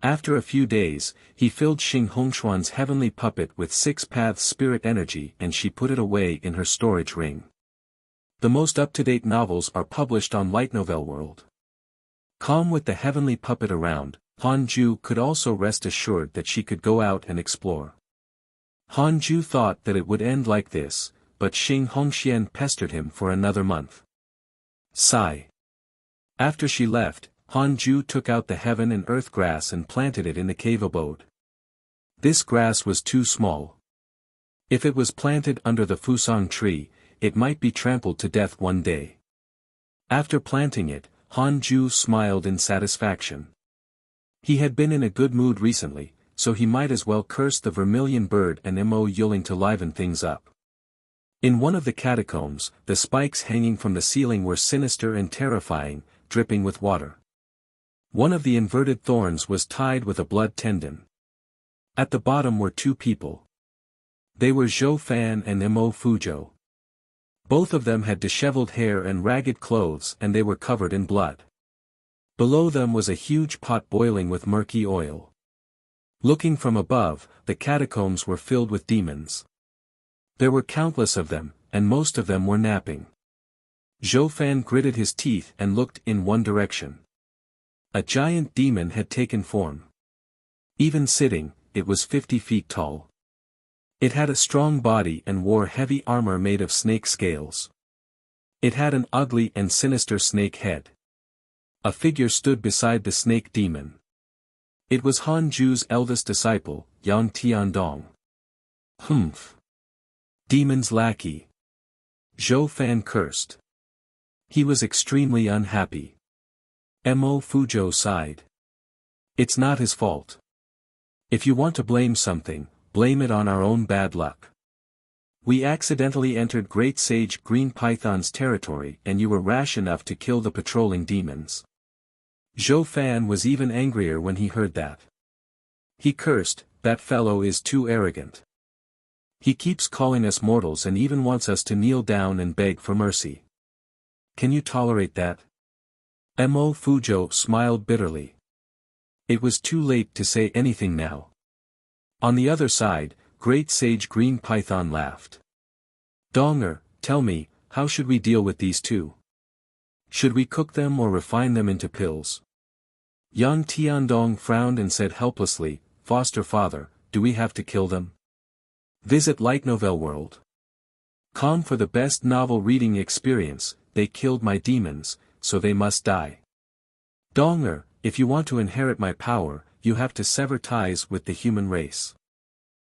After a few days, he filled Xing Hongshuan's heavenly puppet with 6 paths spirit energy and she put it away in her storage ring. The most up-to-date novels are published on Light Novel World. Calm with the heavenly puppet around, Han Ju could also rest assured that she could go out and explore. Han Ju thought that it would end like this, but Xing Hongxian pestered him for another month. Sigh. After she left, Han Ju took out the heaven and earth grass and planted it in the cave abode. This grass was too small. If it was planted under the Fusang tree, it might be trampled to death one day. After planting it, Han Ju smiled in satisfaction. He had been in a good mood recently, so he might as well curse the vermilion bird and Mo Yuling to liven things up. In one of the catacombs, the spikes hanging from the ceiling were sinister and terrifying, dripping with water. One of the inverted thorns was tied with a blood tendon. At the bottom were two people. They were Zhou Fan and Mo Fuzhou. Both of them had disheveled hair and ragged clothes, and they were covered in blood. Below them was a huge pot boiling with murky oil. Looking from above, the catacombs were filled with demons. There were countless of them, and most of them were napping. Zhou Fan gritted his teeth and looked in one direction. A giant demon had taken form. Even sitting, it was 50 feet tall. It had a strong body and wore heavy armor made of snake scales. It had an ugly and sinister snake head. A figure stood beside the snake demon. It was Han Ju's eldest disciple, Yang Tiandong. Humph! Demon's lackey. Zhou Fan cursed. He was extremely unhappy. Mo Fuzhou sighed. It's not his fault. If you want to blame something, blame it on our own bad luck. We accidentally entered Great Sage Green Python's territory and you were rash enough to kill the patrolling demons. Zhou Fan was even angrier when he heard that. He cursed, that fellow is too arrogant. He keeps calling us mortals and even wants us to kneel down and beg for mercy. Can you tolerate that? Mo Fuzhou smiled bitterly. It was too late to say anything now. On the other side, Great Sage Green Python laughed. Donger, tell me, how should we deal with these two? Should we cook them or refine them into pills? Yang Tiandong frowned and said helplessly, Foster father, do we have to kill them? Visit Light Novel World. Com for the best novel reading experience, they killed my demons, so they must die. Donger, if you want to inherit my power, you have to sever ties with the human race.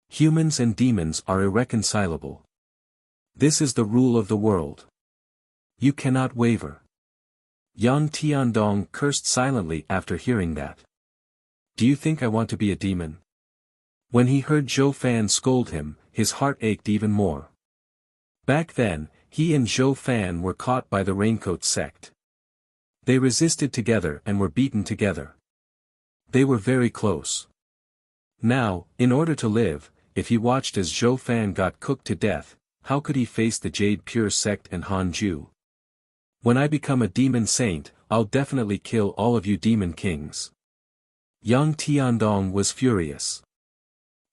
Humans and demons are irreconcilable. This is the rule of the world. You cannot waver. Yang Tiandong cursed silently after hearing that. Do you think I want to be a demon? When he heard Zhou Fan scold him, his heart ached even more. Back then, he and Zhou Fan were caught by the Raincoat sect. They resisted together and were beaten together. They were very close. Now, in order to live, if he watched as Zhou Fan got cooked to death, how could he face the Jade Pure sect and Han Ju? When I become a demon saint, I'll definitely kill all of you demon kings. Yang Tiandong was furious.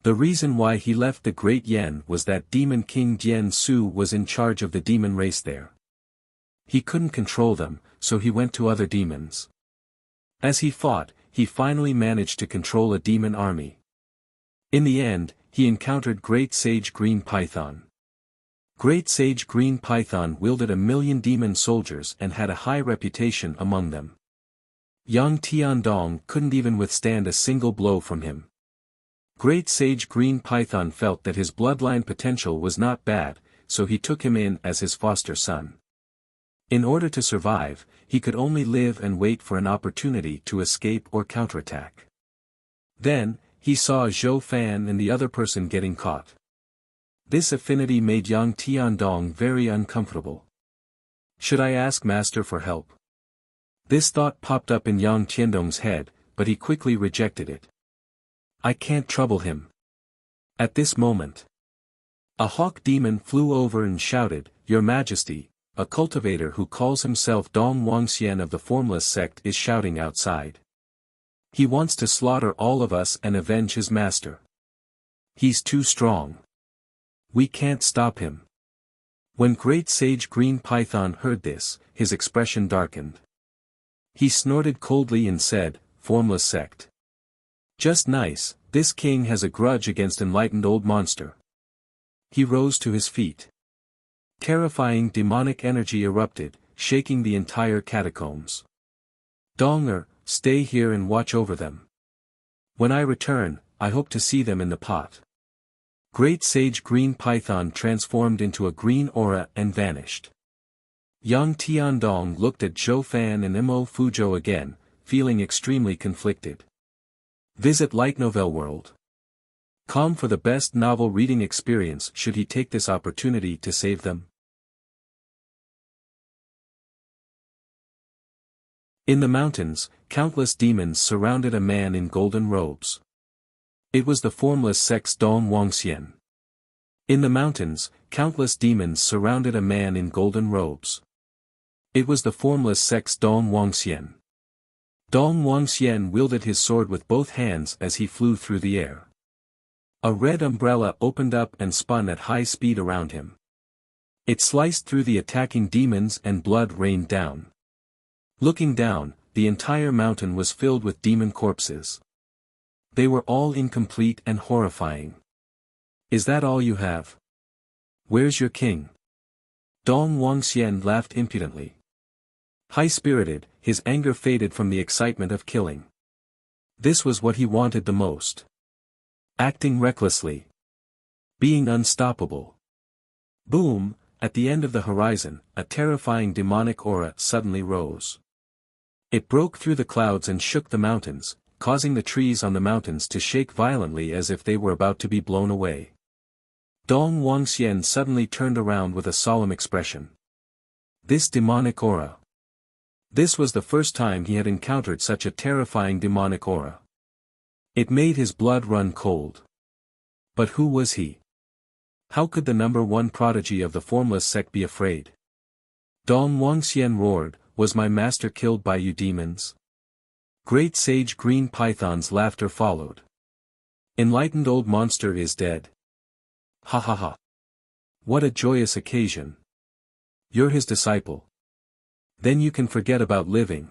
The reason why he left the Great Yen was that Demon King Jian Su was in charge of the demon race there. He couldn't control them, so he went to other demons. As he fought, he finally managed to control a demon army. In the end, he encountered Great Sage Green Python. Great Sage Green Python wielded 1,000,000 demon soldiers and had a high reputation among them. Yang Tiandong couldn't even withstand a single blow from him. Great Sage Green Python felt that his bloodline potential was not bad, so he took him in as his foster son. In order to survive, he could only live and wait for an opportunity to escape or counterattack. Then, he saw Zhou Fan and the other person getting caught. This affinity made Yang Tiandong very uncomfortable. Should I ask Master for help? This thought popped up in Yang Tiandong's head, but he quickly rejected it. I can't trouble him. At this moment, a hawk demon flew over and shouted, Your Majesty, a cultivator who calls himself Dong Wangxian of the Formless sect is shouting outside. He wants to slaughter all of us and avenge his master. He's too strong. We can't stop him. When Great Sage Green Python heard this, his expression darkened. He snorted coldly and said, Formless sect. Just nice, this king has a grudge against enlightened old monster. He rose to his feet. Terrifying demonic energy erupted, shaking the entire catacombs. Donger, stay here and watch over them. When I return, I hope to see them in the pot. Great Sage Green Python transformed into a green aura and vanished. Yang Tiandong looked at Zhou Fan and Mo Fuzhou again, feeling extremely conflicted. Visit Light Novel World. Com for the best novel reading experience should he take this opportunity to save them. In the mountains, countless demons surrounded a man in golden robes. It was the formless sex Dong Wuxian. In the mountains, countless demons surrounded a man in golden robes. It was the formless sex Dong Wuxian. Dong Wuxian wielded his sword with both hands as he flew through the air. A red umbrella opened up and spun at high speed around him. It sliced through the attacking demons and blood rained down. Looking down, the entire mountain was filled with demon corpses. They were all incomplete and horrifying. Is that all you have? Where's your king? Dong Wuxian laughed impudently. High-spirited, his anger faded from the excitement of killing. This was what he wanted the most. Acting recklessly. Being unstoppable. Boom, at the end of the horizon, a terrifying demonic aura suddenly rose. It broke through the clouds and shook the mountains, causing the trees on the mountains to shake violently as if they were about to be blown away. Dong Wuxian suddenly turned around with a solemn expression. This demonic aura. This was the first time he had encountered such a terrifying demonic aura. It made his blood run cold. But who was he? How could the number one prodigy of the formless sect be afraid? Dong Wuxian roared, "Was my master killed by you demons?" Great sage Green Python's laughter followed. Enlightened old monster is dead. Ha ha ha. What a joyous occasion. You're his disciple. Then you can forget about living.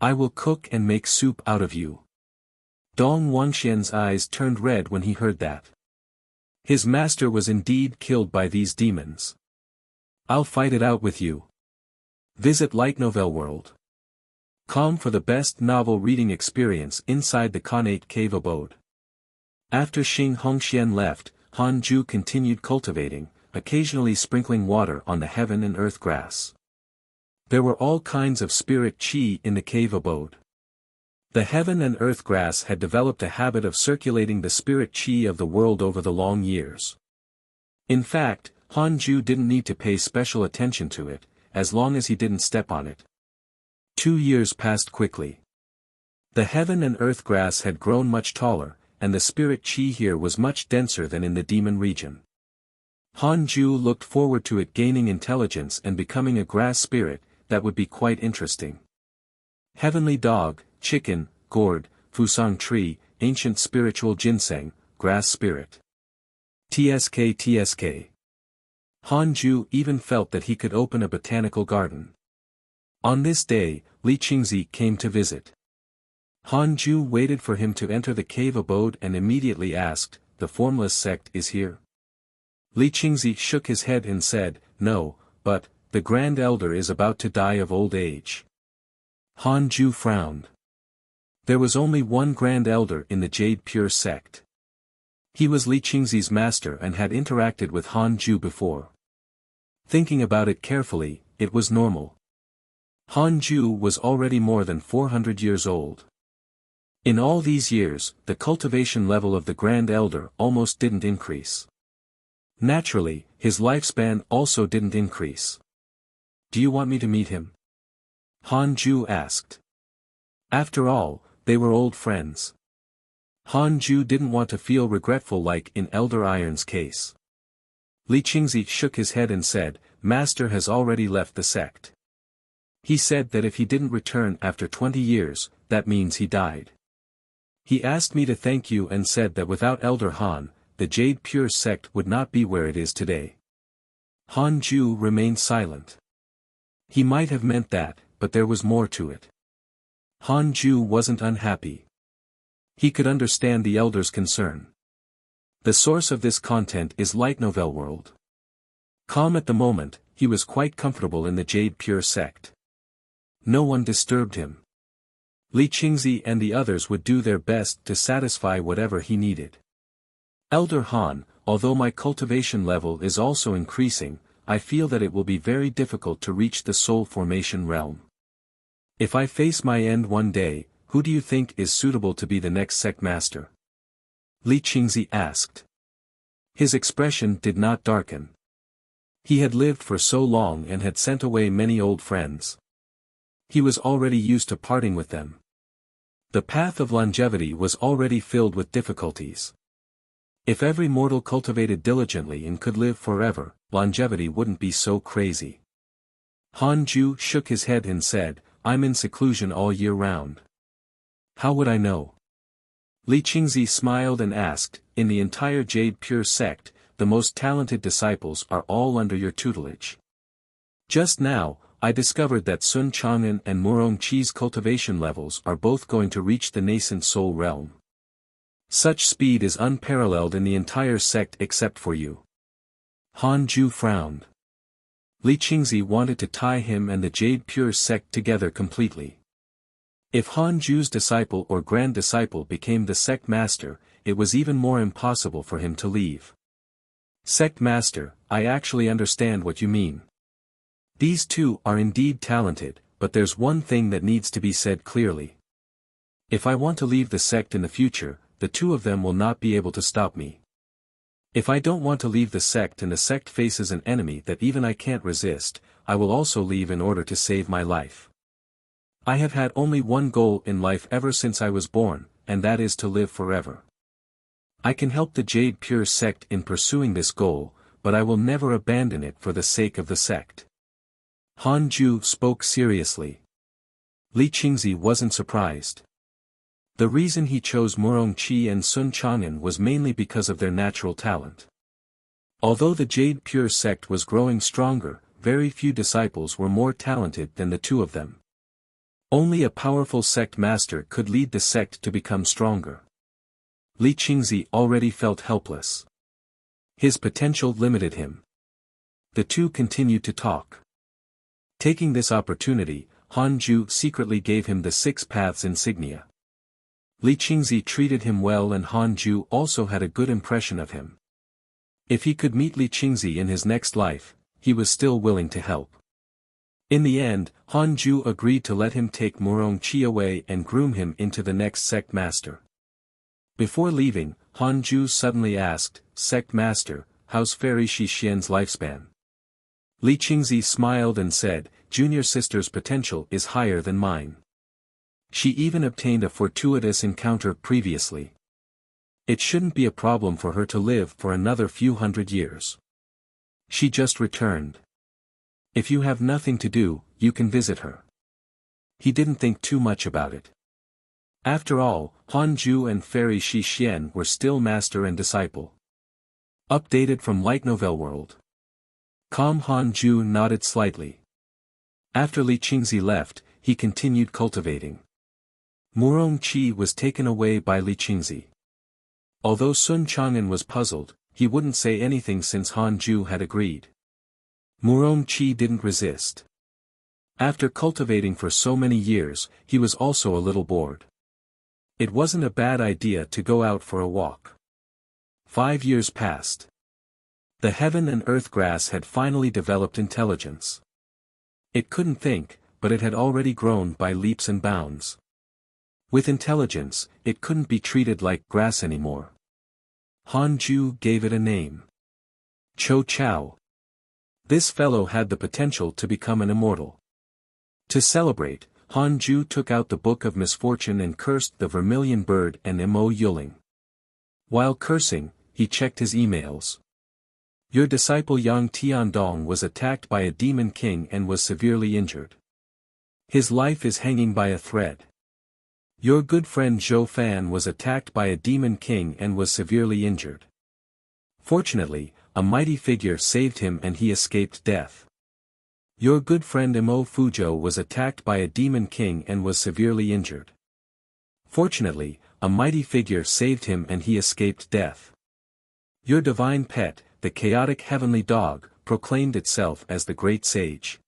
I will cook and make soup out of you. Dong Wuxian's eyes turned red when he heard that. His master was indeed killed by these demons. I'll fight it out with you. Visit Light Novel World. Com for the best novel reading experience inside the Connate Cave abode. After Xing Hongxian left, Han Ju continued cultivating, occasionally sprinkling water on the heaven and earth grass. There were all kinds of spirit qi in the cave abode. The heaven and earth grass had developed a habit of circulating the spirit qi of the world over the long years. In fact, Han Ju didn't need to pay special attention to it, as long as he didn't step on it. 2 years passed quickly. The heaven and earth grass had grown much taller, and the spirit qi here was much denser than in the demon region. Han Ju looked forward to it gaining intelligence and becoming a grass spirit. That would be quite interesting. Heavenly dog, chicken, gourd, fusang tree, ancient spiritual ginseng, grass spirit. TSK. Han Ju even felt that he could open a botanical garden. On this day, Li Qingzi came to visit. Han Ju waited for him to enter the cave abode and immediately asked, "The formless sect is here?" Li Qingzi shook his head and said, "No, but the Grand Elder is about to die of old age." Han Ju frowned. There was only one Grand Elder in the Jade Pure sect. He was Li Qingzi's master and had interacted with Han Ju before. Thinking about it carefully, it was normal. Han Ju was already more than 400 years old. In all these years, the cultivation level of the Grand Elder almost didn't increase. Naturally, his lifespan also didn't increase. "Do you want me to meet him?" Han Ju asked. After all, they were old friends. Han Ju didn't want to feel regretful like in Elder Iron's case. Li Qingzi shook his head and said, "Master has already left the sect. He said that if he didn't return after 20 years, that means he died. He asked me to thank you and said that without Elder Han, the Jade Pure sect would not be where it is today." Han Ju remained silent. He might have meant that, but there was more to it. Han Ju wasn't unhappy. He could understand the elder's concern. The source of this content is Light Novel World. Calm at the moment, he was quite comfortable in the Jade Pure sect. No one disturbed him. Li Qingzi and the others would do their best to satisfy whatever he needed. "Elder Han, although my cultivation level is also increasing, I feel that it will be very difficult to reach the soul formation realm. If I face my end one day, who do you think is suitable to be the next sect master?" Li Qingzi asked. His expression did not darken. He had lived for so long and had sent away many old friends. He was already used to parting with them. The path of longevity was already filled with difficulties. If every mortal cultivated diligently and could live forever, longevity wouldn't be so crazy. Han Ju shook his head and said, I'm in seclusion all year round. How would I know? Li Qingzi smiled and asked, in the entire Jade Pure sect, the most talented disciples are all under your tutelage. Just now, I discovered that Sun Chang'an and Murong Qi's cultivation levels are both going to reach the nascent soul realm. Such speed is unparalleled in the entire sect except for you. Han Ju frowned. Li Qingzi wanted to tie him and the Jade Pure sect together completely. If Han Ju's disciple or grand disciple became the sect master, it was even more impossible for him to leave. Sect master, I actually understand what you mean. These two are indeed talented, but there's one thing that needs to be said clearly. If I want to leave the sect in the future, the two of them will not be able to stop me. If I don't want to leave the sect and the sect faces an enemy that even I can't resist, I will also leave in order to save my life. I have had only one goal in life ever since I was born, and that is to live forever. I can help the Jade Pure sect in pursuing this goal, but I will never abandon it for the sake of the sect. Han Ju spoke seriously. Li Qingzi wasn't surprised. The reason he chose Murong Qi and Sun Chang'an was mainly because of their natural talent. Although the Jade Pure sect was growing stronger, very few disciples were more talented than the two of them. Only a powerful sect master could lead the sect to become stronger. Li Qingzi already felt helpless. His potential limited him. The two continued to talk. Taking this opportunity, Han Ju secretly gave him the 6 paths insignia. Li Qingzi treated him well and Han Ju also had a good impression of him. If he could meet Li Qingzi in his next life, he was still willing to help. In the end, Han Ju agreed to let him take Murong Qi away and groom him into the next sect master. Before leaving, Han Ju suddenly asked, Sect master, how's Fairy Shi Xian's lifespan? Li Qingzi smiled and said, Junior sister's potential is higher than mine. She even obtained a fortuitous encounter previously. It shouldn't be a problem for her to live for another few hundred years. She just returned. If you have nothing to do, you can visit her. He didn't think too much about it. After all, Han Ju and Fairy Shi Xian were still master and disciple. Updated from Light Novel World. Calm Han Ju nodded slightly. After Li Qingzi left, he continued cultivating. Murong Qi was taken away by Li Qingzi. Although Sun Chang'an was puzzled, he wouldn't say anything since Han Ju had agreed. Murong Qi didn't resist. After cultivating for so many years, he was also a little bored. It wasn't a bad idea to go out for a walk. 5 years passed. The heaven and earth grass had finally developed intelligence. It couldn't think, but it had already grown by leaps and bounds. With intelligence, it couldn't be treated like grass anymore. Han Ju gave it a name. Cho Chao. This fellow had the potential to become an immortal. To celebrate, Han Ju took out the Book of Misfortune and cursed the Vermilion Bird and Mo Yuling. While cursing, he checked his emails. Your disciple Yang Tiandong was attacked by a demon king and was severely injured. His life is hanging by a thread. Your good friend Zhou Fan was attacked by a demon king and was severely injured. Fortunately, a mighty figure saved him and he escaped death. Your good friend Mo Fuzhou was attacked by a demon king and was severely injured. Fortunately, a mighty figure saved him and he escaped death. Your divine pet, the chaotic heavenly dog, proclaimed itself as the great sage.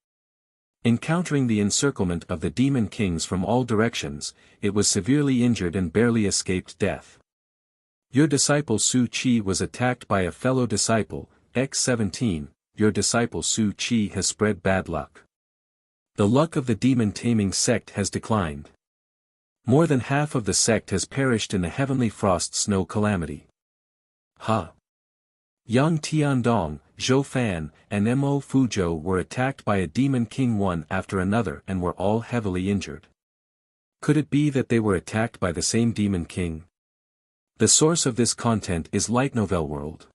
Encountering the encirclement of the demon kings from all directions, it was severely injured and barely escaped death. Your disciple Su Qi was attacked by a fellow disciple, X17, your disciple Su Qi has spread bad luck. The luck of the demon-taming sect has declined. More than half of the sect has perished in the heavenly frost snow calamity. Ha! Yang Tiandong, Zhou Fan, and Mo Fuzhou were attacked by a demon king one after another and were all heavily injured. Could it be that they were attacked by the same demon king? The source of this content is Light Novel World.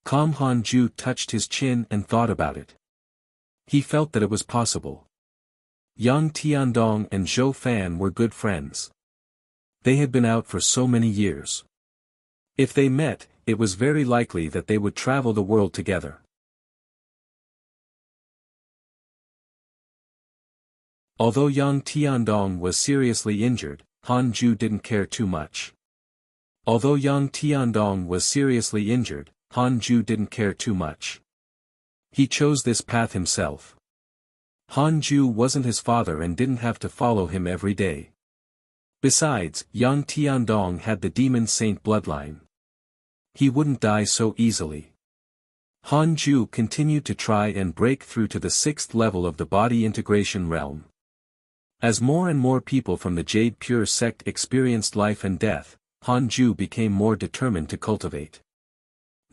Calm Hanju touched his chin and thought about it. He felt that it was possible. Yang Tiandong and Zhou Fan were good friends. They had been out for so many years. If they met, it was very likely that they would travel the world together. Although Yang Tiandong was seriously injured, Hanju didn't care too much. Although Yang Tiandong was seriously injured, Hanju didn't care too much. He chose this path himself. Hanju wasn't his father and didn't have to follow him every day. Besides, Yang Tiandong had the demon saint bloodline. He wouldn't die so easily. Hanju continued to try and break through to the 6th level of the body integration realm. As more and more people from the Jade Pure sect experienced life and death, Hanju became more determined to cultivate.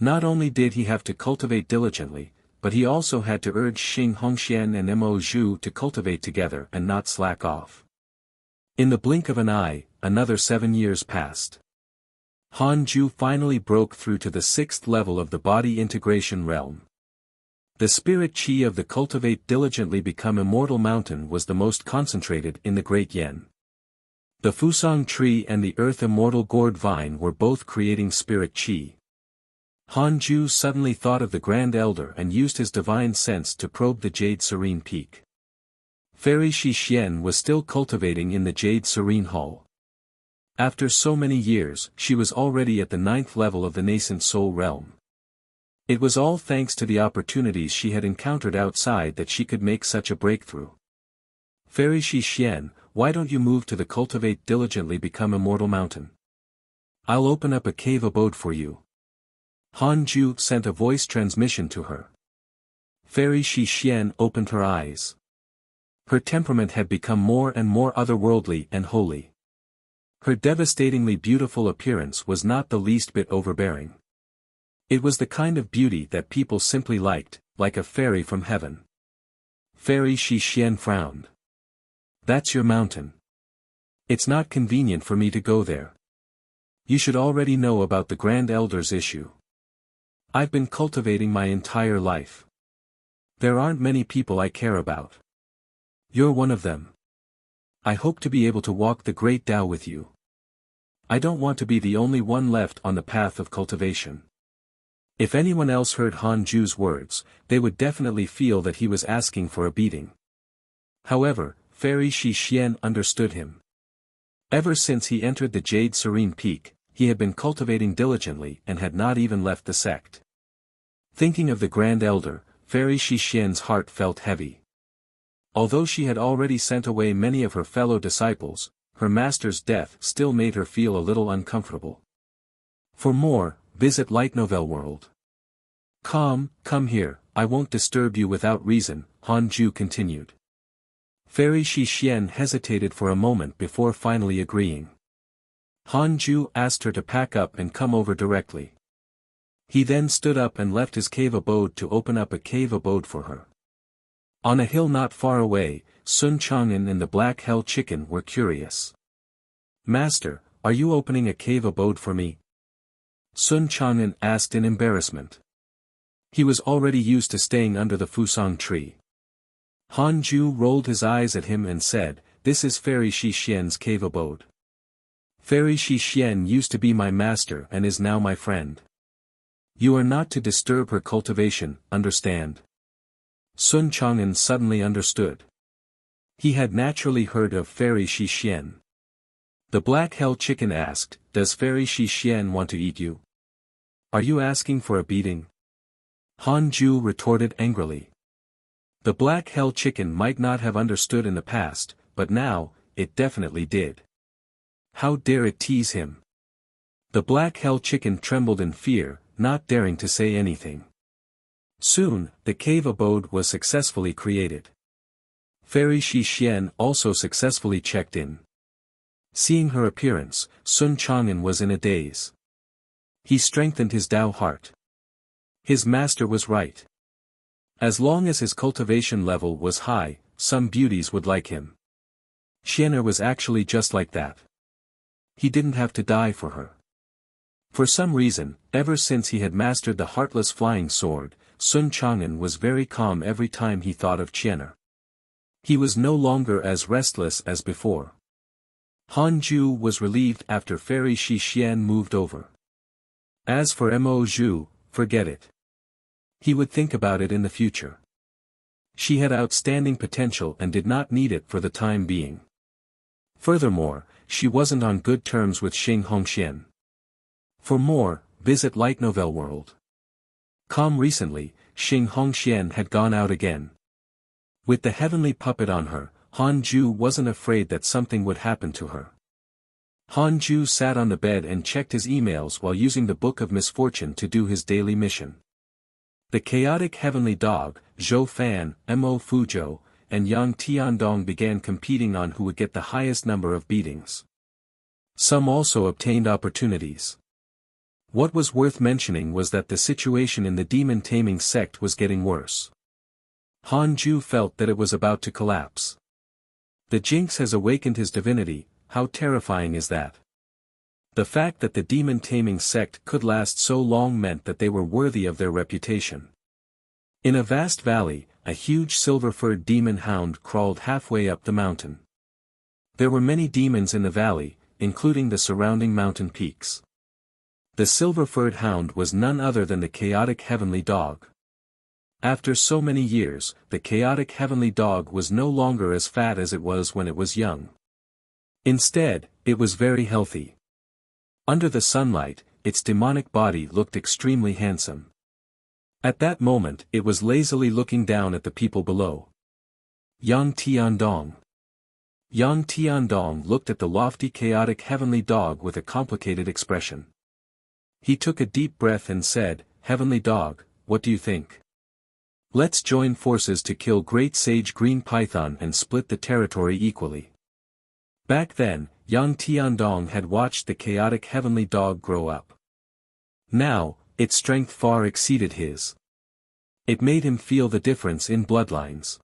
Not only did he have to cultivate diligently, but he also had to urge Xing Hongxian and Mo Zhu to cultivate together and not slack off. In the blink of an eye, another 7 years passed. Hanju finally broke through to the 6th level of the body integration realm. The spirit chi of the Cultivate Diligently Become Immortal Mountain was the most concentrated in the Great Yen. The Fusang tree and the Earth Immortal Gourd Vine were both creating spirit chi. Hanju suddenly thought of the Grand Elder and used his divine sense to probe the Jade Serene Peak. Fairy Shixien was still cultivating in the Jade Serene Hall. After so many years, she was already at the 9th level of the nascent soul realm. It was all thanks to the opportunities she had encountered outside that she could make such a breakthrough. Fairy Shixien, why don't you move to the Cultivate Diligently Become Immortal Mountain? I'll open up a cave abode for you. Hanju sent a voice transmission to her. Fairy Shixien opened her eyes. Her temperament had become more and more otherworldly and holy. Her devastatingly beautiful appearance was not the least bit overbearing. It was the kind of beauty that people simply liked, like a fairy from heaven. Fairy Shixien frowned. That's your mountain. It's not convenient for me to go there. You should already know about the Grand Elder's issue. I've been cultivating my entire life. There aren't many people I care about. You're one of them. I hope to be able to walk the Great Tao with you. I don't want to be the only one left on the path of cultivation. If anyone else heard Hanju's words, they would definitely feel that he was asking for a beating. However, Fairy Shixien understood him. Ever since he entered the Jade Serene Peak, he had been cultivating diligently and had not even left the sect. Thinking of the Grand Elder, Fairy Shixien's heart felt heavy. Although she had already sent away many of her fellow disciples, her master's death still made her feel a little uncomfortable. For more, visit Light Novel World. Come here, I won't disturb you without reason, Hanju continued. Fairy Shixien hesitated for a moment before finally agreeing. Hanju asked her to pack up and come over directly. He then stood up and left his cave abode to open up a cave abode for her. On a hill not far away, Sun Chang'an and the Black Hell Chicken were curious. Master, are you opening a cave abode for me? Sun Chang'an asked in embarrassment. He was already used to staying under the Fusang tree. Hanju rolled his eyes at him and said, "This is Fairy Shixien's cave abode. Fairy Shixien used to be my master and is now my friend. You are not to disturb her cultivation, understand?" Sun Chang'an suddenly understood. He had naturally heard of Fairy Shixien. The Black Hell Chicken asked, "Does Fairy Shixien want to eat you? Are you asking for a beating?" Hanju retorted angrily. The Black Hell Chicken might not have understood in the past, but now, it definitely did. How dare it tease him? The Black Hell Chicken trembled in fear, not daring to say anything. Soon, the cave abode was successfully created. Fairy Shixien also successfully checked in. Seeing her appearance, Sun Chang'an was in a daze. He strengthened his Tao heart. His master was right. As long as his cultivation level was high, some beauties would like him. Xian'er was actually just like that. He didn't have to die for her. For some reason, ever since he had mastered the heartless flying sword, Sun Chang'an was very calm every time he thought of Qian'er. He was no longer as restless as before. Han Ju was relieved after Fairy Shi Xian moved over. As for Mo Zhu, forget it. He would think about it in the future. She had outstanding potential and did not need it for the time being. Furthermore, she wasn't on good terms with Xing Hongxian. For more, visit Light Novel World. Recently, Xing Hongxian had gone out again. With the heavenly puppet on her, Han Ju wasn't afraid that something would happen to her. Han Ju sat on the bed and checked his emails while using the Book of Misfortune to do his daily mission. The chaotic heavenly dog, Zhou Fan, Mo Fuzhou, and Yang Tiandong began competing on who would get the highest number of beatings. Some also obtained opportunities. What was worth mentioning was that the situation in the demon-taming sect was getting worse. Han Ju felt that it was about to collapse. The jinx has awakened his divinity, how terrifying is that? The fact that the demon-taming sect could last so long meant that they were worthy of their reputation. In a vast valley, a huge silver-furred demon hound crawled halfway up the mountain. There were many demons in the valley, including the surrounding mountain peaks. The silver-furred hound was none other than the chaotic heavenly dog. After so many years, the chaotic heavenly dog was no longer as fat as it was when it was young. Instead, it was very healthy. Under the sunlight, its demonic body looked extremely handsome. At that moment, it was lazily looking down at the people below. Yang Tiandong. Yang Tiandong looked at the lofty chaotic heavenly dog with a complicated expression. He took a deep breath and said, "Heavenly dog, what do you think? Let's join forces to kill Great Sage Green Python and split the territory equally." Back then, Yang Tiandong had watched the chaotic heavenly dog grow up. Now, its strength far exceeded his. It made him feel the difference in bloodlines.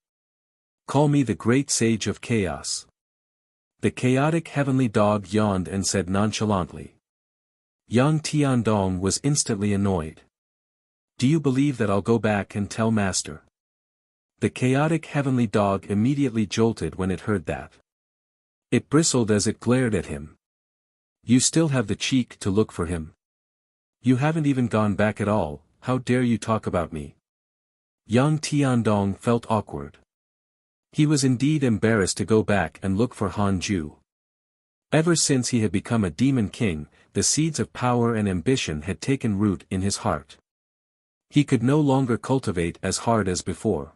"Call me the Great Sage of Chaos." The chaotic heavenly dog yawned and said nonchalantly. Yang Tiandong was instantly annoyed. "Do you believe that I'll go back and tell Master?" The chaotic heavenly dog immediately jolted when it heard that. It bristled as it glared at him. "You still have the cheek to look for him? You haven't even gone back at all, how dare you talk about me?" Yang Tiandong felt awkward. He was indeed embarrassed to go back and look for Han Ju. Ever since he had become a demon king, the seeds of power and ambition had taken root in his heart. He could no longer cultivate as hard as before.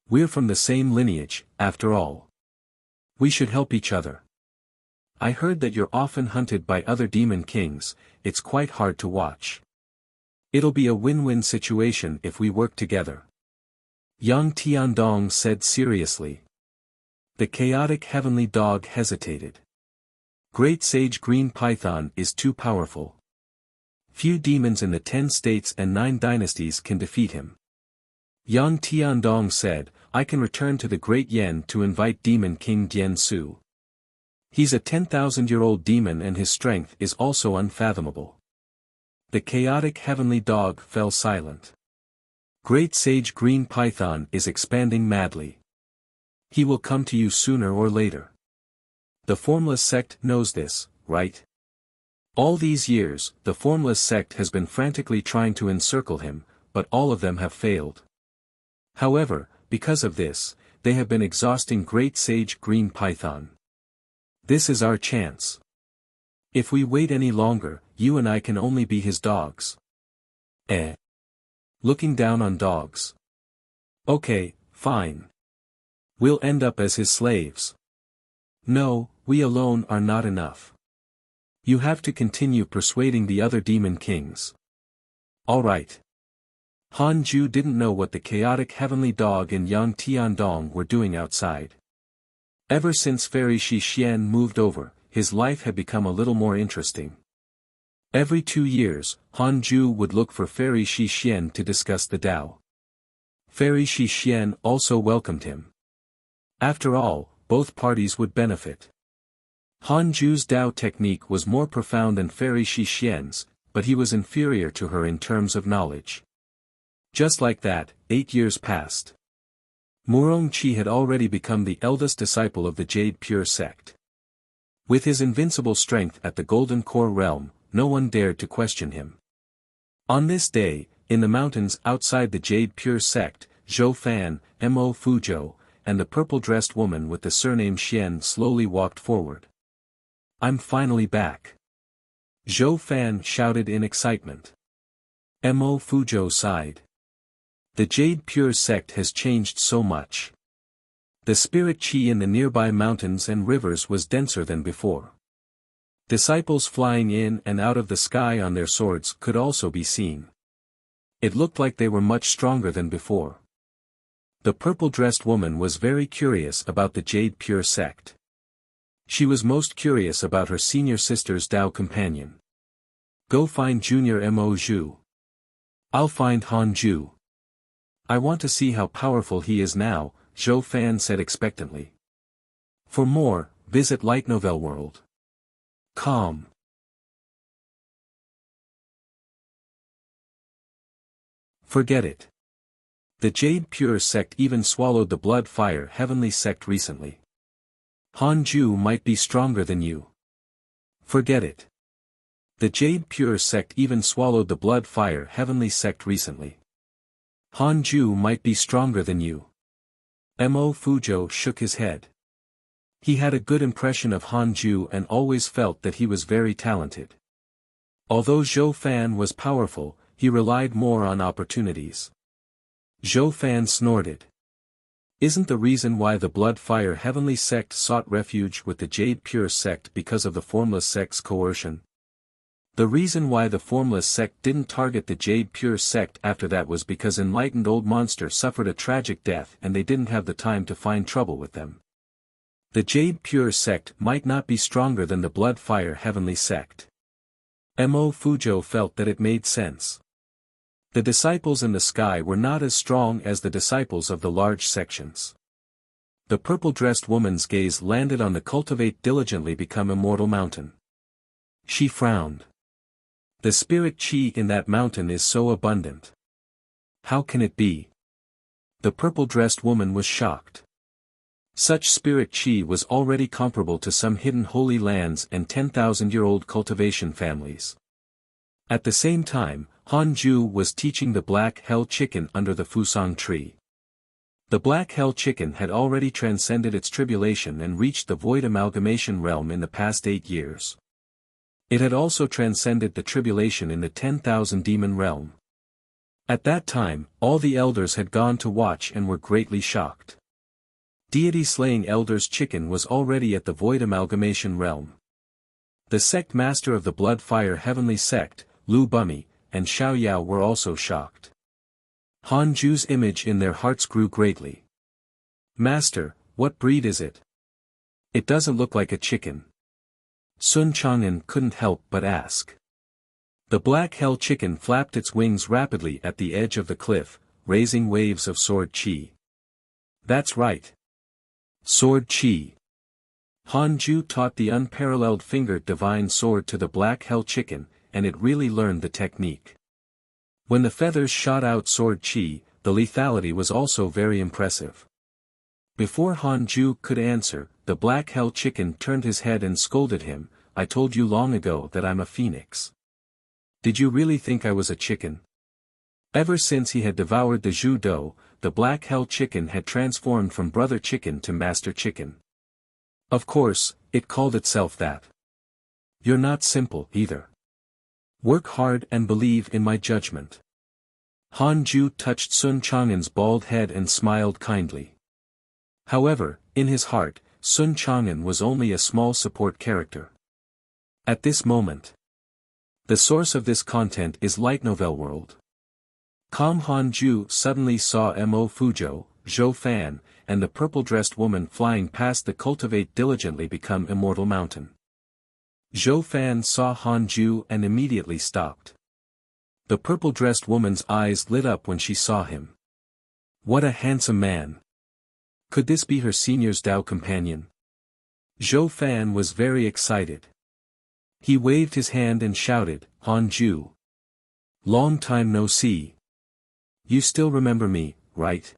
"We're from the same lineage, after all. We should help each other. I heard that you're often hunted by other demon kings, it's quite hard to watch. It'll be a win-win situation if we work together." Yang Tiandong said seriously. The chaotic heavenly dog hesitated. Great Sage Green Python is too powerful. Few demons in the 10 states and 9 dynasties can defeat him. Yang Tiandong said, "I can return to the Great Yen to invite Demon King Dian Su. He's a 10,000-year-old demon and his strength is also unfathomable." The chaotic heavenly dog fell silent. Great Sage Green Python is expanding madly. He will come to you sooner or later. The Formless sect knows this, right? All these years, the Formless sect has been frantically trying to encircle him, but all of them have failed. However, because of this, they have been exhausting Great Sage Green Python. This is our chance. If we wait any longer, you and I can only be his dogs. Looking down on dogs. Okay, fine. We'll end up as his slaves. No, we alone are not enough. You have to continue persuading the other demon kings. All right. Han Ju didn't know what the chaotic heavenly dog and Yang Tiandong were doing outside. Ever since Fairy Shi Xian moved over, his life had become a little more interesting. Every 2 years, Han Ju would look for Fairy Shi Xian to discuss the Tao. Fairy Shi Xian also welcomed him. After all, both parties would benefit. Han Ju's Tao technique was more profound than Fairy Shi Xian's, but he was inferior to her in terms of knowledge. Just like that, 8 years passed. Murong Qi had already become the eldest disciple of the Jade Pure sect. With his invincible strength at the Golden Core realm, no one dared to question him. On this day, in the mountains outside the Jade Pure sect, Zhou Fan, Mo Fuzhou, and the purple-dressed woman with the surname Xian slowly walked forward. "I'm finally back," Zhou Fan shouted in excitement. Mo Fuzhou sighed. The Jade Pure sect has changed so much. The spirit qi in the nearby mountains and rivers was denser than before. Disciples flying in and out of the sky on their swords could also be seen. It looked like they were much stronger than before. The purple-dressed woman was very curious about the Jade Pure sect. She was most curious about her senior sister's Tao companion. "Go find Junior Mo Zhu. I'll find Han Ju. I want to see how powerful he is now," Zhou Fan said expectantly. For more, visit Light Novel World. Com. Forget it. The Jade Pure sect even swallowed the Blood Fire Heavenly sect recently. Han Ju might be stronger than you. Forget it. The Jade Pure sect even swallowed the Blood Fire Heavenly sect recently. Han Ju might be stronger than you. Mo Fuzhou shook his head. He had a good impression of Han Ju and always felt that he was very talented. Although Zhou Fan was powerful, he relied more on opportunities. Zhou Fan snorted. Isn't the reason why the Blood Fire Heavenly sect sought refuge with the Jade Pure sect because of the Formless sect's coercion? The reason why the Formless sect didn't target the Jade Pure sect after that was because Enlightened Old Monster suffered a tragic death and they didn't have the time to find trouble with them. The Jade Pure sect might not be stronger than the Blood Fire Heavenly sect. Mo Fuzhou felt that it made sense. The disciples in the sky were not as strong as the disciples of the large sections. The purple-dressed woman's gaze landed on the Cultivate Diligently Become Immortal mountain. She frowned. The spirit qi in that mountain is so abundant. How can it be? The purple-dressed woman was shocked. Such spirit qi was already comparable to some hidden holy lands and 10,000-year-old cultivation families. At the same time, Han Ju was teaching the Black Hell Chicken under the Fusang tree. The Black Hell Chicken had already transcended its tribulation and reached the Void Amalgamation realm in the past 8 years. It had also transcended the tribulation in the 10,000 demon realm. At that time, all the elders had gone to watch and were greatly shocked. Deity-slaying Elders Chicken was already at the Void Amalgamation realm. The sect master of the Blood Fire Heavenly sect, Lu Bumi, and Xiao Yao were also shocked. Han Ju's image in their hearts grew greatly. "Master, what breed is it? It doesn't look like a chicken." Sun Chang'an couldn't help but ask. The Black Hell Chicken flapped its wings rapidly at the edge of the cliff, raising waves of sword qi. "That's right. Sword qi." Han Ju taught the unparalleled fingered divine sword to the Black Hell Chicken, and it really learned the technique. When the feathers shot out sword qi, the lethality was also very impressive. Before Han Ju could answer, the Black Hell Chicken turned his head and scolded him, "I told you long ago that I'm a phoenix. Did you really think I was a chicken?" Ever since he had devoured the Zhu Do, the Black Hell Chicken had transformed from Brother Chicken to Master Chicken. Of course, it called itself that. "You're not simple, either. Work hard and believe in my judgment." Han Ju touched Sun Chang'an's bald head and smiled kindly. However, in his heart, Sun Chang'an was only a small support character. At this moment, the source of this content is Light Novel World. Han Ju suddenly saw Mo Fuzhou, Zhou Fan, and the purple-dressed woman flying past the Cultivate Diligently Become Immortal mountain. Zhou Fan saw Han Ju and immediately stopped. The purple-dressed woman's eyes lit up when she saw him. What a handsome man! Could this be her senior's Dao companion? Zhou Fan was very excited. He waved his hand and shouted, Han Ju. Long time no see. You still remember me, right?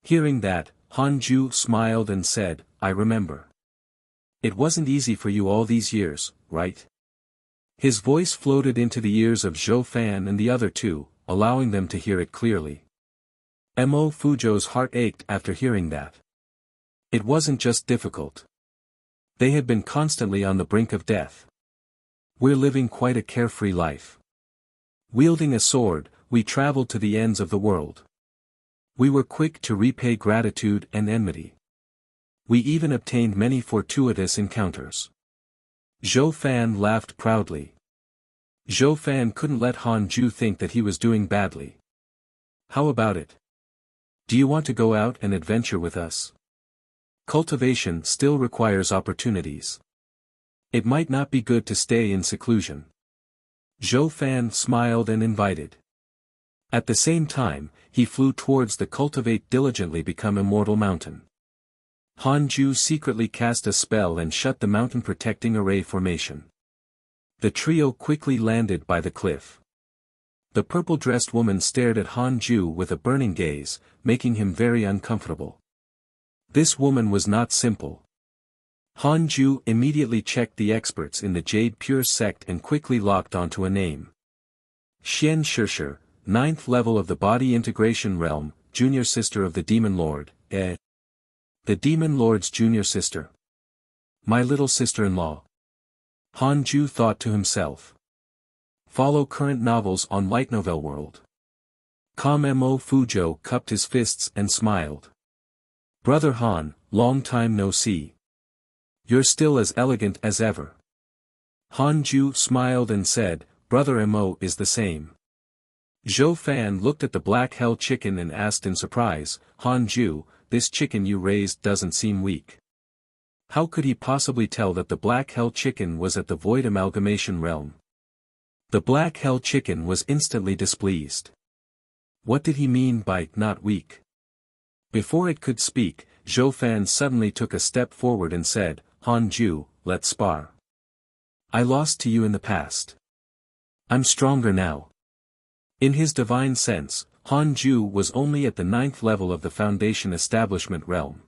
Hearing that, Han Ju smiled and said, I remember. It wasn't easy for you all these years, right? His voice floated into the ears of Zhou Fan and the other two, allowing them to hear it clearly. Mo Fuzhou's heart ached after hearing that. It wasn't just difficult. They had been constantly on the brink of death. We're living quite a carefree life. Wielding a sword, we traveled to the ends of the world. We were quick to repay gratitude and enmity. We even obtained many fortuitous encounters. Zhou Fan laughed proudly. Zhou Fan couldn't let Han Ju think that he was doing badly. How about it? Do you want to go out and adventure with us? Cultivation still requires opportunities. It might not be good to stay in seclusion. Zhou Fan smiled and invited. At the same time, he flew towards the Cultivate Diligently Become Immortal mountain. Han Ju secretly cast a spell and shut the mountain protecting array formation. The trio quickly landed by the cliff. The purple-dressed woman stared at Han Ju with a burning gaze, making him very uncomfortable. This woman was not simple. Han Ju immediately checked the experts in the Jade Pure sect and quickly locked onto a name. Xian Shishir, 9th level of the Body Integration Realm, junior sister of the Demon Lord, The Demon Lord's junior sister. My little sister-in-law. Han Ju thought to himself. Follow current novels on Light Novel World. Mo Fuzhou cupped his fists and smiled. Brother Han, long time no see. You're still as elegant as ever. Han Ju smiled and said, Brother Mo is the same. Zhou Fan looked at the black hell chicken and asked in surprise, Han Ju, this chicken you raised doesn't seem weak. How could he possibly tell that the black hell chicken was at the Void Amalgamation Realm? The black hell chicken was instantly displeased. What did he mean by not weak? Before it could speak, Zhou Fan suddenly took a step forward and said, Han Ju, let's spar. I lost to you in the past. I'm stronger now. In his divine sense, Han Ju was only at the 9th level of the Foundation Establishment realm.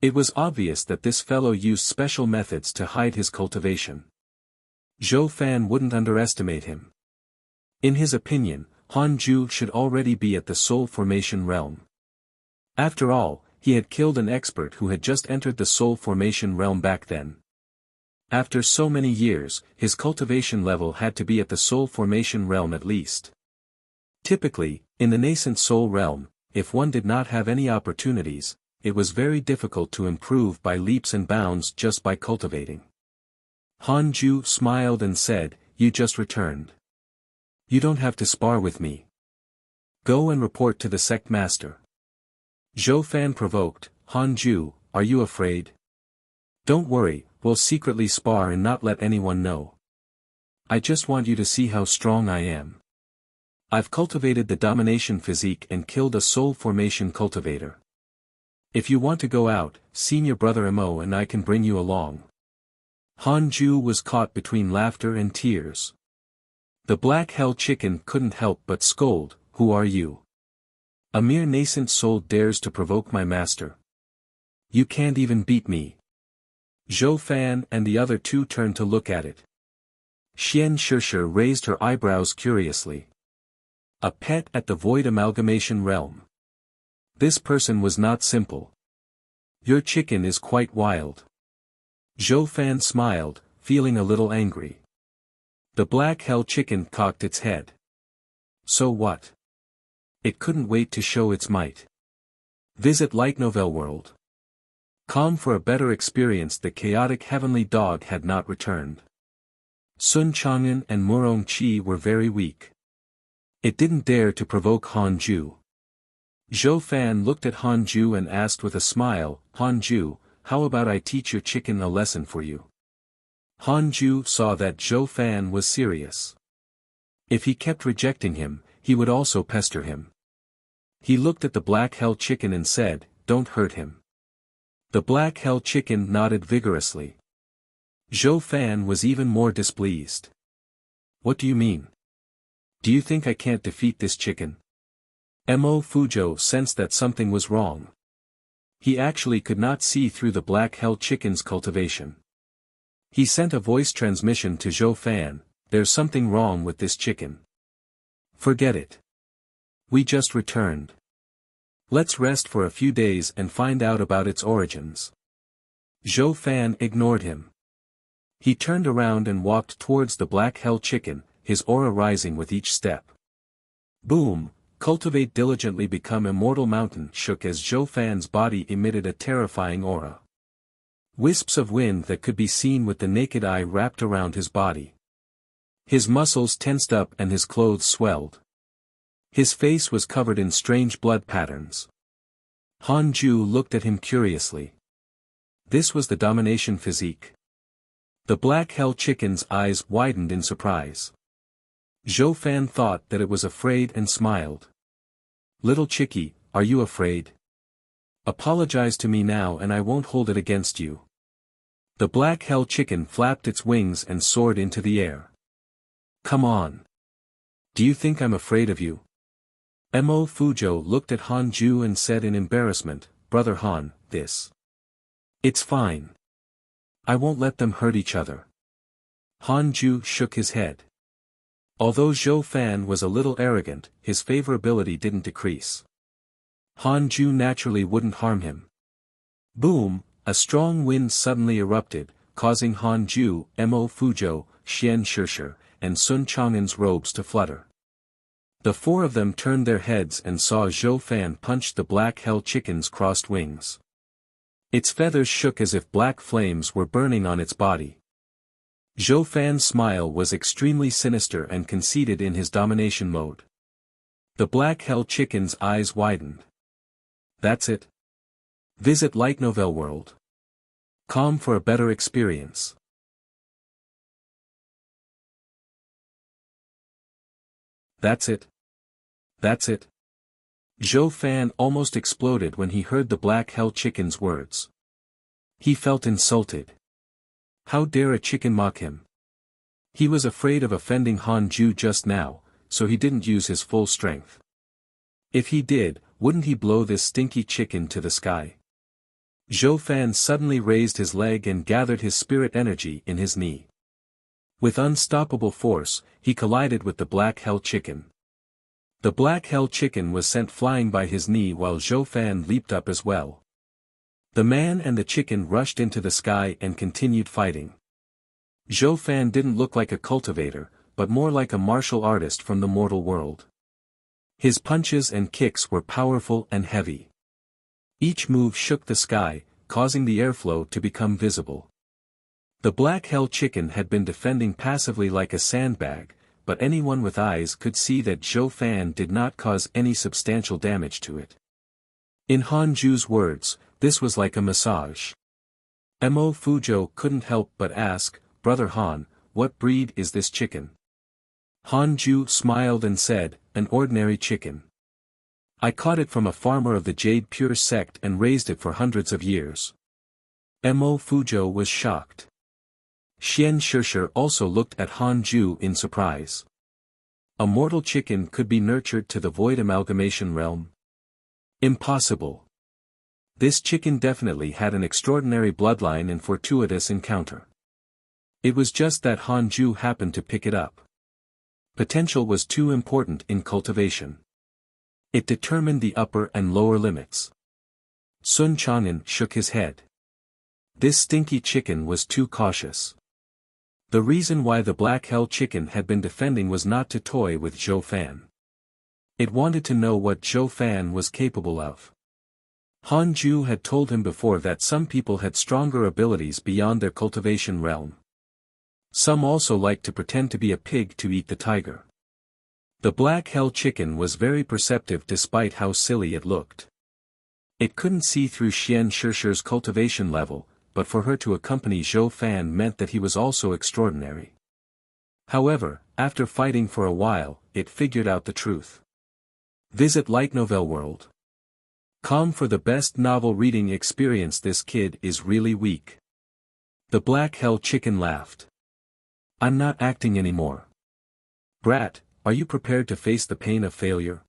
It was obvious that this fellow used special methods to hide his cultivation. Zhou Fan wouldn't underestimate him. In his opinion, Han Ju should already be at the Soul Formation realm. After all, he had killed an expert who had just entered the Soul Formation realm back then. After so many years, his cultivation level had to be at the Soul Formation realm at least. Typically, in the nascent Soul realm, if one did not have any opportunities, it was very difficult to improve by leaps and bounds just by cultivating. Han Ju smiled and said, You just returned. You don't have to spar with me. Go and report to the sect master. Zhou Fan provoked, Han Ju, are you afraid? Don't worry, we'll secretly spar and not let anyone know. I just want you to see how strong I am. I've cultivated the domination physique and killed a soul formation cultivator. If you want to go out, senior brother Mo and I can bring you along. Han Ju was caught between laughter and tears. The black hell chicken couldn't help but scold, Who are you? A mere nascent soul dares to provoke my master. You can't even beat me. Zhou Fan and the other two turned to look at it. Xian Shishir raised her eyebrows curiously. A pet at the Void Amalgamation realm. This person was not simple. Your chicken is quite wild. Zhou Fan smiled, feeling a little angry. The black hell chicken cocked its head. So what? It couldn't wait to show its might. Visit Light Novel World. For a better experience. The chaotic heavenly dog had not returned. Sun Chang'an and Murong Qi were very weak. It didn't dare to provoke Han Ju. Zhou Fan looked at Han Ju and asked with a smile, Han Ju, how about I teach your chicken a lesson for you? Han Ju saw that Zhou Fan was serious. If he kept rejecting him, he would also pester him. He looked at the Black Hell Chicken and said, "Don't hurt him." The Black Hell Chicken nodded vigorously. Zhou Fan was even more displeased. "What do you mean? Do you think I can't defeat this chicken?" Mo Fuzhou sensed that something was wrong. He actually could not see through the Black Hell Chicken's cultivation. He sent a voice transmission to Zhou Fan, "There's something wrong with this chicken. Forget it. We just returned. Let's rest for a few days and find out about its origins." Zhou Fan ignored him. He turned around and walked towards the Black Hell Chicken, his aura rising with each step. Boom! Cultivate diligently become immortal mountain shook as Zhou Fan's body emitted a terrifying aura. Wisps of wind that could be seen with the naked eye wrapped around his body. His muscles tensed up and his clothes swelled. His face was covered in strange blood patterns. Han Ju looked at him curiously. This was the domination physique. The Black Hell Chicken's eyes widened in surprise. Zhou Fan thought that it was afraid and smiled. "Little chickie, are you afraid? Apologize to me now and I won't hold it against you." The Black Hell Chicken flapped its wings and soared into the air. "Come on. Do you think I'm afraid of you?" Mo Fuzhou looked at Han Ju and said in embarrassment, "Brother Han, this. It's fine. I won't let them hurt each other." Han Ju shook his head. Although Zhou Fan was a little arrogant, his favorability didn't decrease. Han Ju naturally wouldn't harm him. Boom! A strong wind suddenly erupted, causing Han Ju, Mo Fuzhou, Xian Shishir, and Sun Chang'an's robes to flutter. The four of them turned their heads and saw Zhou Fan punch the Black Hell Chicken's crossed wings. Its feathers shook as if black flames were burning on its body. Zhou Fan's smile was extremely sinister and conceited in his domination mode. The Black Hell Chicken's eyes widened. "That's it. Visit Light Novel World. Calm for a better experience." "That's it. That's it." Zhou Fan almost exploded when he heard the Black Hell Chicken's words. He felt insulted. How dare a chicken mock him? He was afraid of offending Han Ju just now, so he didn't use his full strength. If he did, wouldn't he blow this stinky chicken to the sky? Zhou Fan suddenly raised his leg and gathered his spirit energy in his knee. With unstoppable force, he collided with the Black Hell Chicken. The Black Hell Chicken was sent flying by his knee while Zhou Fan leaped up as well. The man and the chicken rushed into the sky and continued fighting. Zhou Fan didn't look like a cultivator, but more like a martial artist from the mortal world. His punches and kicks were powerful and heavy. Each move shook the sky, causing the airflow to become visible. The Black Hell Chicken had been defending passively like a sandbag, but anyone with eyes could see that Zhou Fan did not cause any substantial damage to it. In Han Ju's words, this was like a massage. Mo Fuzhou couldn't help but ask, "Brother Han, what breed is this chicken?" Han Ju smiled and said, "An ordinary chicken. I caught it from a farmer of the Jade Pure sect and raised it for hundreds of years." Mo Fuzhou was shocked. Xian Shishir also looked at Han Ju in surprise. A mortal chicken could be nurtured to the void amalgamation realm? Impossible. This chicken definitely had an extraordinary bloodline and fortuitous encounter. It was just that Han Ju happened to pick it up. Potential was too important in cultivation. It determined the upper and lower limits. Sun Chang'an shook his head. This stinky chicken was too cautious. The reason why the Black Hell Chicken had been defending was not to toy with Zhou Fan. It wanted to know what Zhou Fan was capable of. Han Ju had told him before that some people had stronger abilities beyond their cultivation realm. Some also liked to pretend to be a pig to eat the tiger. The Black Hell Chicken was very perceptive despite how silly it looked. It couldn't see through Xian Shishir's cultivation level, but for her to accompany Zhou Fan meant that he was also extraordinary. However, after fighting for a while, it figured out the truth. Visit Light Novel World. Com for the best novel reading experience. This kid is really weak. The Black Hell Chicken laughed. I'm not acting anymore. Brat, are you prepared to face the pain of failure?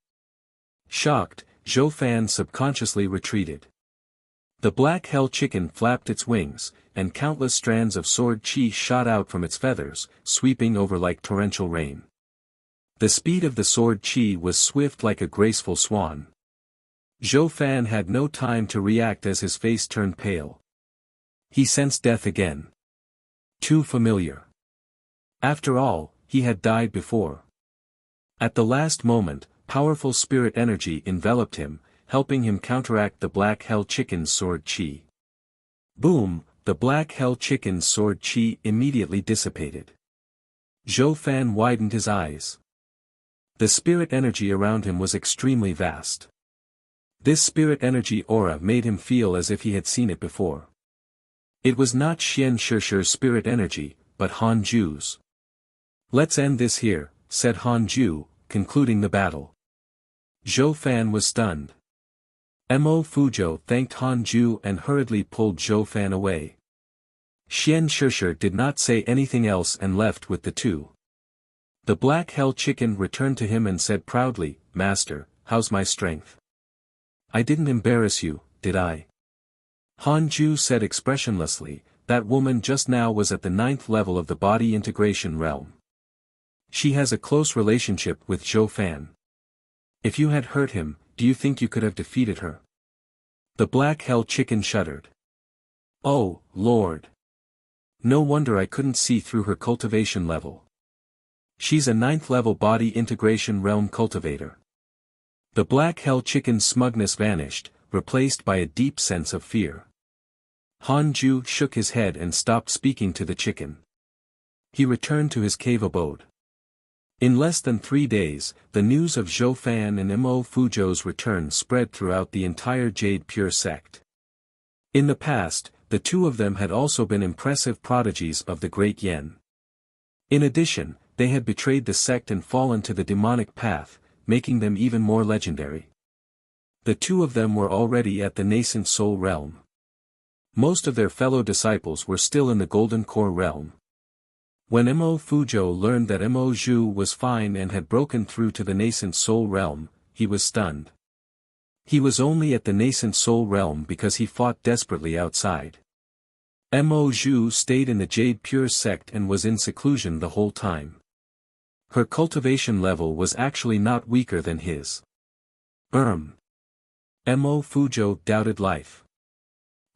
Shocked, Zhou Fan subconsciously retreated. The Black Hell Chicken flapped its wings, and countless strands of sword chi shot out from its feathers, sweeping over like torrential rain. The speed of the sword chi was swift like a graceful swan. Zhou Fan had no time to react as his face turned pale. He sensed death again. Too familiar. After all, he had died before. At the last moment, powerful spirit energy enveloped him, helping him counteract the Black Hell Chicken's sword chi. Boom, the Black Hell Chicken's sword chi immediately dissipated. Zhou Fan widened his eyes. The spirit energy around him was extremely vast. This spirit energy aura made him feel as if he had seen it before. It was not Xian Shishir's spirit energy, but Han Ju's. Let's end this here, said Han Ju, concluding the battle. Zhou Fan was stunned. Mo Fuzhou thanked Han Ju and hurriedly pulled Zhou Fan away. Xian Shishir did not say anything else and left with the two. The Black Hell Chicken returned to him and said proudly, Master, how's my strength? I didn't embarrass you, did I? Han Ju said expressionlessly, that woman just now was at the 9th level of the body integration realm. She has a close relationship with Zhou Fan. If you had hurt him, do you think you could have defeated her? The Black Hell Chicken shuddered. Oh, Lord. No wonder I couldn't see through her cultivation level. She's a 9th level body integration realm cultivator. The Black Hell Chicken's smugness vanished, replaced by a deep sense of fear. Han Ju shook his head and stopped speaking to the chicken. He returned to his cave abode. In less than 3 days, the news of Zhou Fan and Mo Fuzhou's return spread throughout the entire Jade Pure sect. In the past, the two of them had also been impressive prodigies of the Great Yen. In addition, they had betrayed the sect and fallen to the demonic path, making them even more legendary. The two of them were already at the nascent soul realm. Most of their fellow disciples were still in the Golden Core realm. When Mo Fuzhou learned that Mo Zhu was fine and had broken through to the nascent soul realm, he was stunned. He was only at the nascent soul realm because he fought desperately outside. Mo Zhu stayed in the Jade Pure sect and was in seclusion the whole time. Her cultivation level was actually not weaker than his. Mo Fuzhou doubted life.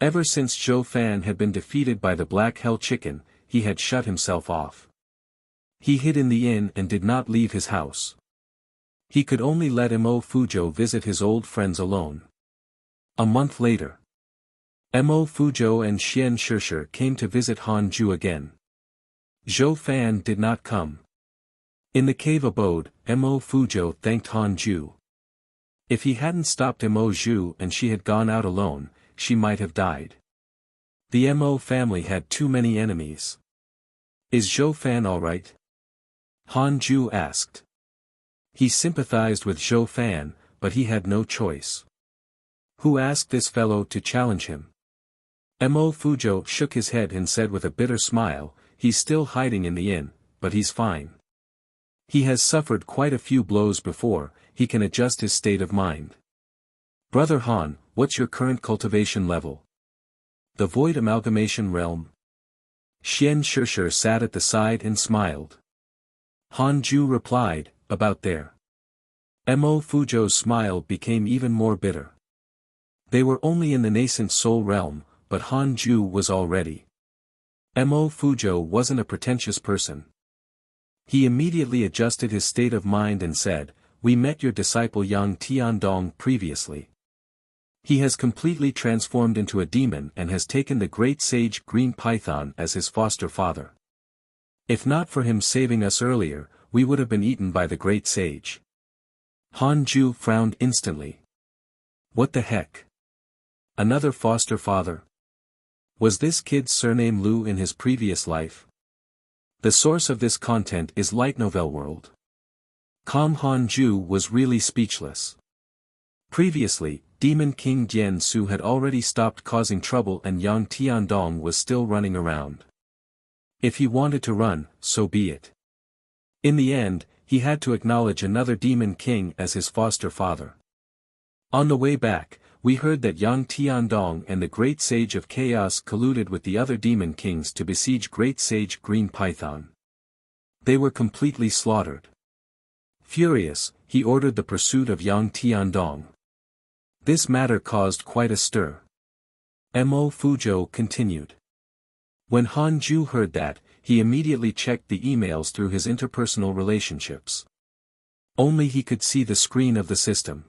Ever since Zhou Fan had been defeated by the Black Hell Chicken, he had shut himself off. He hid in the inn and did not leave his house. He could only let Mo Fuzhou visit his old friends alone. A month later, Mo Fuzhou and Xian Shishir came to visit Han Ju again. Zhou Fan did not come. In the cave abode, Mo Fuzhou thanked Han Ju. If he hadn't stopped Mo Zhu and she had gone out alone, she might have died. The Mo family had too many enemies. Is Zhou Fan alright? Han Ju asked. He sympathized with Zhou Fan, but he had no choice. Who asked this fellow to challenge him? Mo Fuzhou shook his head and said with a bitter smile, he's still hiding in the inn, but he's fine. He has suffered quite a few blows before, he can adjust his state of mind. Brother Han, what's your current cultivation level? The Void Amalgamation Realm. Xian Shishir sat at the side and smiled. Han Ju replied, about there. Mo Fuzhou's smile became even more bitter. They were only in the nascent soul realm, but Han Ju was already. Mo Fuzhou wasn't a pretentious person. He immediately adjusted his state of mind and said, we met your disciple Yang Tiandong previously. He has completely transformed into a demon and has taken the great sage Green Python as his foster father. If not for him saving us earlier, we would have been eaten by the great sage. Han Ju frowned instantly. What the heck? Another foster father? Was this kid's surname Lu in his previous life? The source of this content is Light Novel World. Hanju was really speechless. Previously, Demon King Dian Su had already stopped causing trouble and Yang Tiandong was still running around. If he wanted to run, so be it. In the end, he had to acknowledge another Demon King as his foster father. On the way back, we heard that Yang Tiandong and the Great Sage of Chaos colluded with the other Demon Kings to besiege Great Sage Green Python. They were completely slaughtered. Furious, he ordered the pursuit of Yang Tiandong. This matter caused quite a stir. Mo Fuzhou continued. When Hanju heard that, he immediately checked the emails through his interpersonal relationships. Only he could see the screen of the system.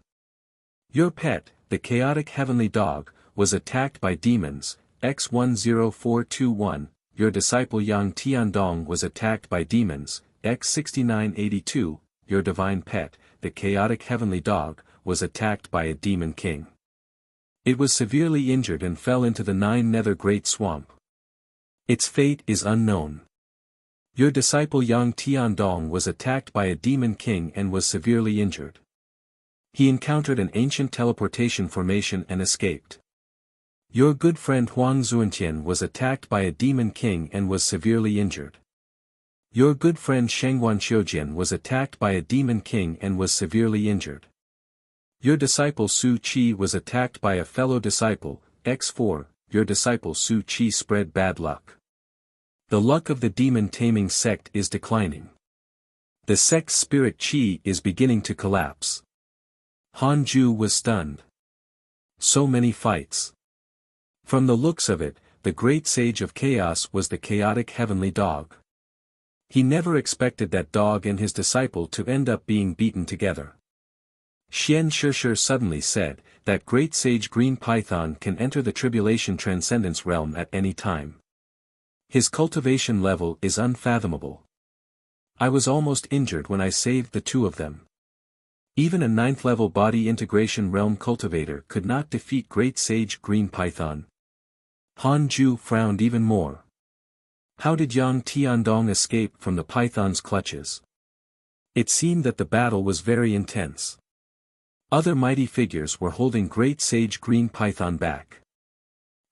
Your pet, the chaotic heavenly dog, was attacked by demons, X10421, your disciple Yang Tiandong was attacked by demons, X6982, your divine pet, the chaotic heavenly dog, was attacked by a demon king. It was severely injured and fell into the 9 Nether Great Swamp. Its fate is unknown. Your disciple Yang Tiandong was attacked by a demon king and was severely injured. He encountered an ancient teleportation formation and escaped. Your good friend Huang Zuantian was attacked by a demon king and was severely injured. Your good friend Shengguan Xiujian was attacked by a demon king and was severely injured. Your disciple Su Qi was attacked by a fellow disciple, X4, your disciple Su Qi spread bad luck. The luck of the demon taming sect is declining. The sect's spirit Qi is beginning to collapse. Hanju was stunned. So many fights. From the looks of it, the great sage of chaos was the chaotic heavenly dog. He never expected that dog and his disciple to end up being beaten together. Xian Shishir suddenly said, that great sage Green Python can enter the Tribulation Transcendence realm at any time. His cultivation level is unfathomable. I was almost injured when I saved the 2 of them. Even a 9th level body integration realm cultivator could not defeat great sage Green Python. Hanju frowned even more. How did Yang Tiandong escape from the python's clutches? It seemed that the battle was very intense. Other mighty figures were holding great sage Green Python back.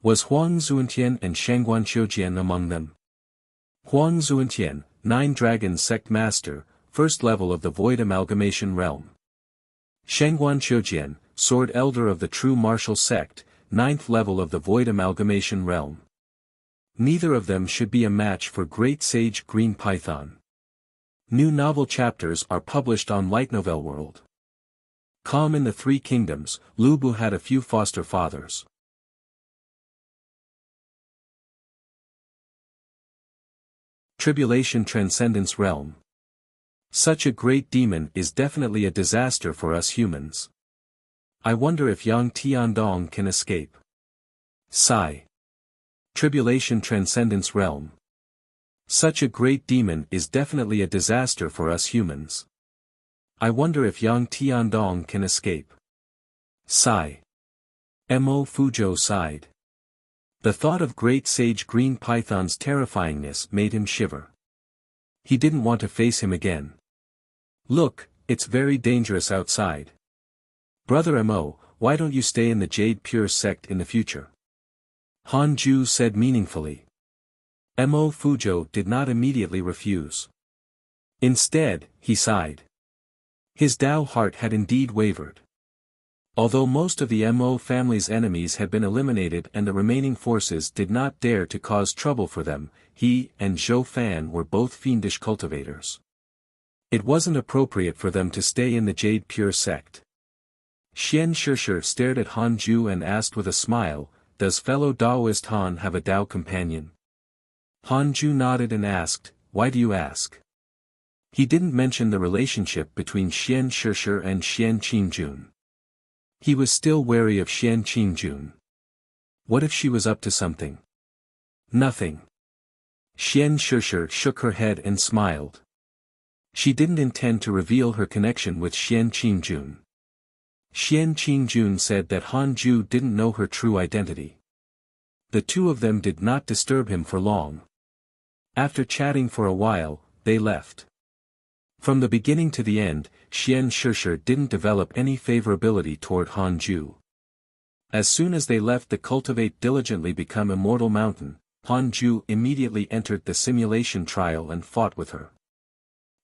Was Huang Zuantian and Shengguan Xiujian among them? Huang Zuantian, 9 Dragons Sect Master, 1st level of the Void Amalgamation Realm. Shengguan Xiujian, Sword Elder of the True Martial Sect, 9th level of the Void Amalgamation Realm. Neither of them should be a match for Great Sage Green Python. New novel chapters are published on Light Novel World. Calm in the 3 Kingdoms, Lu Bu had a few foster fathers. Tribulation Transcendence Realm. Such a great demon is definitely a disaster for us humans. I wonder if Yang Tiandong can escape. Sigh. Tribulation Transcendence Realm. Such a great demon is definitely a disaster for us humans. I wonder if Yang Tiandong can escape. Sigh. Mo Fuzhou sighed. The thought of great sage Green Python's terrifyingness made him shiver. He didn't want to face him again. Look, it's very dangerous outside. Brother Mo, why don't you stay in the Jade Pure sect in the future? Hanju said meaningfully. Mo Fuzhou did not immediately refuse. Instead, he sighed. His Dao heart had indeed wavered. Although most of the Mo family's enemies had been eliminated and the remaining forces did not dare to cause trouble for them, he and Zhou Fan were both fiendish cultivators. It wasn't appropriate for them to stay in the Jade Pure sect. Xian Shishir stared at Hanju and asked with a smile, does fellow Daoist Han have a Dao companion? Hanju nodded and asked, why do you ask? He didn't mention the relationship between Xian Shishir and Xian Qingjun. He was still wary of Xian Qingjun. What if she was up to something? Nothing. Xian Shishir shook her head and smiled. She didn't intend to reveal her connection with Xian Qingjun. Xian Qingjun said that Hanju didn't know her true identity. The two of them did not disturb him for long. After chatting for a while, they left. From the beginning to the end, Xian Shishir didn't develop any favorability toward Han Ju. As soon as they left the Cultivate Diligently Become Immortal mountain, Han Ju immediately entered the simulation trial and fought with her.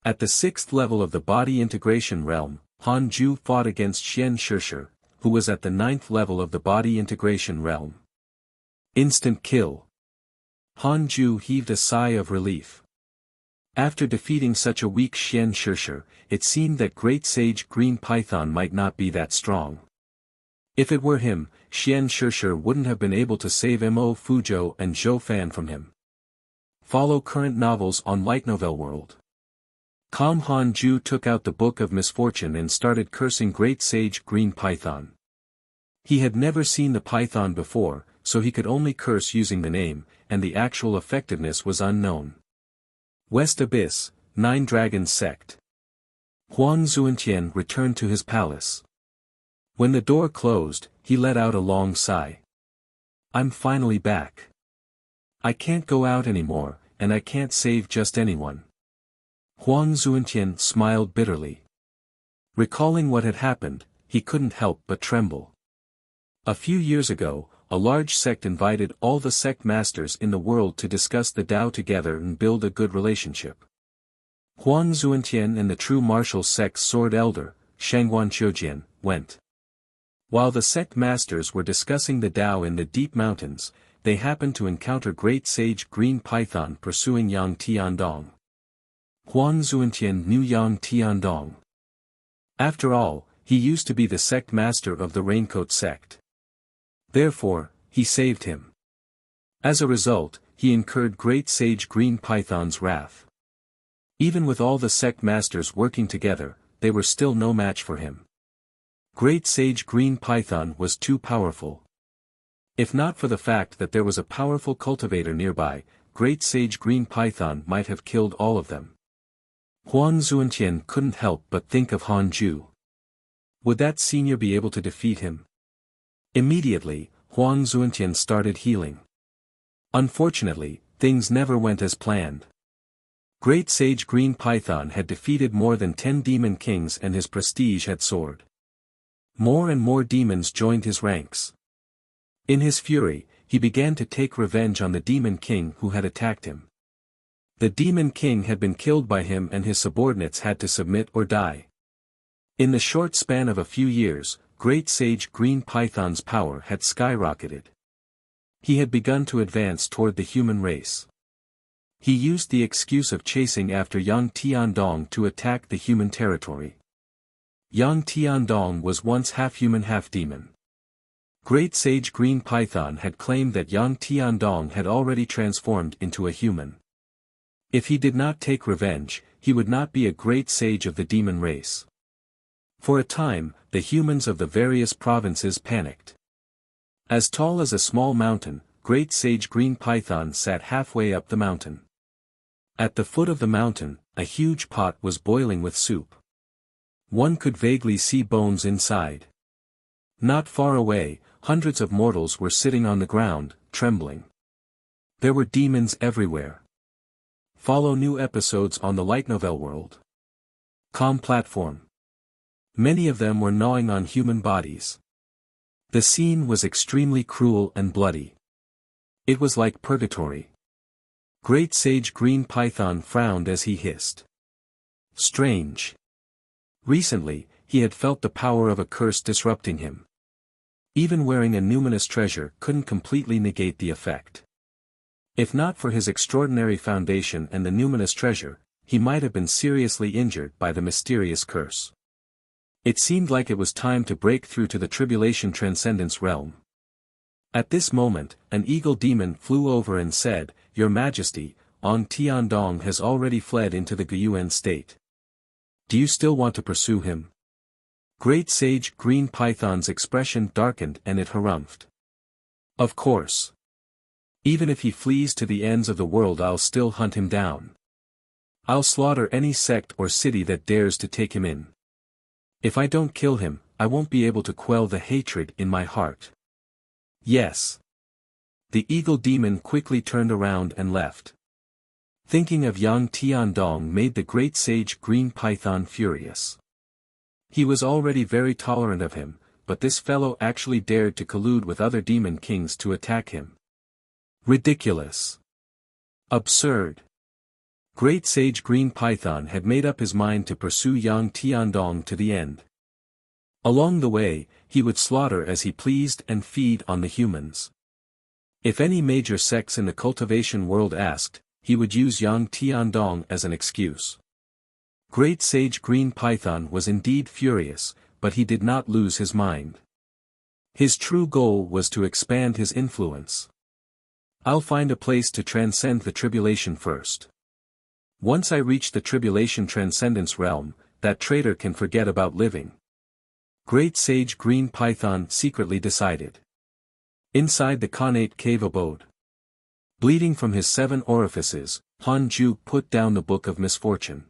At the 6th level of the body integration realm, Han Ju fought against Xian Shishir, who was at the 9th level of the body integration realm. Instant kill. Han Ju heaved a sigh of relief. After defeating such a weak Xian Shishir, it seemed that Great Sage Green Python might not be that strong. If it were him, Xian Shishir wouldn't have been able to save Mo Fuzhou and Zhou Fan from him. Follow current novels on Light Novel World. Han Ju took out the Book of Misfortune and started cursing Great Sage Green Python. He had never seen the python before, so he could only curse using the name, and the actual effectiveness was unknown. West Abyss, 9 Dragons Sect. Huang Zuantian returned to his palace. When the door closed, he let out a long sigh. I'm finally back. I can't go out anymore, and I can't save just anyone. Huang Zuantian smiled bitterly. Recalling what had happened, he couldn't help but tremble. A few years ago, a large sect invited all the sect masters in the world to discuss the Tao together and build a good relationship. Huang Zuantian and the true martial sect's sword elder, Shangguan Qiujian, went. While the sect masters were discussing the Tao in the deep mountains, they happened to encounter Great Sage Green Python pursuing Yang Tiandong. Huang Zuantian knew Yang Tiandong. After all, he used to be the sect master of the Raincoat sect. Therefore, he saved him. As a result, he incurred Great Sage Green Python's wrath. Even with all the sect masters working together, they were still no match for him. Great Sage Green Python was too powerful. If not for the fact that there was a powerful cultivator nearby, Great Sage Green Python might have killed all of them. Huang Zuantian couldn't help but think of Han Ju. Would that senior be able to defeat him? Immediately, Huang Zuantian started healing. Unfortunately, things never went as planned. Great Sage Green Python had defeated more than 10 demon kings and his prestige had soared. More and more demons joined his ranks. In his fury, he began to take revenge on the demon king who had attacked him. The demon king had been killed by him and his subordinates had to submit or die. In the short span of a few years, Great Sage Green Python's power had skyrocketed. He had begun to advance toward the human race. He used the excuse of chasing after Yang Tiandong to attack the human territory. Yang Tiandong was once half-human half-demon. Great Sage Green Python had claimed that Yang Tiandong had already transformed into a human. If he did not take revenge, he would not be a great sage of the demon race. For a time, the humans of the various provinces panicked. As tall as a small mountain, Great Sage Green Python sat halfway up the mountain. At the foot of the mountain, a huge pot was boiling with soup. One could vaguely see bones inside. Not far away, hundreds of mortals were sitting on the ground, trembling. There were demons everywhere. Follow new episodes on the Light Novel World. Com platform. Many of them were gnawing on human bodies. The scene was extremely cruel and bloody. It was like purgatory. Great Sage Green Python frowned as he hissed. Strange. Recently, he had felt the power of a curse disrupting him. Even wearing a numinous treasure couldn't completely negate the effect. If not for his extraordinary foundation and the numinous treasure, he might have been seriously injured by the mysterious curse. It seemed like it was time to break through to the Tribulation Transcendence realm. At this moment, an eagle demon flew over and said, "Your Majesty, Ang Tiandong has already fled into the Guyuan state. Do you still want to pursue him?" Great Sage Green Python's expression darkened and it harumphed. Of course. Even if he flees to the ends of the world, I'll still hunt him down. I'll slaughter any sect or city that dares to take him in. If I don't kill him, I won't be able to quell the hatred in my heart. Yes. The eagle demon quickly turned around and left. Thinking of Yang Tiandong made the great sage green python furious. He was already very tolerant of him, but this fellow actually dared to collude with other demon kings to attack him. Ridiculous. Absurd. Great sage green python had made up his mind to pursue Yang Tiandong to the end. Along the way, he would slaughter as he pleased and feed on the humans. If any major sects in the cultivation world asked, he would use Yang Tiandong as an excuse. Great sage green python was indeed furious, but he did not lose his mind. His true goal was to expand his influence. I'll find a place to transcend the tribulation first. Once I reach the tribulation transcendence realm, that traitor can forget about living. Great sage green python secretly decided. Inside the connate cave abode. Bleeding from his 7 orifices, Han Ju put down the book of misfortune.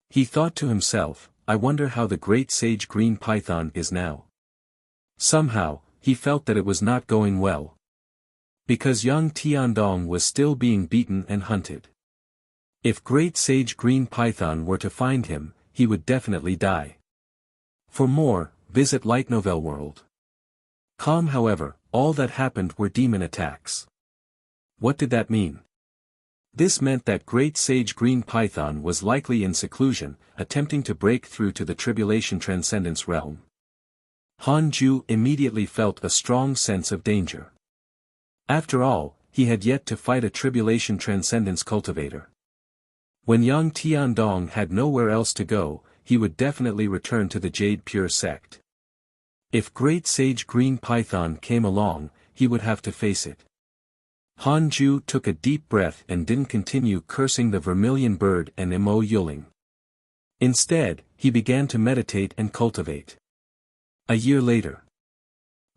He thought to himself, I wonder how the great sage green python is now. Somehow, he felt that it was not going well. Because Yang Tiandong was still being beaten and hunted. If great sage green python were to find him, he would definitely die. For more, visit Light Novel World. However, all that happened were demon attacks. What did that mean? This meant that great sage green python was likely in seclusion, attempting to break through to the tribulation transcendence realm. Han Ju immediately felt a strong sense of danger. After all, he had yet to fight a tribulation transcendence cultivator. When Yang Tiandong had nowhere else to go, he would definitely return to the Jade Pure sect. If great sage green python came along, he would have to face it. Han Ju took a deep breath and didn't continue cursing the vermilion bird and Mo Yuling. Instead, he began to meditate and cultivate. A year later,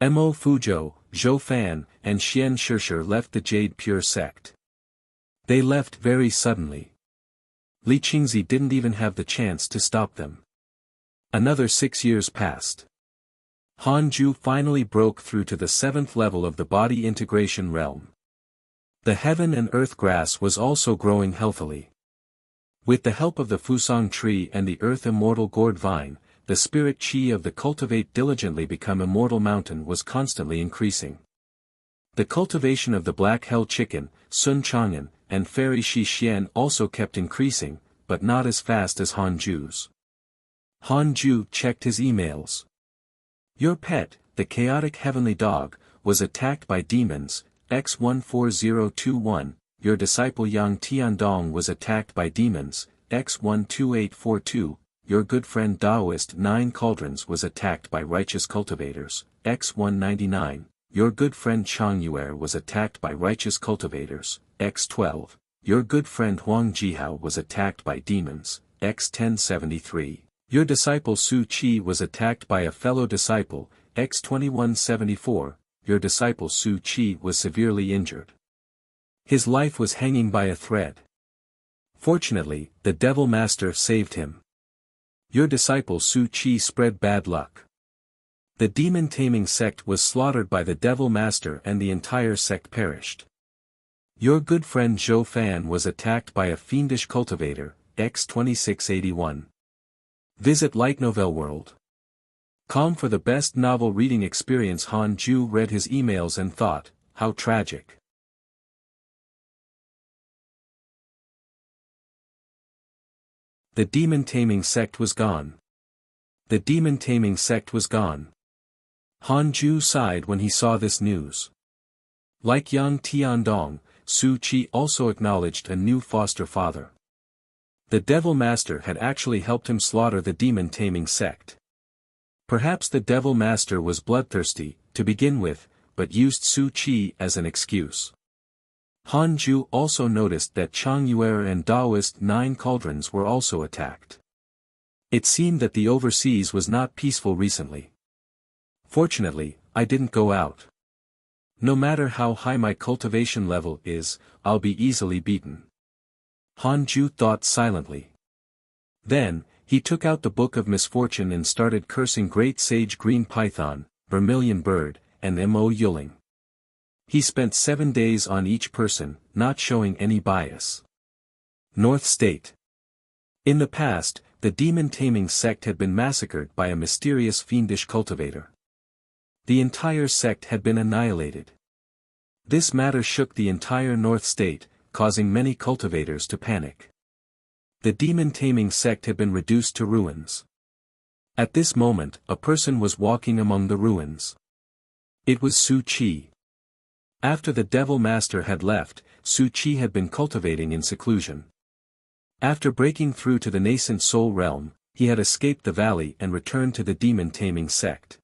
Mo Fuzhou, Zhou Fan, and Xian Shishir left the Jade Pure sect. They left very suddenly. Li Qingzi didn't even have the chance to stop them. Another 6 years passed. Han Ju finally broke through to the 7th level of the body integration realm. The heaven and earth grass was also growing healthily. With the help of the Fusang tree and the earth immortal gourd vine, the spirit qi of the cultivate diligently become immortal mountain was constantly increasing. The cultivation of the black hell chicken, Sun Chang'an, and fairy Shi Xian also kept increasing, but not as fast as Han Ju's. Han Ju checked his emails. Your pet, the chaotic heavenly dog, was attacked by demons, X14021, your disciple Yang Tiandong was attacked by demons, X12842, your good friend Taoist 9 Cauldrons was attacked by righteous cultivators, X199, your good friend Chang Yuer was attacked by righteous cultivators, X12, your good friend Huang Jihao was attacked by demons, X1073, your disciple Su Qi was attacked by a fellow disciple, X2174, your disciple Su Qi was severely injured. His life was hanging by a thread. Fortunately, the Devil Master saved him. Your disciple Su Qi spread bad luck. The demon-taming sect was slaughtered by the Devil Master and the entire sect perished. Your good friend Zhou Fan was attacked by a fiendish cultivator, X2681. Visit Light Novel World. For the best novel reading experience. Han Ju read his emails and thought, how tragic. The demon-taming sect was gone. The demon-taming sect was gone. Han Ju sighed when he saw this news. Like Yang Tiandong, Su Qi also acknowledged a new foster father. The Devil Master had actually helped him slaughter the demon-taming sect. Perhaps the Devil Master was bloodthirsty, to begin with, but used Su Qi as an excuse. Han Ju also noticed that Chang Yuer and Taoist 9 Cauldrons were also attacked. It seemed that the overseas was not peaceful recently. Fortunately, I didn't go out. No matter how high my cultivation level is, I'll be easily beaten. Han Ju thought silently. Then, he took out the Book of Misfortune and started cursing Great Sage Green Python, Vermilion Bird, and Mo Yuling. He spent 7 days on each person, not showing any bias. North State. In the past, the demon-taming sect had been massacred by a mysterious fiendish cultivator. The entire sect had been annihilated. This matter shook the entire North State, causing many cultivators to panic. The demon-taming sect had been reduced to ruins. At this moment, a person was walking among the ruins. It was Su Qi. After the Devil Master had left, Su Qi had been cultivating in seclusion. After breaking through to the nascent soul realm, he had escaped the valley and returned to the demon-taming sect.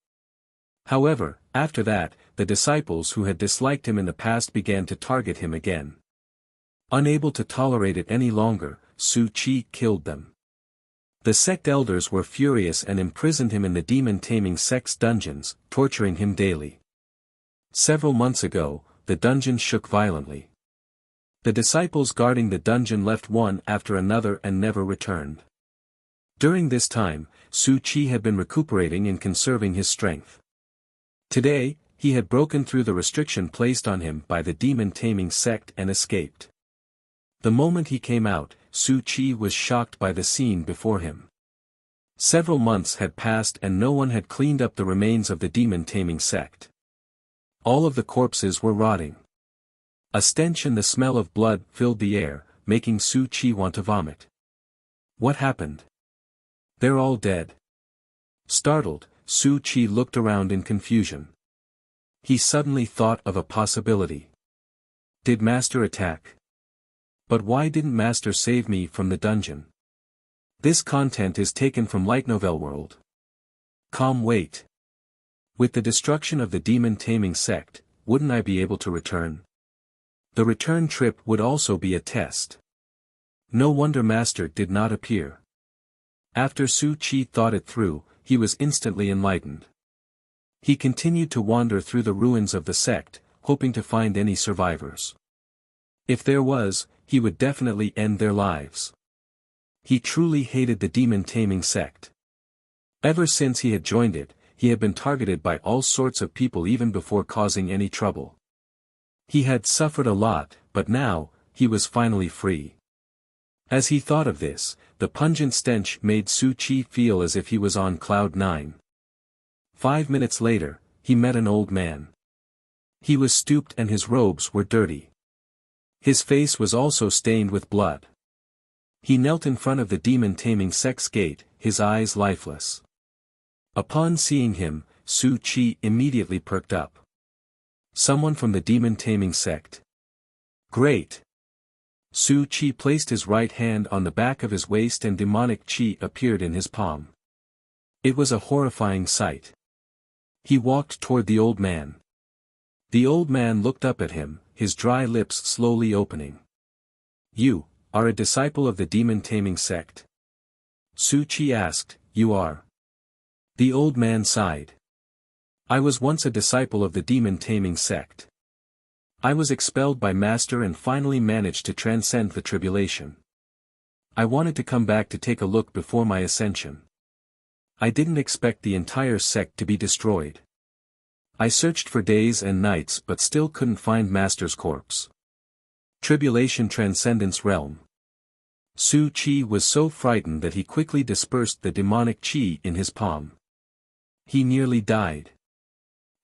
However, after that, the disciples who had disliked him in the past began to target him again. Unable to tolerate it any longer, Su Qi killed them. The sect elders were furious and imprisoned him in the demon-taming sect's dungeons, torturing him daily. Several months ago, the dungeon shook violently. The disciples guarding the dungeon left one after another and never returned. During this time, Su Qi had been recuperating and conserving his strength. Today, he had broken through the restriction placed on him by the demon-taming sect and escaped. The moment he came out, Su Qi was shocked by the scene before him. Several months had passed and no one had cleaned up the remains of the demon-taming sect. All of the corpses were rotting. A stench and the smell of blood filled the air, making Su Qi want to vomit. What happened? They're all dead. Startled, Su Qi looked around in confusion. He suddenly thought of a possibility. Did Master attack? But why didn't Master save me from the dungeon? This content is taken from Light Novel World. Wait. With the destruction of the demon-taming sect, wouldn't I be able to return? The return trip would also be a test. No wonder Master did not appear. After Su Qi thought it through, he was instantly enlightened. He continued to wander through the ruins of the sect, hoping to find any survivors. If there was, he would definitely end their lives. He truly hated the demon-taming sect. Ever since he had joined it, he had been targeted by all sorts of people even before causing any trouble. He had suffered a lot, but now, he was finally free. As he thought of this, the pungent stench made Su Qi feel as if he was on cloud 9. 5 minutes later, he met an old man. He was stooped and his robes were dirty. His face was also stained with blood. He knelt in front of the demon-taming sect's gate, his eyes lifeless. Upon seeing him, Su Qi immediately perked up. Someone from the demon-taming sect. Great! Su Qi placed his right hand on the back of his waist and demonic qi appeared in his palm. It was a horrifying sight. He walked toward the old man. The old man looked up at him, his dry lips slowly opening. You are a disciple of the demon-taming sect? Su Qi asked. You are. The old man sighed. I was once a disciple of the demon-taming sect. I was expelled by Master and finally managed to transcend the tribulation. I wanted to come back to take a look before my ascension. I didn't expect the entire sect to be destroyed. I searched for days and nights but still couldn't find Master's corpse. Tribulation Transcendence Realm. Su Qi was so frightened that he quickly dispersed the demonic qi in his palm. He nearly died.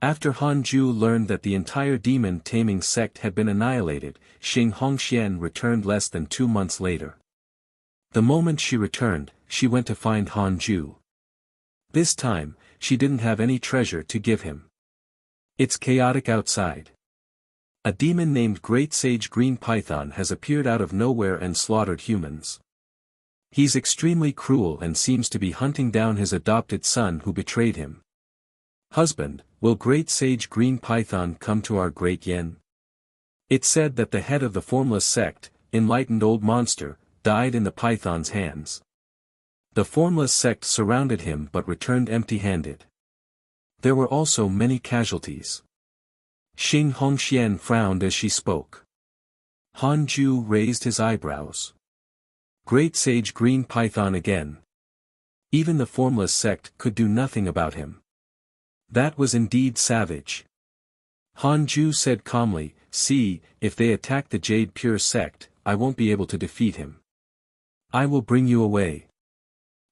After Han Ju learned that the entire demon-taming sect had been annihilated, Xing Hongxian returned less than 2 months later. The moment she returned, she went to find Han Ju. This time, she didn't have any treasure to give him. It's chaotic outside. A demon named Great Sage Green Python has appeared out of nowhere and slaughtered humans. He's extremely cruel and seems to be hunting down his adopted son who betrayed him. Husband, will Great Sage Green Python come to our Great Yen? It's said that the head of the formless sect, enlightened old monster, died in the python's hands. The formless sect surrounded him but returned empty-handed. There were also many casualties. Xing Hongxian frowned as she spoke. Han Ju raised his eyebrows. Great Sage Green Python again. Even the formless sect could do nothing about him. That was indeed savage. Han Ju said calmly, "See, if they attack the Jade Pure sect, I won't be able to defeat him. I will bring you away."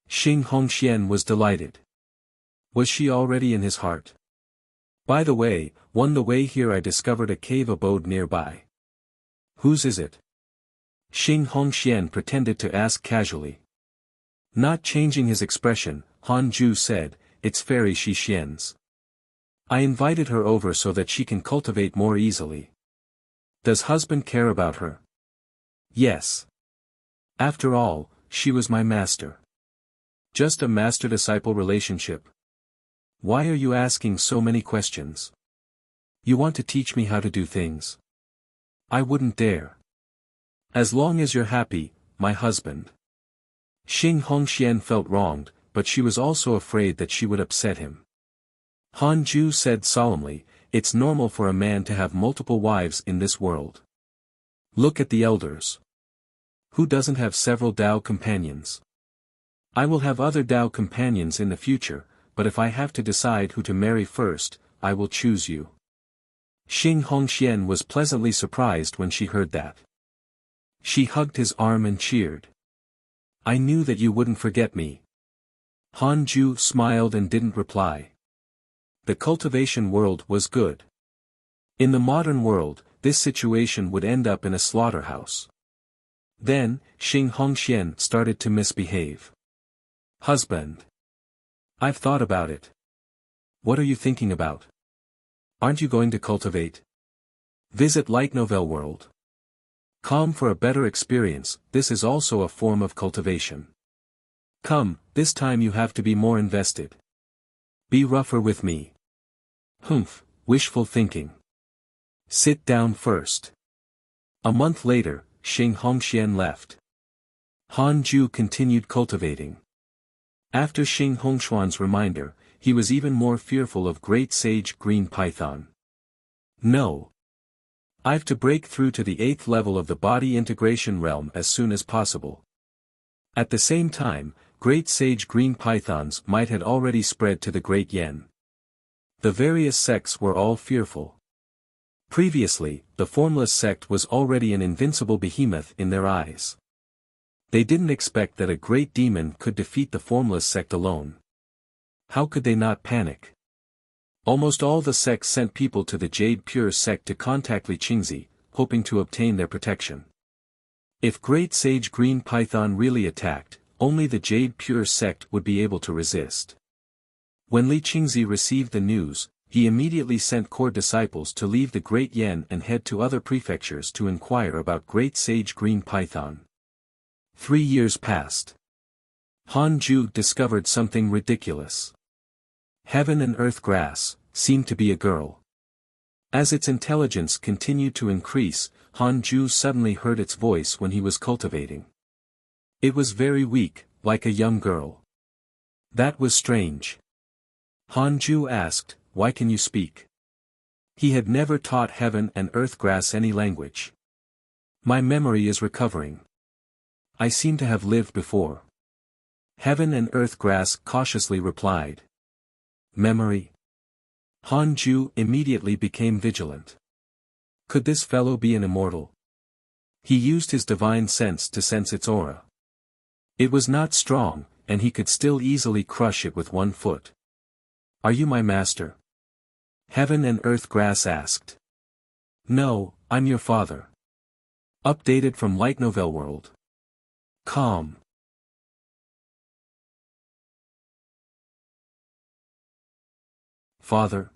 Xing Hongxian was delighted. Was she already in his heart? By the way, on the way here I discovered a cave abode nearby. Whose is it? Xing Hongxian pretended to ask casually. Not changing his expression, Han Ju said, "It's Fairy Xixian's. I invited her over so that she can cultivate more easily." Does husband care about her? Yes. After all, she was my master. Just a master-disciple relationship. Why are you asking so many questions? You want to teach me how to do things? I wouldn't dare. As long as you're happy, my husband. Xing Hongxian felt wronged, but she was also afraid that she would upset him. Han Ju said solemnly, "It's normal for a man to have multiple wives in this world. Look at the elders. Who doesn't have several Tao companions? I will have other Tao companions in the future, but if I have to decide who to marry first, I will choose you." Xing Hongxian was pleasantly surprised when she heard that. She hugged his arm and cheered. "I knew that you wouldn't forget me." Han Ju smiled and didn't reply. The cultivation world was good. In the modern world, this situation would end up in a slaughterhouse. Then, Xing Hongxian started to misbehave. "Husband. I've thought about it." "What are you thinking about? Aren't you going to cultivate? Visit Light Novel World. Come for a better experience, this is also a form of cultivation. Come, this time you have to be more invested. Be rougher with me." "Humph, wishful thinking. Sit down first." A month later, Xing Hongxian left. Han Ju continued cultivating. After Xing Hongshuan's reminder, he was even more fearful of Great Sage Green Python. "No. I've to break through to the 8th level of the body integration realm as soon as possible." At the same time, Great Sage Green Pythons might had already spread to the Great Yen. The various sects were all fearful. Previously, the Formless sect was already an invincible behemoth in their eyes. They didn't expect that a great demon could defeat the Formless sect alone. How could they not panic? Almost all the sects sent people to the Jade Pure sect to contact Li Qingzi, hoping to obtain their protection. If Great Sage Green Python really attacked, only the Jade Pure sect would be able to resist. When Li Qingzi received the news, he immediately sent core disciples to leave the Great Yen and head to other prefectures to inquire about Great Sage Green Python. 3 years passed. Han Ju discovered something ridiculous. Heaven and Earth Grass seemed to be a girl. As its intelligence continued to increase, Han Ju suddenly heard its voice when he was cultivating. It was very weak, like a young girl. That was strange. Han Ju asked, "Why can you speak?" He had never taught Heaven and Earth Grass any language. "My memory is recovering. I seem to have lived before." Heaven and Earth Grass cautiously replied. "Memory?" Han Ju immediately became vigilant. Could this fellow be an immortal? He used his divine sense to sense its aura. It was not strong, and he could still easily crush it with one foot. "Are you my master?" Heaven and Earth Grass asked. "No, I'm your father." Updated from Light Novel World. Calm. "Father?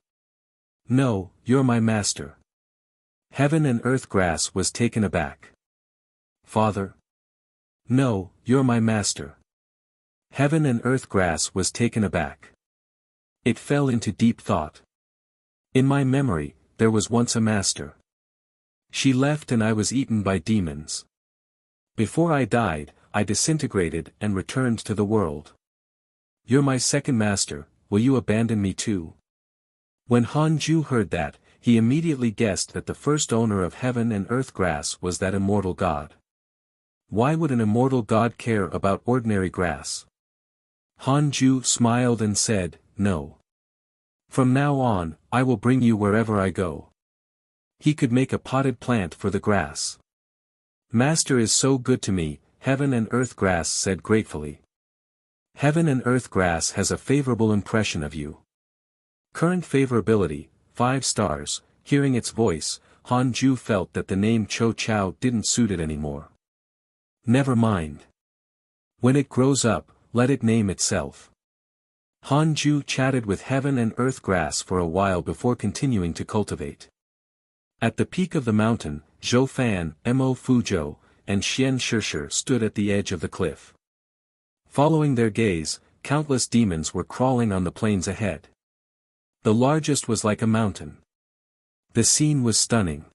No, you're my master." Heaven and Earth Grass was taken aback. "Father? No, you're my master." Heaven and Earth Grass was taken aback. It fell into deep thought. "In my memory, there was once a master. She left and I was eaten by demons. Before I died, I disintegrated and returned to the world. You're my second master, will you abandon me too?" When Han Ju heard that, he immediately guessed that the first owner of Heaven and Earth Grass was that immortal god. Why would an immortal god care about ordinary grass? Han Ju smiled and said, "No. From now on, I will bring you wherever I go." He could make a potted plant for the grass. Master is so good to me, Heaven and Earth Grass said gratefully. Heaven and Earth Grass has a favorable impression of you. Current favorability, 5 stars. Hearing its voice, Han Ju felt that the name Cho Chao didn't suit it anymore. Never mind. When it grows up, let it name itself. Han Ju chatted with Heaven and Earth Grass for a while before continuing to cultivate. At the peak of the mountain, Zhou Fan, Mo Fuzhou, and Xian Shishir stood at the edge of the cliff. Following their gaze, countless demons were crawling on the plains ahead. The largest was like a mountain. The scene was stunning.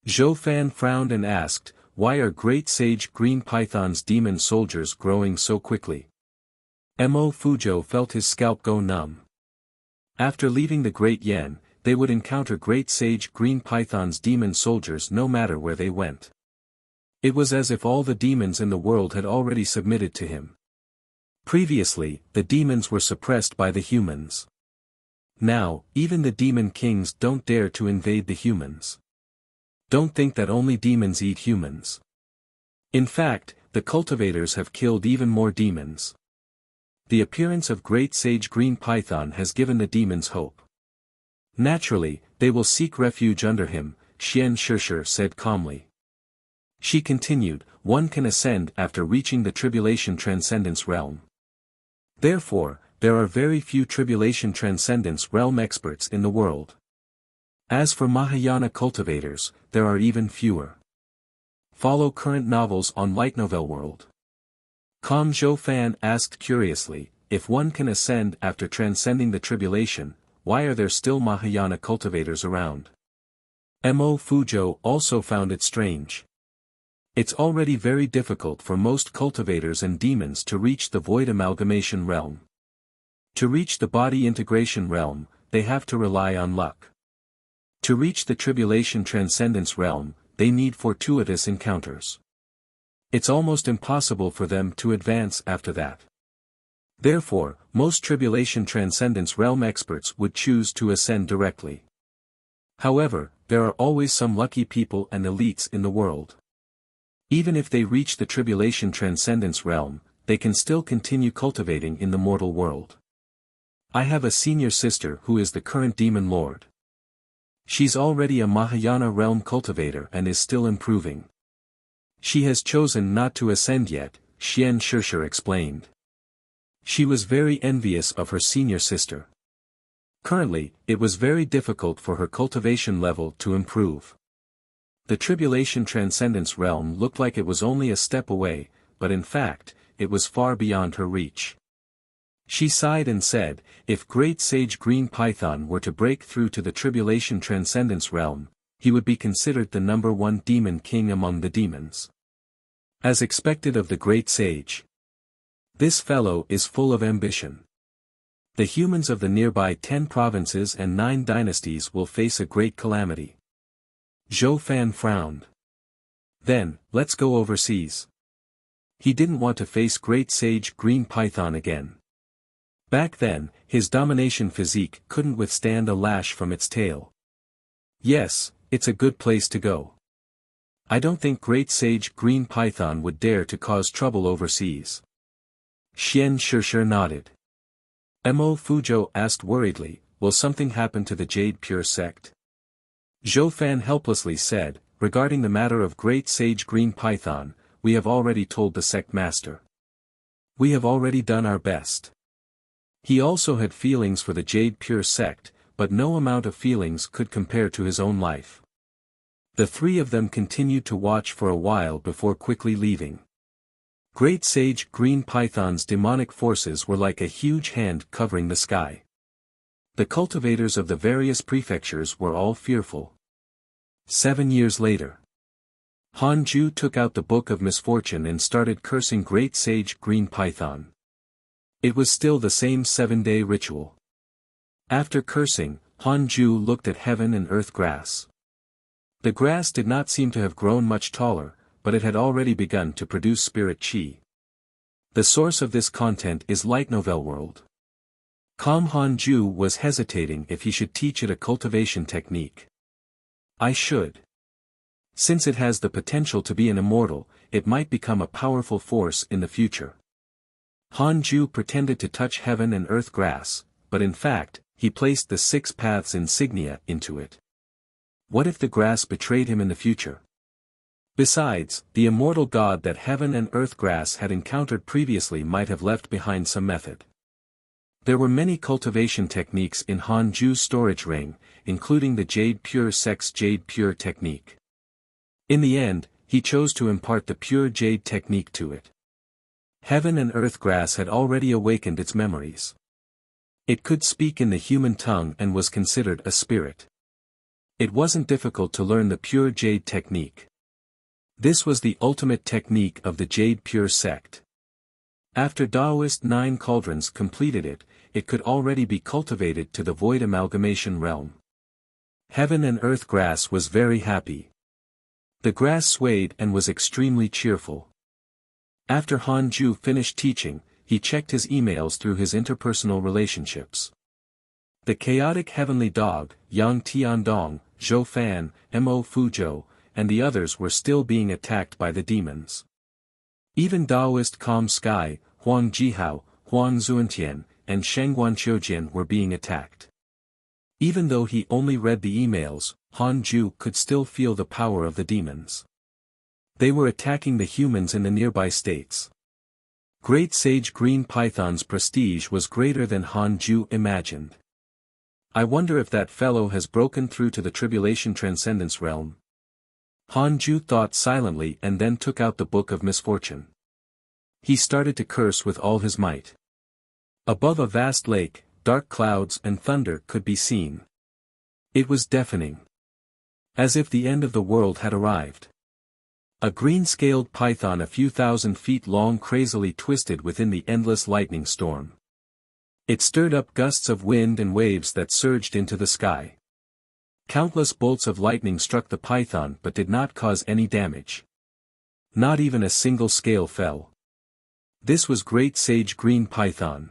Zhou Fan frowned and asked, "Why are great sage green pythons demon soldiers growing so quickly?" Mo Fuzhou felt his scalp go numb. After leaving the Great Yen, they would encounter great sage green pythons demon soldiers no matter where they went. It was as if all the demons in the world had already submitted to him. Previously, the demons were suppressed by the humans. Now, even the demon kings don't dare to invade the humans. Don't think that only demons eat humans. In fact, the cultivators have killed even more demons. The appearance of great sage green python has given the demons hope. Naturally, they will seek refuge under him, Xian Shishir said calmly. She continued, "One can ascend after reaching the Tribulation Transcendence Realm. Therefore, there are very few Tribulation Transcendence Realm experts in the world. As for Mahayana cultivators, there are even fewer. Follow current novels on Light Novel World." Kam Zhou Fan asked curiously, "If one can ascend after transcending the tribulation, why are there still Mahayana cultivators around?" Mo Fuzhou also found it strange. It's already very difficult for most cultivators and demons to reach the void amalgamation realm. To reach the body integration realm, they have to rely on luck. To reach the tribulation transcendence realm, they need fortuitous encounters. It's almost impossible for them to advance after that. Therefore, most tribulation transcendence realm experts would choose to ascend directly. However, there are always some lucky people and elites in the world. Even if they reach the tribulation transcendence realm, they can still continue cultivating in the mortal world. I have a senior sister who is the current demon lord. She's already a Mahayana realm cultivator and is still improving. She has chosen not to ascend yet, Xian Shishir explained. She was very envious of her senior sister. Currently, it was very difficult for her cultivation level to improve. The Tribulation Transcendence Realm looked like it was only a step away, but in fact, it was far beyond her reach. She sighed and said, "If Great Sage Green Python were to break through to the Tribulation Transcendence Realm, he would be considered the #1 demon king among the demons. As expected of the Great Sage. This fellow is full of ambition. The humans of the nearby 10 provinces and 9 dynasties will face a great calamity." Zhou Fan frowned. "Then, let's go overseas." He didn't want to face Great Sage Green Python again. Back then, his domination physique couldn't withstand a lash from its tail. "Yes, it's a good place to go. I don't think Great Sage Green Python would dare to cause trouble overseas." Xian Shishir nodded. Mo Fuzhou asked worriedly, "Will something happen to the Jade Pure sect?" Zhou Fan helplessly said, "Regarding the matter of Great Sage Green Python, we have already told the sect master. We have already done our best." He also had feelings for the Jade Pure sect, but no amount of feelings could compare to his own life. The three of them continued to watch for a while before quickly leaving. Great Sage Green Python's demonic forces were like a huge hand covering the sky. The cultivators of the various prefectures were all fearful. 7 years later, Han Ju took out the Book of Misfortune and started cursing Great Sage Green Python. It was still the same 7-day ritual. After cursing, Han Ju looked at Heaven and Earth Grass. The grass did not seem to have grown much taller, but it had already begun to produce spirit chi. The source of this content is Light Novel World. Han Ju was hesitating if he should teach it a cultivation technique. I should. Since it has the potential to be an immortal, it might become a powerful force in the future. Han Ju pretended to touch heaven and earth grass, but in fact, he placed the 6 paths insignia into it. What if the grass betrayed him in the future? Besides, the immortal god that heaven and earth grass had encountered previously might have left behind some method. There were many cultivation techniques in Han Ju's storage ring, including the Jade Pure Sex Jade Pure technique. In the end, he chose to impart the Pure Jade technique to it. Heaven and earth grass had already awakened its memories. It could speak in the human tongue and was considered a spirit. It wasn't difficult to learn the Pure Jade technique. This was the ultimate technique of the Jade Pure sect. After Taoist 9 cauldrons completed it, it could already be cultivated to the void amalgamation realm. Heaven and earth grass was very happy. The grass swayed and was extremely cheerful. After Han Ju finished teaching, he checked his emails through his interpersonal relationships. The chaotic heavenly dog, Yang Tiandong, Zhou Fan, Mo Fuzhou, and the others were still being attacked by the demons. Even Taoist Calm Sky, Huang Jihao, Huang Zuantian, and Shengguan Qiujian were being attacked. Even though he only read the emails, Han Ju could still feel the power of the demons. They were attacking the humans in the nearby states. Great Sage Green Python's prestige was greater than Han Ju imagined. I wonder if that fellow has broken through to the Tribulation Transcendence realm. Han Ju thought silently and then took out the Book of Misfortune. He started to curse with all his might. Above a vast lake, dark clouds and thunder could be seen. It was deafening. As if the end of the world had arrived. A green-scaled python a few thousand feet long crazily twisted within the endless lightning storm. It stirred up gusts of wind and waves that surged into the sky. Countless bolts of lightning struck the python but did not cause any damage. Not even a single scale fell. This was Great Sage Green Python.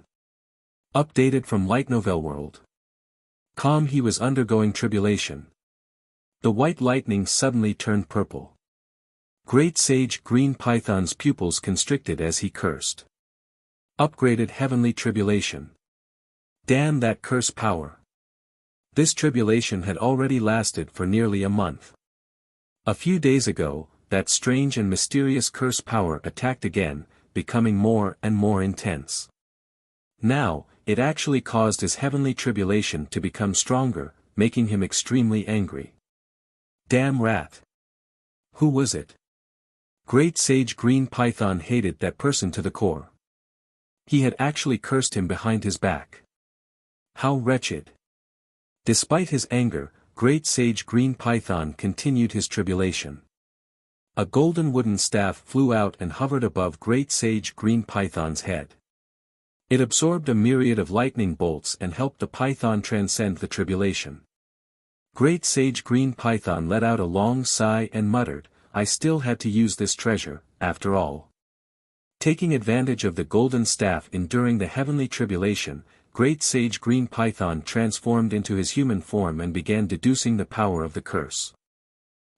Updated from Light Novel World. Calm, he was undergoing tribulation. The white lightning suddenly turned purple. Great Sage Green Python's pupils constricted as he cursed. Upgraded heavenly tribulation. Damn that curse power. This tribulation had already lasted for nearly a month. A few days ago, that strange and mysterious curse power attacked again, becoming more and more intense. Now, it actually caused his heavenly tribulation to become stronger, making him extremely angry. Damn rat. Who was it? Great Sage Green Python hated that person to the core. He had actually cursed him behind his back. How wretched. Despite his anger, Great Sage Green Python continued his tribulation. A golden wooden staff flew out and hovered above Great Sage Green Python's head. It absorbed a myriad of lightning bolts and helped the python transcend the tribulation. Great Sage Green Python let out a long sigh and muttered, I still had to use this treasure, after all. Taking advantage of the golden staff enduring the heavenly tribulation, Great Sage Green Python transformed into his human form and began deducing the power of the curse.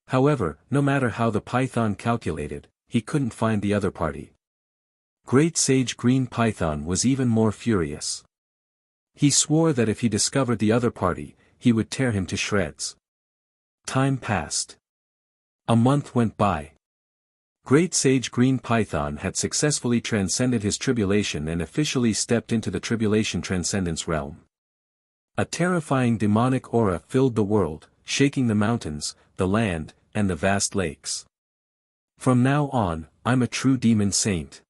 However, no matter how the python calculated, he couldn't find the other party. Great Sage Green Python was even more furious. He swore that if he discovered the other party, he would tear him to shreds. Time passed. A month went by. Great Sage Green Python had successfully transcended his tribulation and officially stepped into the Tribulation Transcendence realm. A terrifying demonic aura filled the world, shaking the mountains, the land, and the vast lakes. From now on, I'm a true demon saint.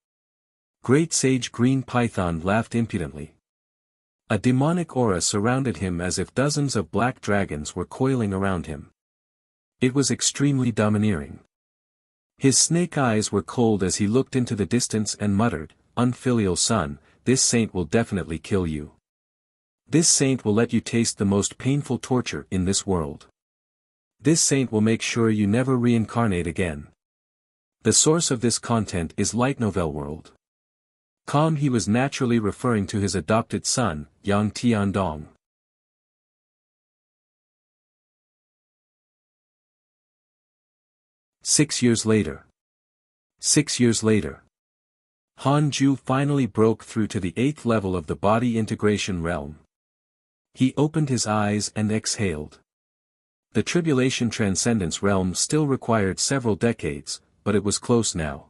Great Sage Green Python laughed impudently. A demonic aura surrounded him as if dozens of black dragons were coiling around him. It was extremely domineering. His snake eyes were cold as he looked into the distance and muttered, Unfilial son, this saint will definitely kill you. This saint will let you taste the most painful torture in this world. This saint will make sure you never reincarnate again. The source of this content is Light Novel World. Calm, he was naturally referring to his adopted son, Yang Tiandong. 6 years later. 6 years later. Han Ju finally broke through to the 8th level of the body integration realm. He opened his eyes and exhaled. The Tribulation Transcendence realm still required several decades, but it was close now.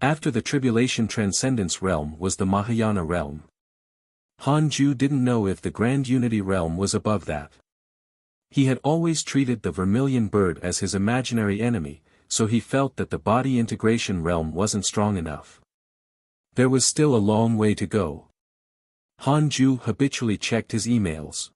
After the Tribulation Transcendence realm was the Mahayana realm. Han Ju didn't know if the Grand Unity realm was above that. He had always treated the Vermilion Bird as his imaginary enemy, so he felt that the body integration realm wasn't strong enough. There was still a long way to go. Han Ju habitually checked his emails.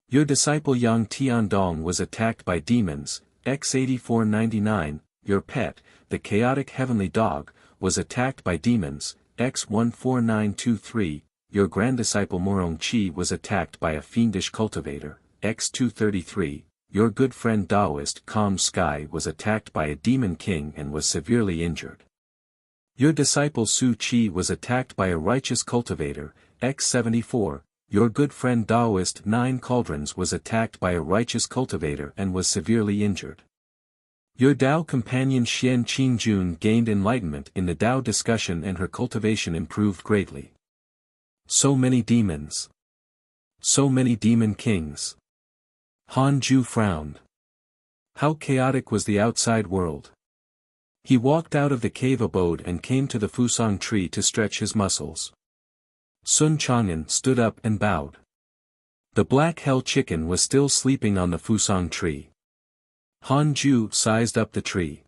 Your disciple Yang Tiandong was attacked by demons, X8499, your pet, the chaotic heavenly dog, was attacked by demons, X14923, your granddisciple Morong Chi was attacked by a fiendish cultivator, X233, your good friend Taoist Calm Sky was attacked by a demon king and was severely injured. Your disciple Su Chi was attacked by a righteous cultivator, X74, your good friend Taoist 9 Cauldrons was attacked by a righteous cultivator and was severely injured. Your Tao companion Xian Qingjun gained enlightenment in the Tao discussion and her cultivation improved greatly. So many demons. So many demon kings. Han Ju frowned. How chaotic was the outside world. He walked out of the cave abode and came to the Fusang tree to stretch his muscles. Sun Chang'an stood up and bowed. The black hell chicken was still sleeping on the Fusang tree. Han Ju sized up the tree.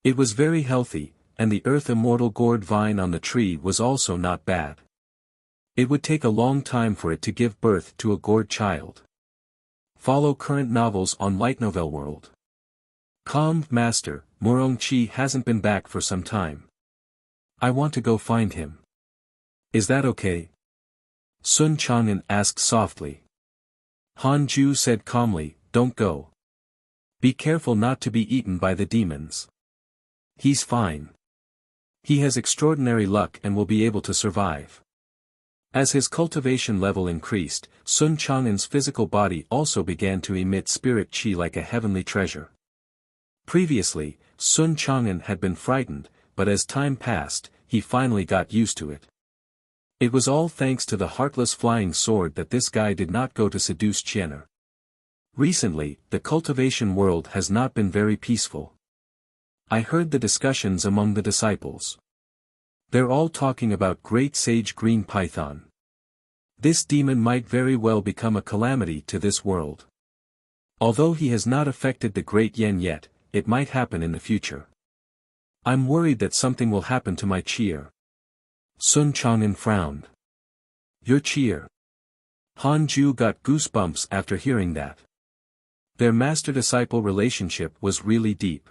It was very healthy, and the earth immortal gourd vine on the tree was also not bad. It would take a long time for it to give birth to a gourd child. Follow current novels on Light Novel World. Calm Master, Morong Chi hasn't been back for some time. I want to go find him. Is that okay? Sun Chang'an asked softly. Han Ju said calmly, don't go. Be careful not to be eaten by the demons. He's fine. He has extraordinary luck and will be able to survive. As his cultivation level increased, Sun Chang'an's physical body also began to emit spirit chi like a heavenly treasure. Previously, Sun Chang'an had been frightened, but as time passed, he finally got used to it. It was all thanks to the heartless flying sword that this guy did not go to seduce Chiener. Recently, the cultivation world has not been very peaceful. I heard the discussions among the disciples. They're all talking about Great Sage Green Python. This demon might very well become a calamity to this world. Although he has not affected the Great Yen yet, it might happen in the future. I'm worried that something will happen to my Chier. Sun Chang'an frowned. Your Chier. Han Ju got goosebumps after hearing that. Their master-disciple relationship was really deep.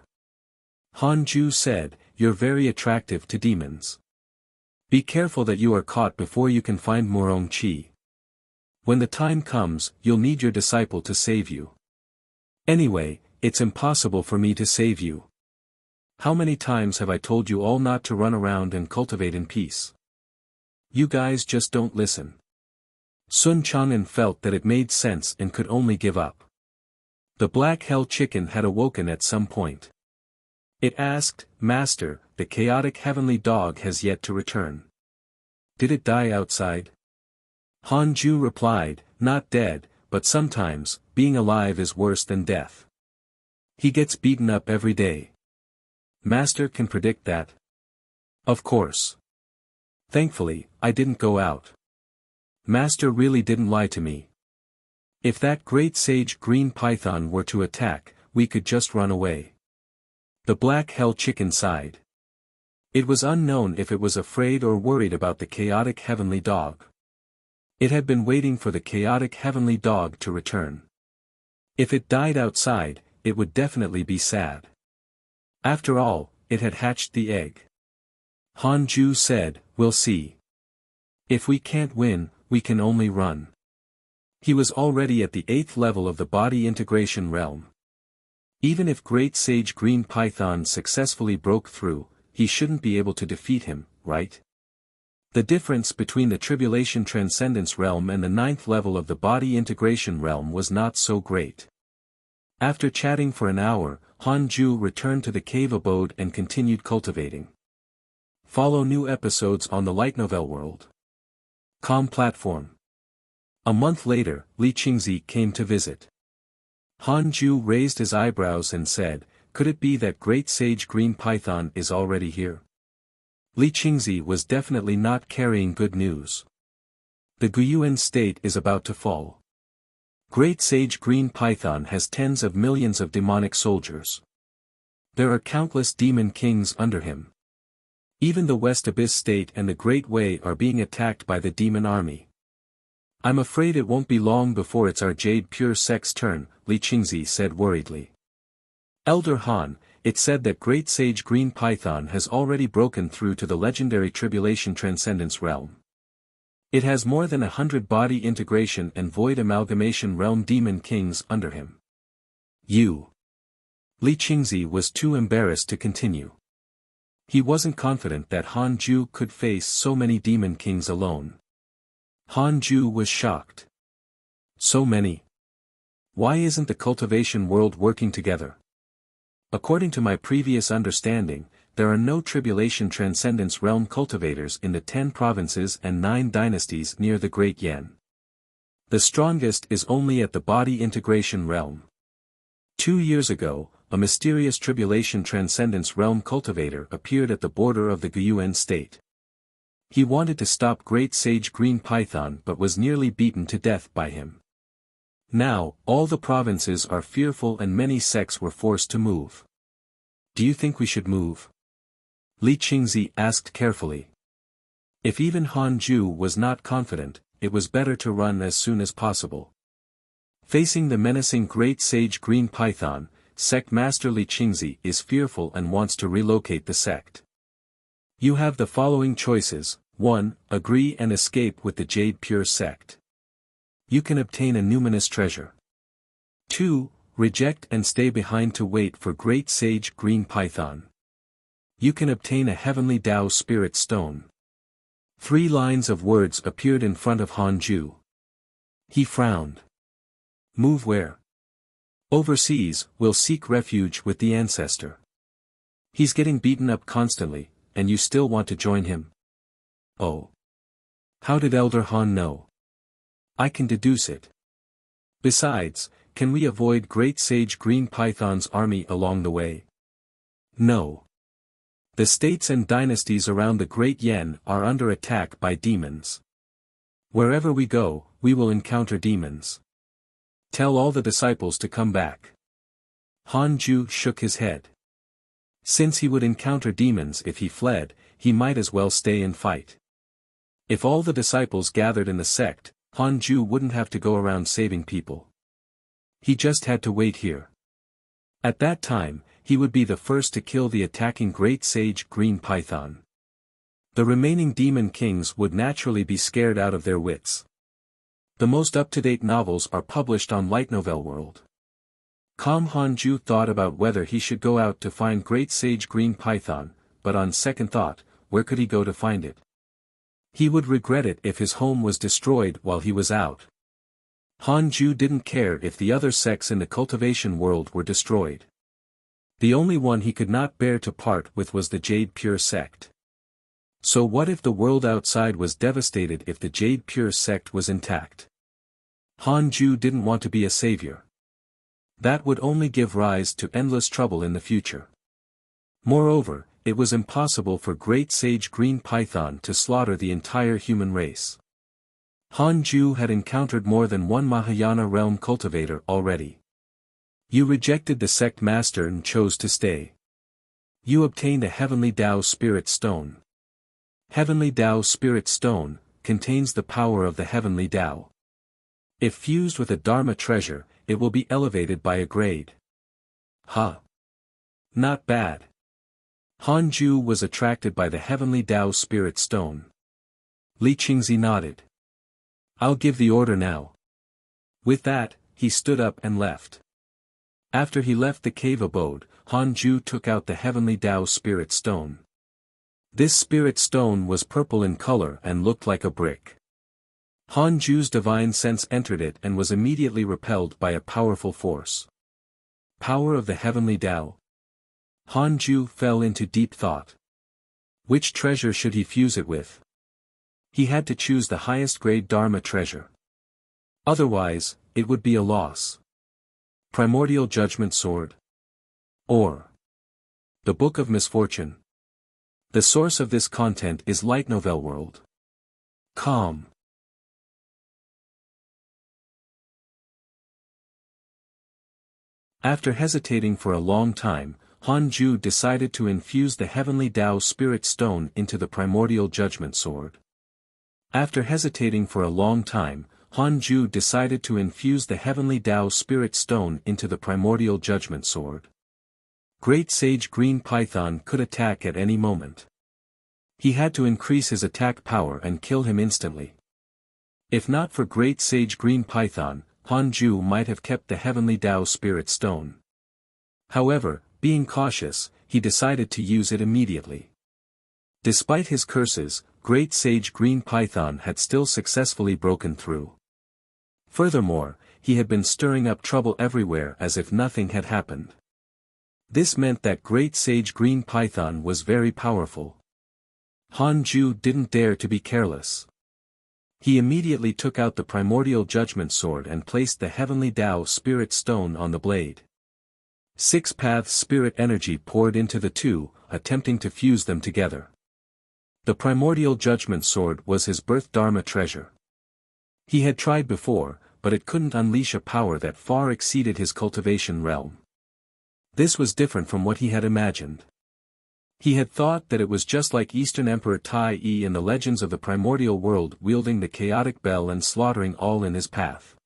Han Ju said, you're very attractive to demons. Be careful that you are caught before you can find Morong Chi. When the time comes, you'll need your disciple to save you. Anyway, it's impossible for me to save you. How many times have I told you all not to run around and cultivate in peace? You guys just don't listen. Sun Chang'an felt that it made sense and could only give up. The black hell chicken had awoken at some point. It asked, Master, the chaotic heavenly dog has yet to return. Did it die outside? Han Ju replied, not dead, but sometimes, being alive is worse than death. He gets beaten up every day. Master can predict that? Of course. Thankfully, I didn't go out. Master really didn't lie to me. If that great sage green python were to attack, we could just run away. The black hell chicken sighed. It was unknown if it was afraid or worried about the chaotic heavenly dog. It had been waiting for the chaotic heavenly dog to return. If it died outside, it would definitely be sad. After all, it had hatched the egg. Han Ju said, we'll see. If we can't win, we can only run. He was already at the 8th level of the body integration realm. Even if Great Sage Green Python successfully broke through, he shouldn't be able to defeat him, right? The difference between the Tribulation Transcendence realm and the 9th level of the body integration realm was not so great. After chatting for an hour, Han Ju returned to the cave abode and continued cultivating. Follow new episodes on the light novel world. Com platform. A month later, Li Qingzi came to visit. Han Ju raised his eyebrows and said, "Could it be that great sage green python is already here?" Li Qingzi was definitely not carrying good news. The Guyuan state is about to fall. Great sage green python has tens of millions of demonic soldiers. There are countless demon kings under him. Even the West Abyss state and the Great Way are being attacked by the demon army. "I'm afraid it won't be long before it's our Jade Pure Sect's turn," Li Qingzi said worriedly. "Elder Han, it's said that Great Sage Green Python has already broken through to the legendary Tribulation Transcendence realm. It has more than 100 body integration and void amalgamation realm demon kings under him." Li Qingzi was too embarrassed to continue. He wasn't confident that Han Ju could face so many demon kings alone. Han Ju was shocked. "So many? Why isn't the cultivation world working together? According to my previous understanding, there are no Tribulation Transcendence realm cultivators in the 10 provinces and 9 dynasties near the Great Yen. The strongest is only at the body integration realm. 2 years ago, a mysterious Tribulation Transcendence realm cultivator appeared at the border of the Guyuan state. He wanted to stop Great Sage Green Python but was nearly beaten to death by him. Now, all the provinces are fearful and many sects were forced to move. Do you think we should move?" Li Qingzi asked carefully. If even Han Ju was not confident, it was better to run as soon as possible. Facing the menacing Great Sage Green Python, Sect Master Li Qingzi is fearful and wants to relocate the sect. You have the following choices: 1. Agree and escape with the Jade Pure sect. You can obtain a numinous treasure. 2. Reject and stay behind to wait for Great Sage Green Python. You can obtain a Heavenly Tao Spirit Stone. 3 lines of words appeared in front of Han Ju. He frowned. "Move where?" "Overseas, we'll seek refuge with the ancestor. He's getting beaten up constantly, and you still want to join him?" "Oh. How did Elder Han know?" "I can deduce it. Besides, can we avoid Great Sage Green Python's army along the way?" "No. The states and dynasties around the Great Yen are under attack by demons. Wherever we go, we will encounter demons. Tell all the disciples to come back." Han Ju shook his head. Since he would encounter demons if he fled, he might as well stay and fight. If all the disciples gathered in the sect, Han Ju wouldn't have to go around saving people. He just had to wait here. At that time, he would be the first to kill the attacking Great Sage Green Python. The remaining demon kings would naturally be scared out of their wits. The most up-to-date novels are published on Light Novel World. Han Ju thought about whether he should go out to find Great Sage Green Python, but on second thought, where could he go to find it? He would regret it if his home was destroyed while he was out. Han Ju didn't care if the other sects in the cultivation world were destroyed. The only one he could not bear to part with was the Jade Pure sect. So what if the world outside was devastated if the Jade Pure sect was intact? Han Ju didn't want to be a savior. That would only give rise to endless trouble in the future. Moreover, it was impossible for Great Sage Green Python to slaughter the entire human race. Han Ju had encountered more than one Mahayana realm cultivator already. You rejected the sect master and chose to stay. You obtained a Heavenly Tao Spirit Stone. Heavenly Tao Spirit Stone contains the power of the Heavenly Tao. If fused with a Dharma treasure, it will be elevated by a grade. Not bad. Han Ju was attracted by the Heavenly Tao Spirit Stone. Li Qingzi nodded. "I'll give the order now." With that, he stood up and left. After he left the cave abode, Han Ju took out the Heavenly Tao Spirit Stone. This spirit stone was purple in color and looked like a brick. Han Ju's divine sense entered it and was immediately repelled by a powerful force. Power of the heavenly Tao. Han Ju fell into deep thought. Which treasure should he fuse it with? He had to choose the highest grade Dharma treasure. Otherwise, it would be a loss. Primordial Judgment Sword. Or the Book of Misfortune. The source of this content is Light Novel World. Com. After hesitating for a long time, Han Ju decided to infuse the Heavenly Tao Spirit Stone into the Primordial Judgment Sword. After hesitating for a long time, Han Ju decided to infuse the Heavenly Tao Spirit Stone into the Primordial Judgment Sword. Great Sage Green Python could attack at any moment. He had to increase his attack power and kill him instantly. If not for Great Sage Green Python, Han Ju might have kept the Heavenly Tao Spirit Stone. However, being cautious, he decided to use it immediately. Despite his curses, Great Sage Green Python had still successfully broken through. Furthermore, he had been stirring up trouble everywhere as if nothing had happened. This meant that Great Sage Green Python was very powerful. Han Ju didn't dare to be careless. He immediately took out the Primordial Judgment Sword and placed the Heavenly Tao Spirit Stone on the blade. 6 paths spirit energy poured into the two, attempting to fuse them together. The Primordial Judgment Sword was his birth Dharma treasure. He had tried before, but it couldn't unleash a power that far exceeded his cultivation realm. This was different from what he had imagined. He had thought that it was just like Eastern Emperor Tai Yi in the legends of the primordial world wielding the chaotic bell and slaughtering all in his path.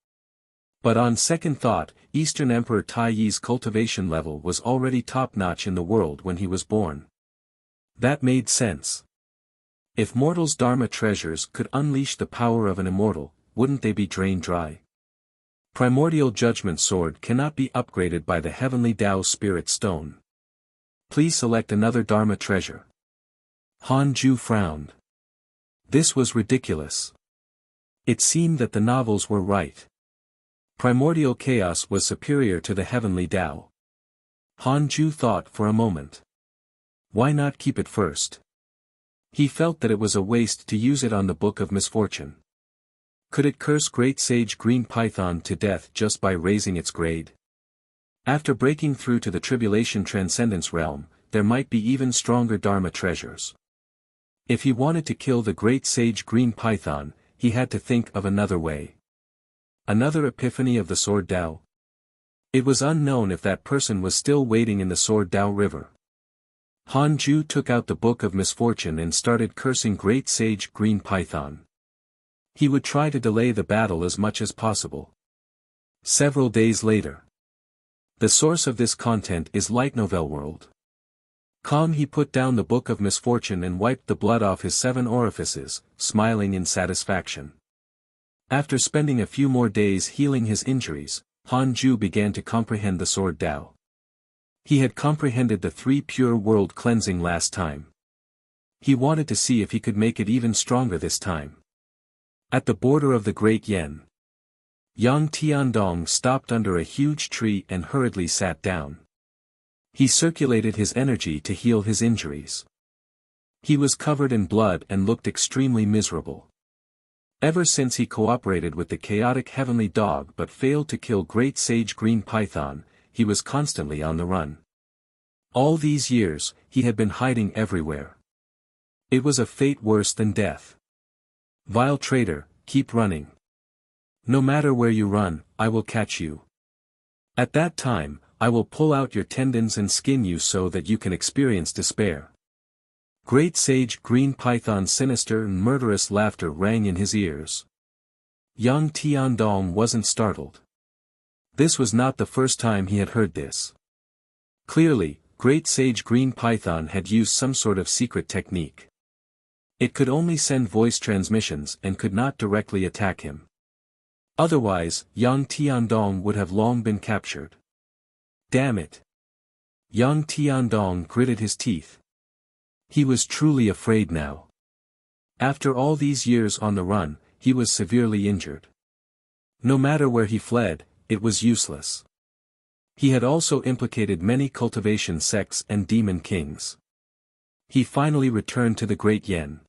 But on second thought, Eastern Emperor Tai Yi's cultivation level was already top-notch in the world when he was born. That made sense. If mortals' Dharma treasures could unleash the power of an immortal, wouldn't they be drained dry? Primordial Judgment Sword cannot be upgraded by the Heavenly Tao Spirit Stone. Please select another Dharma treasure. Han Ju frowned. This was ridiculous. It seemed that the novels were right. Primordial Chaos was superior to the Heavenly Tao. Han Ju thought for a moment. Why not keep it first? He felt that it was a waste to use it on the Book of Misfortune. Could it curse Great Sage Green Python to death just by raising its grade? After breaking through to the Tribulation Transcendence realm, there might be even stronger Dharma treasures. If he wanted to kill the Great Sage Green Python, he had to think of another way. Another epiphany of the Sword Tao? It was unknown if that person was still waiting in the Sword Tao River. Han Ju took out the Book of Misfortune and started cursing Great Sage Green Python. He would try to delay the battle as much as possible. Several days later. The source of this content is Light Novel World. Calm, he put down the Book of Misfortune and wiped the blood off his 7 orifices, smiling in satisfaction. After spending a few more days healing his injuries, Han Ju began to comprehend the Sword Tao. He had comprehended the 3 pure world cleansing last time. He wanted to see if he could make it even stronger this time. At the border of the Great Yen, Yang Tiandong stopped under a huge tree and hurriedly sat down. He circulated his energy to heal his injuries. He was covered in blood and looked extremely miserable. Ever since he cooperated with the chaotic heavenly dog but failed to kill Great Sage Green Python, he was constantly on the run. All these years, he had been hiding everywhere. It was a fate worse than death. Vile traitor, keep running. No matter where you run, I will catch you. At that time, I will pull out your tendons and skin you so that you can experience despair. Great Sage Green Python's sinister and murderous laughter rang in his ears. Yang Tiandong wasn't startled. This was not the first time he had heard this. Clearly, Great Sage Green Python had used some sort of secret technique. It could only send voice transmissions and could not directly attack him. Otherwise, Yang Tiandong would have long been captured. Damn it! Yang Tiandong gritted his teeth. He was truly afraid now. After all these years on the run, he was severely injured. No matter where he fled, it was useless. He had also implicated many cultivation sects and demon kings. He finally returned to the Great Yen.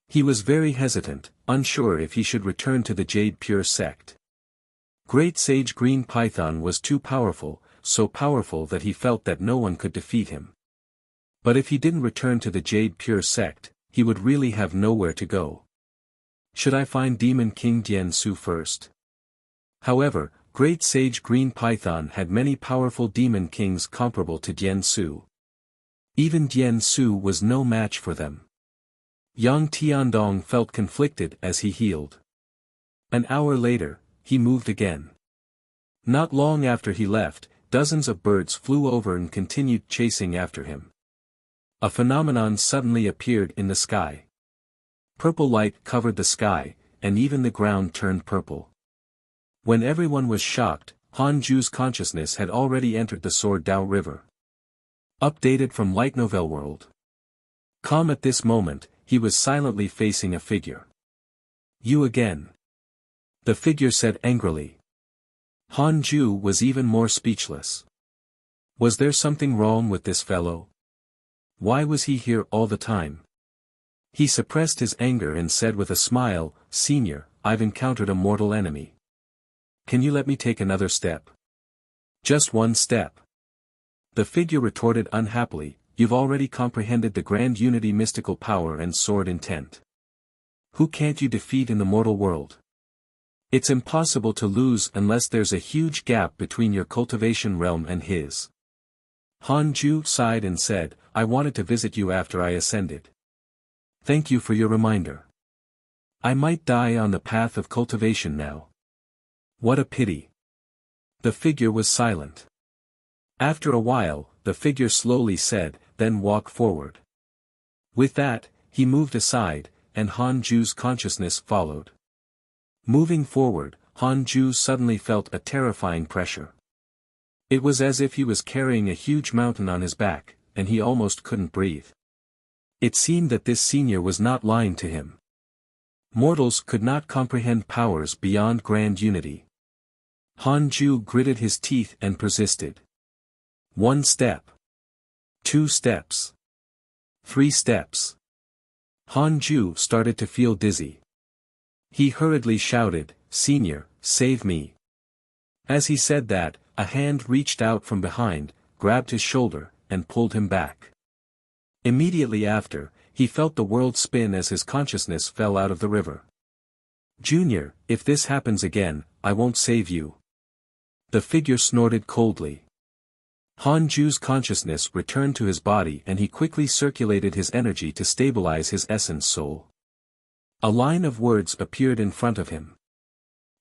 He was very hesitant, unsure if he should return to the Jade Pure sect. Great Sage Green Python was too powerful, so powerful that he felt that no one could defeat him. But if he didn't return to the Jade Pure sect, he would really have nowhere to go. Should I find Demon King Dian Su first? However, Great Sage Green Python had many powerful demon kings comparable to Dian Su. Even Dian Su was no match for them. Yang Tiandong felt conflicted as he healed. An hour later, he moved again. Not long after he left, dozens of birds flew over and continued chasing after him. A phenomenon suddenly appeared in the sky. Purple light covered the sky, and even the ground turned purple. When everyone was shocked, Han Ju's consciousness had already entered the Sword Dao River. Updated from Light Novel World. Calm at this moment, he was silently facing a figure. You again. The figure said angrily. Han Ju was even more speechless. Was there something wrong with this fellow? Why was he here all the time? He suppressed his anger and said with a smile, Senior, I've encountered a mortal enemy. Can you let me take another step? Just one step. The figure retorted unhappily, You've already comprehended the grand unity mystical power and sword intent. Who can't you defeat in the mortal world? It's impossible to lose unless there's a huge gap between your cultivation realm and his. Han Ju sighed and said, I wanted to visit you after I ascended. Thank you for your reminder. I might die on the path of cultivation now. What a pity. The figure was silent. After a while, the figure slowly said, Then walk forward. With that, he moved aside, and Han Ju's consciousness followed. Moving forward, Han Ju suddenly felt a terrifying pressure. It was as if he was carrying a huge mountain on his back, and he almost couldn't breathe. It seemed that this senior was not lying to him. Mortals could not comprehend powers beyond grand unity. Han Ju gritted his teeth and persisted. 1 step. 2 steps. 3 steps. Han Ju started to feel dizzy. He hurriedly shouted, Senior, save me. As he said that, a hand reached out from behind, grabbed his shoulder, and pulled him back. Immediately after, he felt the world spin as his consciousness fell out of the river. Junior, if this happens again, I won't save you. The figure snorted coldly. Han Ju's consciousness returned to his body and he quickly circulated his energy to stabilize his essence soul. A line of words appeared in front of him.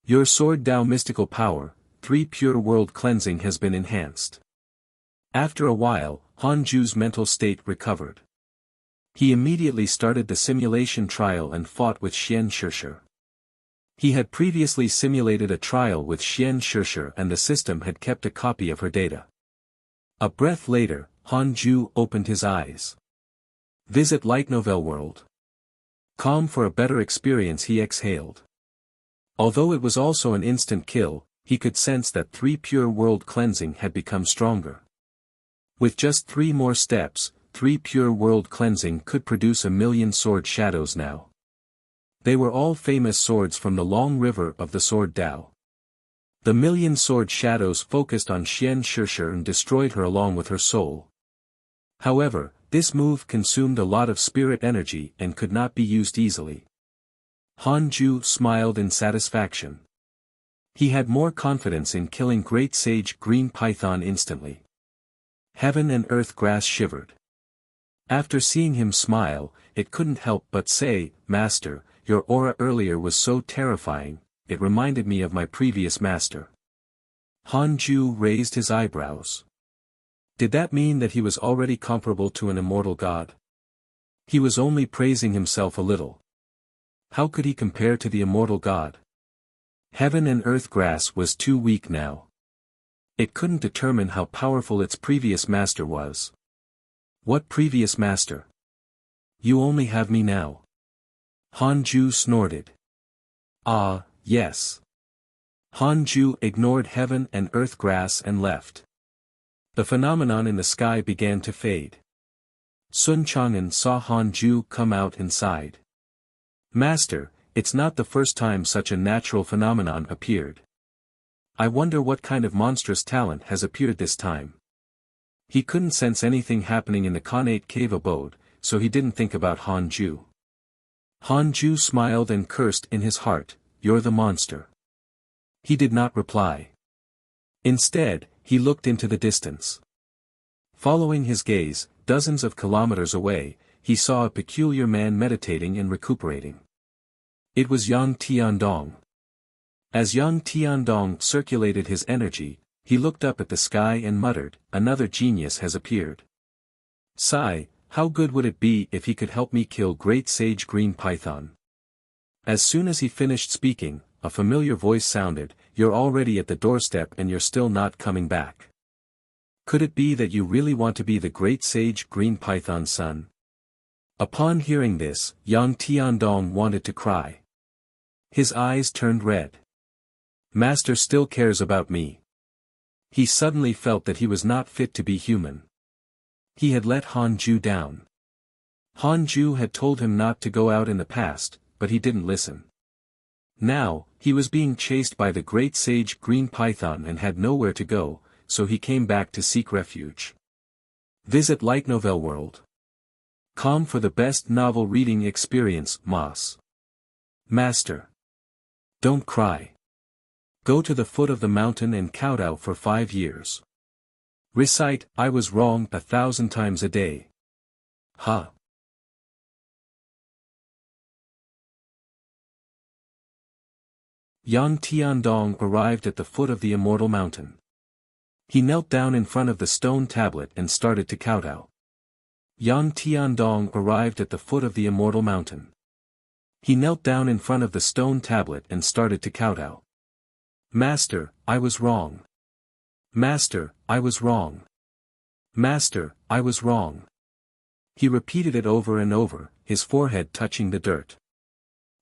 Your Sword Dao mystical power, 3 pure world cleansing has been enhanced. After a while, Han Ju's mental state recovered. He immediately started the simulation trial and fought with Xian Shishir. He had previously simulated a trial with Xian Shishir and the system had kept a copy of her data. A breath later, Han Ju opened his eyes. Visit Light Novel World. Calm for a better experience, he exhaled. Although it was also an instant kill, he could sense that 3 pure world cleansing had become stronger. With just 3 more steps, 3 pure world cleansing could produce 1,000,000 sword shadows now. They were all famous swords from the long river of the Sword Dao. The 1,000,000 sword shadows focused on Xian Shishir and destroyed her along with her soul. However, this move consumed a lot of spirit energy and could not be used easily. Han Ju smiled in satisfaction. He had more confidence in killing Great Sage Green Python instantly. Heaven and earth grass shivered. After seeing him smile, it couldn't help but say, Master, your aura earlier was so terrifying, it reminded me of my previous master. Han Ju raised his eyebrows. Did that mean that he was already comparable to an immortal god? He was only praising himself a little. How could he compare to the immortal god? Heaven and earth grass was too weak now. It couldn't determine how powerful its previous master was. What previous master? You only have me now. Han Ju snorted. Ah, yes. Han Ju ignored heaven and earth grass and left. The phenomenon in the sky began to fade. Sun Chang'an saw Han Ju come out and sighed. Master, it's not the first time such a natural phenomenon appeared. I wonder what kind of monstrous talent has appeared this time. He couldn't sense anything happening in the Khanate cave abode, so he didn't think about Han Ju. Han Ju smiled and cursed in his heart, "You're the monster." He did not reply. Instead, he looked into the distance. Following his gaze, dozens of kilometers away, he saw a peculiar man meditating and recuperating. It was Yang Tiandong. As Yang Tiandong circulated his energy, he looked up at the sky and muttered, "Another genius has appeared. Sigh, how good would it be if he could help me kill Great Sage Green Python?" As soon as he finished speaking, a familiar voice sounded, "You're already at the doorstep and you're still not coming back. Could it be that you really want to be the Great Sage Green Python's son?" Upon hearing this, Yang Tiandong wanted to cry. His eyes turned red. Master still cares about me. He suddenly felt that he was not fit to be human. He had let Han Ju down. Han Ju had told him not to go out in the past, but he didn't listen. Now, he was being chased by the Great Sage Green Python and had nowhere to go, so he came back to seek refuge. Visit Light Novel World. Com for the best novel reading experience, Moss. Master. Don't cry. Go to the foot of the mountain and kowtow for 5 years. Recite, "I was wrong" 1,000 times a day. Ha. Yang Tiandong arrived at the foot of the immortal mountain. He knelt down in front of the stone tablet and started to kowtow. Yang Tiandong arrived at the foot of the immortal mountain. He knelt down in front of the stone tablet and started to kowtow. Master, I was wrong. Master, I was wrong. Master, I was wrong. He repeated it over and over, his forehead touching the dirt.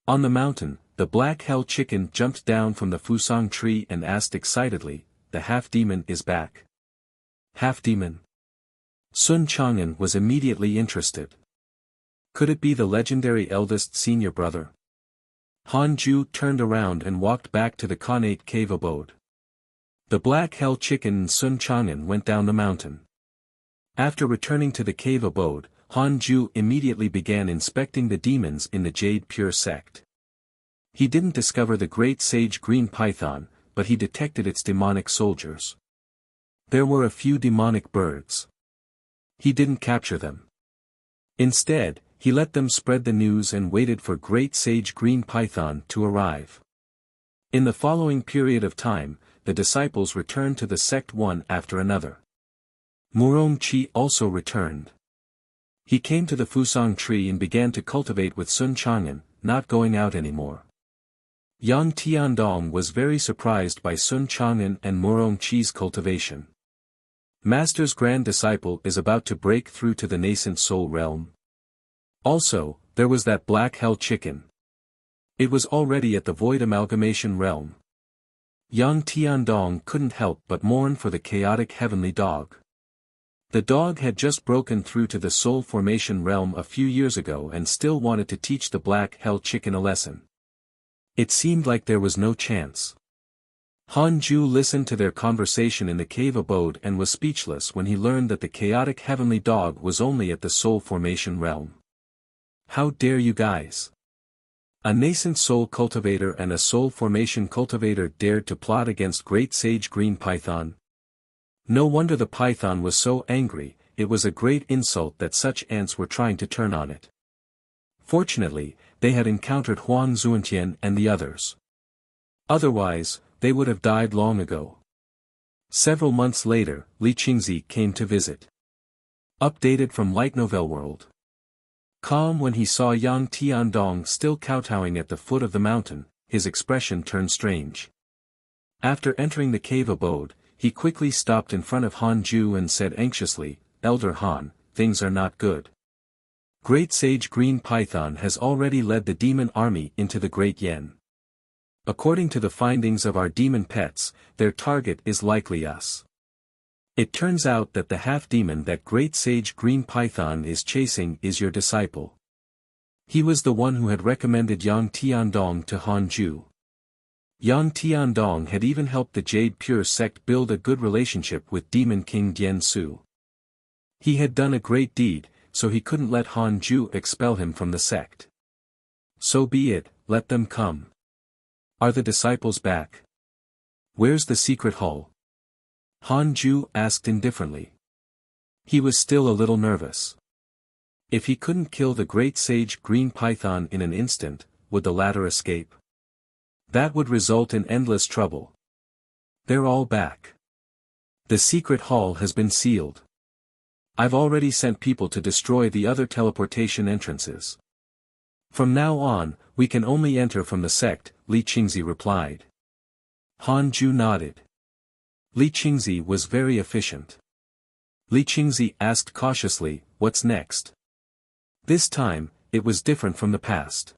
On the mountain, the black hell chicken jumped down from the fusang tree and asked excitedly, "The half-demon is back." Half-demon? Sun Chang'an was immediately interested. Could it be the legendary eldest senior brother? Han Ju turned around and walked back to the Khanate cave abode. The black hell chicken and Sun Chang'an went down the mountain. After returning to the cave abode, Han Ju immediately began inspecting the demons in the Jade Pure sect. He didn't discover the Great Sage Green Python, but he detected its demonic soldiers. There were a few demonic birds. He didn't capture them. Instead, he let them spread the news and waited for Great Sage Green Python to arrive. In the following period of time, the disciples returned to the sect one after another. Murong Chi also returned. He came to the Fusang tree and began to cultivate with Sun Chang'an, not going out anymore. Yang Tiandong was very surprised by Sun Chang'an and Murong Chi's cultivation. Master's grand disciple is about to break through to the nascent soul realm. Also, there was that black hell chicken. It was already at the void amalgamation realm. Yang Tiandong couldn't help but mourn for the chaotic heavenly dog. The dog had just broken through to the soul formation realm a few years ago and still wanted to teach the black hell chicken a lesson. It seemed like there was no chance. Han Ju listened to their conversation in the cave abode and was speechless when he learned that the chaotic heavenly dog was only at the soul formation realm. How dare you guys? A nascent soul cultivator and a soul formation cultivator dared to plot against Great Sage Green Python. No wonder the python was so angry, it was a great insult that such ants were trying to turn on it. Fortunately, they had encountered Huang Zuantian and the others. Otherwise, they would have died long ago. Several months later, Li Qingzi came to visit. Updated from Light Novel World. Calm when he saw Yang Tiandong still kowtowing at the foot of the mountain, his expression turned strange. After entering the cave abode, he quickly stopped in front of Han Ju and said anxiously, "Elder Han, things are not good. Great Sage Green Python has already led the demon army into the Great Yen. According to the findings of our demon pets, their target is likely us. It turns out that the half-demon that Great Sage Green Python is chasing is your disciple. He was the one who had recommended Yang Tiandong to Han Ju. Yang Tiandong had even helped the Jade Pure sect build a good relationship with Demon King Dian Su. He had done a great deed, so he couldn't let Han Ju expel him from the sect. So be it, let them come. Are the disciples back? Where's the secret hall? Han Ju asked indifferently. He was still a little nervous. If he couldn't kill the Great Sage Green Python in an instant, would the latter escape? That would result in endless trouble. They're all back. The secret hall has been sealed. I've already sent people to destroy the other teleportation entrances. From now on, we can only enter from the sect, Li Qingzi replied. Han Ju nodded. Li Qingzi was very efficient. Li Qingzi asked cautiously, what's next? This time, it was different from the past.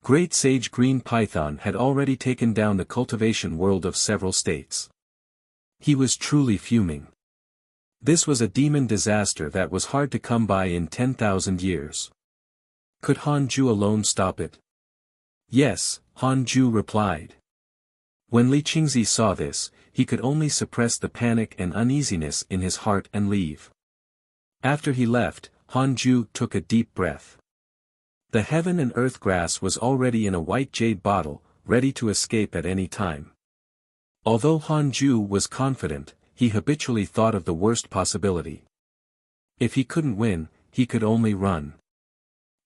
Great Sage Green Python had already taken down the cultivation world of several states. He was truly fuming. This was a demon disaster that was hard to come by in 10,000 years. Could Han Ju alone stop it? Yes, Han Ju replied. When Li Qingzi saw this, he could only suppress the panic and uneasiness in his heart and leave. After he left, Han Ju took a deep breath. The heaven and earth grass was already in a white jade bottle, ready to escape at any time. Although Han Ju was confident, he habitually thought of the worst possibility. If he couldn't win, he could only run.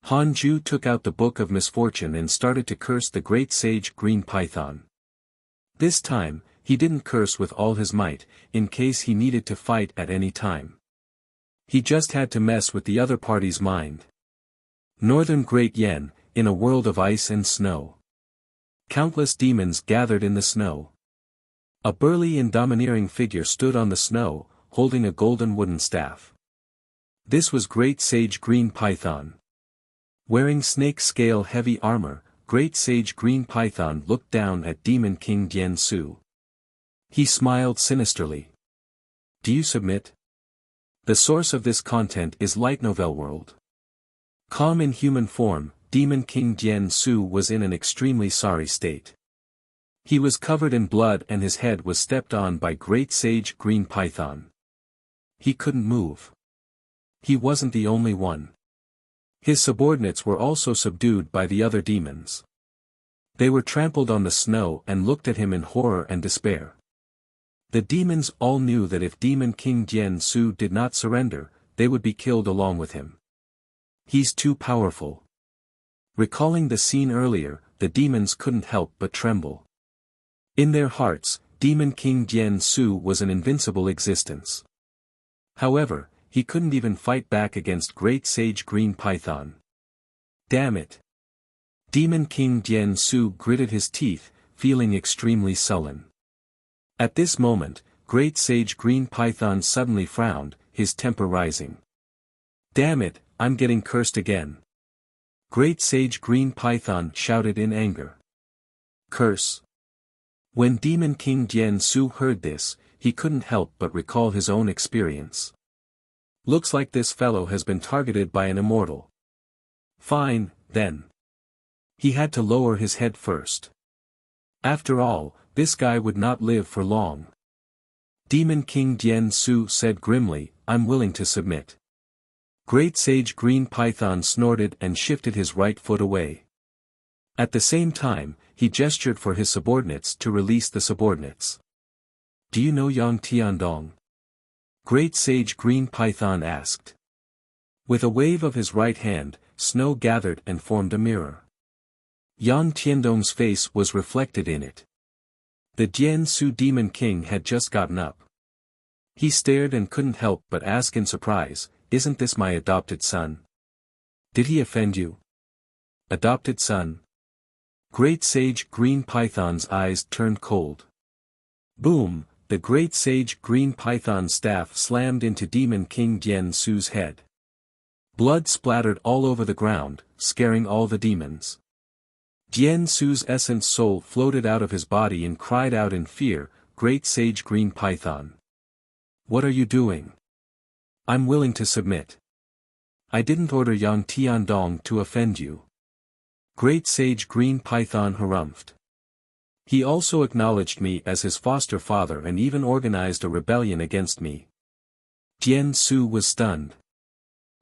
Han Ju took out the Book of Misfortune and started to curse the Great Sage Green Python. This time, he didn't curse with all his might, in case he needed to fight at any time. He just had to mess with the other party's mind. Northern Great Yen, in a world of ice and snow. Countless demons gathered in the snow. A burly and domineering figure stood on the snow, holding a golden wooden staff. This was Great Sage Green Python. Wearing snake scale heavy armor, Great Sage Green Python looked down at Demon King Dian Su. He smiled sinisterly. Do you submit? The source of this content is Light Novel World. Calm in human form, Demon King Dian Su was in an extremely sorry state. He was covered in blood and his head was stepped on by Great Sage Green Python. He couldn't move. He wasn't the only one. His subordinates were also subdued by the other demons. They were trampled on the snow and looked at him in horror and despair. The demons all knew that if Demon King Dian Su did not surrender, they would be killed along with him. He's too powerful. Recalling the scene earlier, the demons couldn't help but tremble. In their hearts, Demon King Dian Su was an invincible existence. However, he couldn't even fight back against Great Sage Green Python. Damn it! Demon King Dian Su gritted his teeth, feeling extremely sullen. At this moment, Great Sage Green Python suddenly frowned, his temper rising. Damn it, I'm getting cursed again. Great Sage Green Python shouted in anger. Curse. When Demon King Dian Su heard this, he couldn't help but recall his own experience. Looks like this fellow has been targeted by an immortal. Fine, then. He had to lower his head first. After all, this guy would not live for long. Demon King Dian Su said grimly, I'm willing to submit. Great Sage Green Python snorted and shifted his right foot away. At the same time, he gestured for his subordinates to release the subordinates. Do you know Yang Tiandong? Great Sage Green Python asked. With a wave of his right hand, snow gathered and formed a mirror. Yang Tiandong's face was reflected in it. The Dian Su Demon King had just gotten up. He stared and couldn't help but ask in surprise, isn't this my adopted son? Did he offend you? Adopted son? Great Sage Green Python's eyes turned cold. Boom, the Great Sage Green Python's staff slammed into Demon King Dian Su's head. Blood splattered all over the ground, scaring all the demons. Jian Su's essence soul floated out of his body and cried out in fear, "Great Sage Green Python! What are you doing? I'm willing to submit. I didn't order Yang Tiandong to offend you." Great Sage Green Python harumphed. He also acknowledged me as his foster father and even organized a rebellion against me. Jian Su was stunned.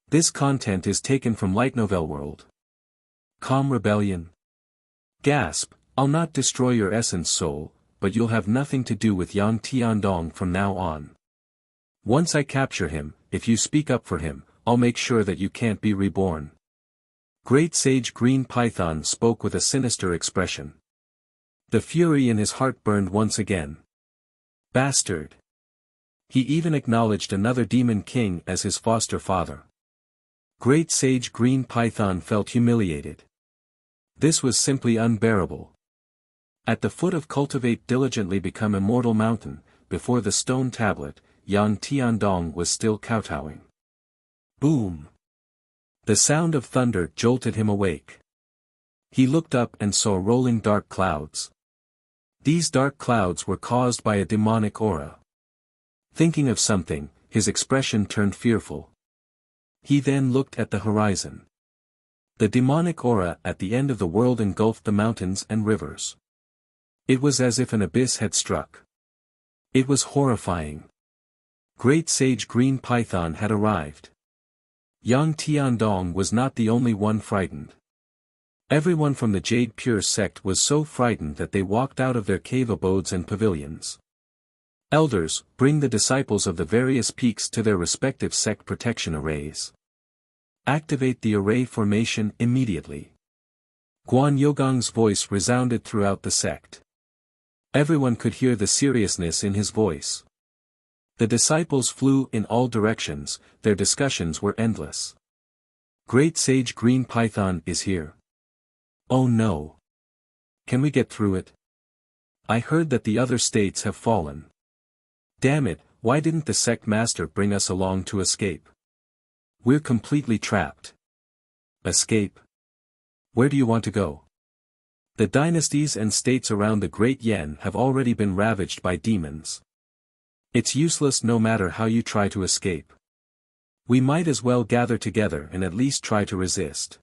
This content is taken from Light Novel World. Calm rebellion. Gasp, I'll not destroy your essence soul, but you'll have nothing to do with Yang Tiandong from now on. Once I capture him, if you speak up for him, I'll make sure that you can't be reborn. Great Sage Green Python spoke with a sinister expression. The fury in his heart burned once again. Bastard! He even acknowledged another demon king as his foster father. Great Sage Green Python felt humiliated. This was simply unbearable. At the foot of Cultivate Diligently Become Immortal Mountain, before the stone tablet, Yang Tiandong was still kowtowing. Boom! The sound of thunder jolted him awake. He looked up and saw rolling dark clouds. These dark clouds were caused by a demonic aura. Thinking of something, his expression turned fearful. He then looked at the horizon. The demonic aura at the end of the world engulfed the mountains and rivers. It was as if an abyss had struck. It was horrifying. Great Sage Green Python had arrived. Yang Tiandong was not the only one frightened. Everyone from the Jade Pure sect was so frightened that they walked out of their cave abodes and pavilions. Elders, bring the disciples of the various peaks to their respective sect protection arrays. Activate the array formation immediately. Guan Yogang's voice resounded throughout the sect. Everyone could hear the seriousness in his voice. The disciples flew in all directions, their discussions were endless. Great Sage Green Python is here. Oh no! Can we get through it? I heard that the other states have fallen. Damn it, why didn't the sect master bring us along to escape? We're completely trapped. Escape? Where do you want to go? The dynasties and states around the Great Yen have already been ravaged by demons. It's useless no matter how you try to escape. We might as well gather together and at least try to resist.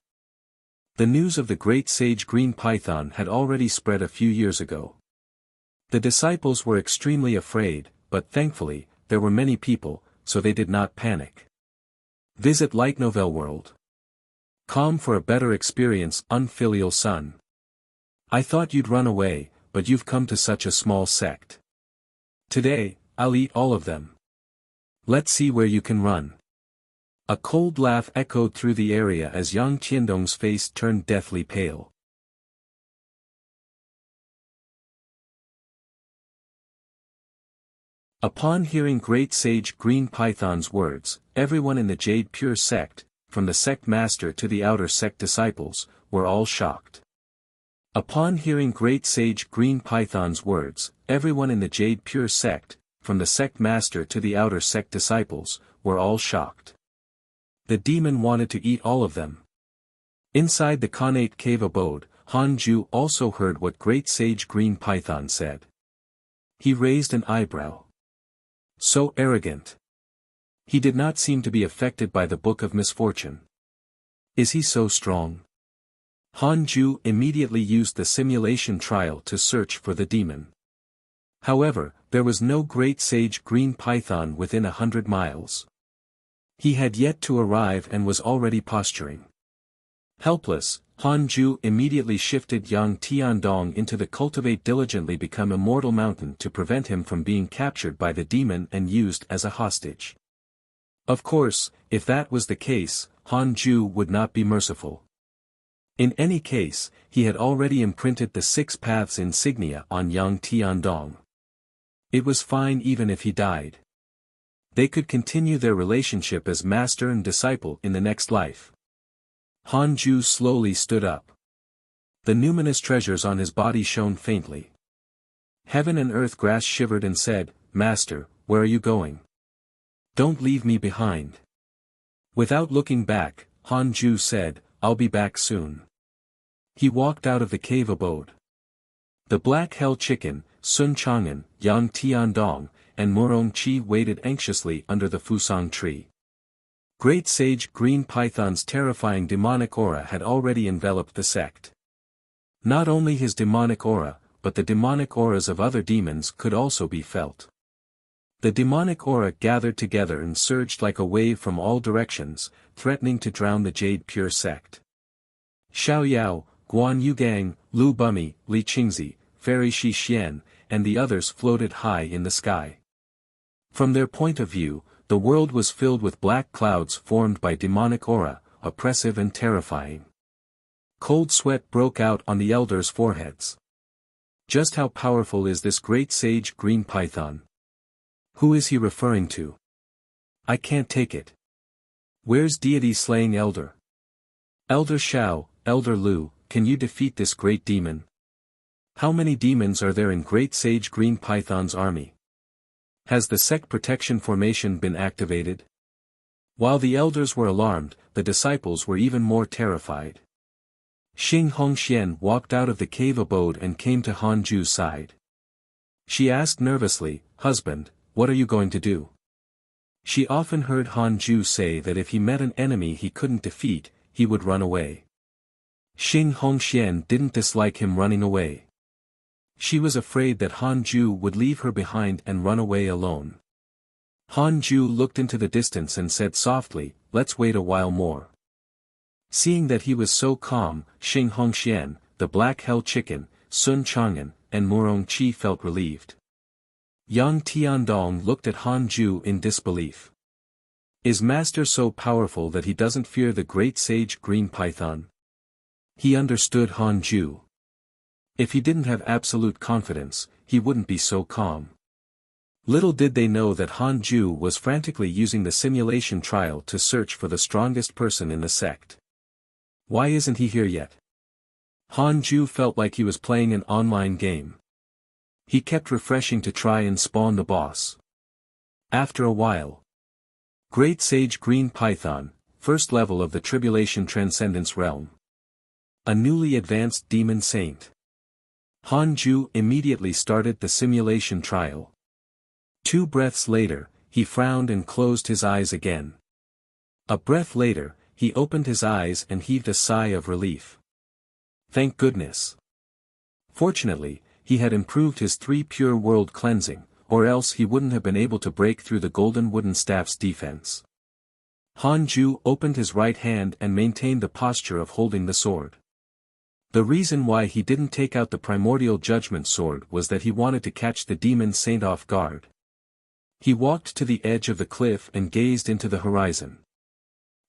The news of the Great Sage Green Python had already spread a few years ago. The disciples were extremely afraid, but thankfully, there were many people, so they did not panic. Visit Light Novel World. Calm for a better experience, unfilial son. I thought you'd run away, but you've come to such a small sect. Today, I'll eat all of them. Let's see where you can run. A cold laugh echoed through the area as Yang Tiandong's face turned deathly pale. Upon hearing Great Sage Green Python's words, everyone in the Jade Pure sect, from the sect master to the outer sect disciples, were all shocked. Upon hearing Great Sage Green Python's words, everyone in the Jade Pure sect, from the sect master to the outer sect disciples, were all shocked. The demon wanted to eat all of them. Inside the Khanate cave abode, Han Ju also heard what Great Sage Green Python said. He raised an eyebrow. So arrogant. He did not seem to be affected by the Book of Misfortune. Is he so strong? Han Ju immediately used the simulation trial to search for the demon. However, there was no Great Sage Green Python within 100 miles. He had yet to arrive and was already posturing. Helpless, Han Ju immediately shifted Yang Tiandong into the Cultivate Diligently Become Immortal Mountain to prevent him from being captured by the demon and used as a hostage. Of course, if that was the case, Han Ju would not be merciful. In any case, he had already imprinted the 6 paths insignia on Yang Tiandong. It was fine even if he died. They could continue their relationship as master and disciple in the next life. Han Ju slowly stood up. The numinous treasures on his body shone faintly. Heaven and earth grass shivered and said, "Master, where are you going? Don't leave me behind." Without looking back, Han Ju said, "I'll be back soon." He walked out of the cave abode. The black hell chicken, Sun Chang'an, Yang Tiandong, and Murong Chi waited anxiously under the Fusang tree. Great Sage Green Python's terrifying demonic aura had already enveloped the sect. Not only his demonic aura, but the demonic auras of other demons could also be felt. The demonic aura gathered together and surged like a wave from all directions, threatening to drown the Jade Pure sect. Xiao Yao, Guan Yugang, Lu Bumi, Li Qingzi, Fairy Shi Xian, and the others floated high in the sky. From their point of view, the world was filled with black clouds formed by demonic aura, oppressive and terrifying. Cold sweat broke out on the elders' foreheads. Just how powerful is this great sage green python? Who is he referring to? I can't take it. Where's deity slaying elder? Elder Xiao, Elder Lu, can you defeat this great demon? How many demons are there in Great Sage Green Python's army? Has the sect protection formation been activated? While the elders were alarmed, the disciples were even more terrified. Xing Hongxian walked out of the cave abode and came to Han Ju's side. She asked nervously, "Husband, what are you going to do?" She often heard Han Ju say that if he met an enemy he couldn't defeat, he would run away. Xing Hongxian didn't dislike him running away. She was afraid that Han Ju would leave her behind and run away alone. Han Ju looked into the distance and said softly, "Let's wait a while more." Seeing that he was so calm, Xing Hongxian, the black hell chicken, Sun Chang'an, and Murong Chi felt relieved. Yang Tiandong looked at Han Ju in disbelief. Is Master so powerful that he doesn't fear the great sage green python? He understood Han Ju. If he didn't have absolute confidence, he wouldn't be so calm. Little did they know that Han Ju was frantically using the simulation trial to search for the strongest person in the sect. Why isn't he here yet? Han Ju felt like he was playing an online game. He kept refreshing to try and spawn the boss. After a while. Great Sage Green Python, first level of the Tribulation Transcendence Realm. A newly advanced demon saint. Han Ju immediately started the simulation trial. 2 breaths later, he frowned and closed his eyes again. A breath later, he opened his eyes and heaved a sigh of relief. Thank goodness. Fortunately, he had improved his 3 pure world cleansing, or else he wouldn't have been able to break through the golden wooden staff's defense. Han Ju opened his right hand and maintained the posture of holding the sword. The reason why he didn't take out the primordial judgment sword was that he wanted to catch the demon saint off guard. He walked to the edge of the cliff and gazed into the horizon.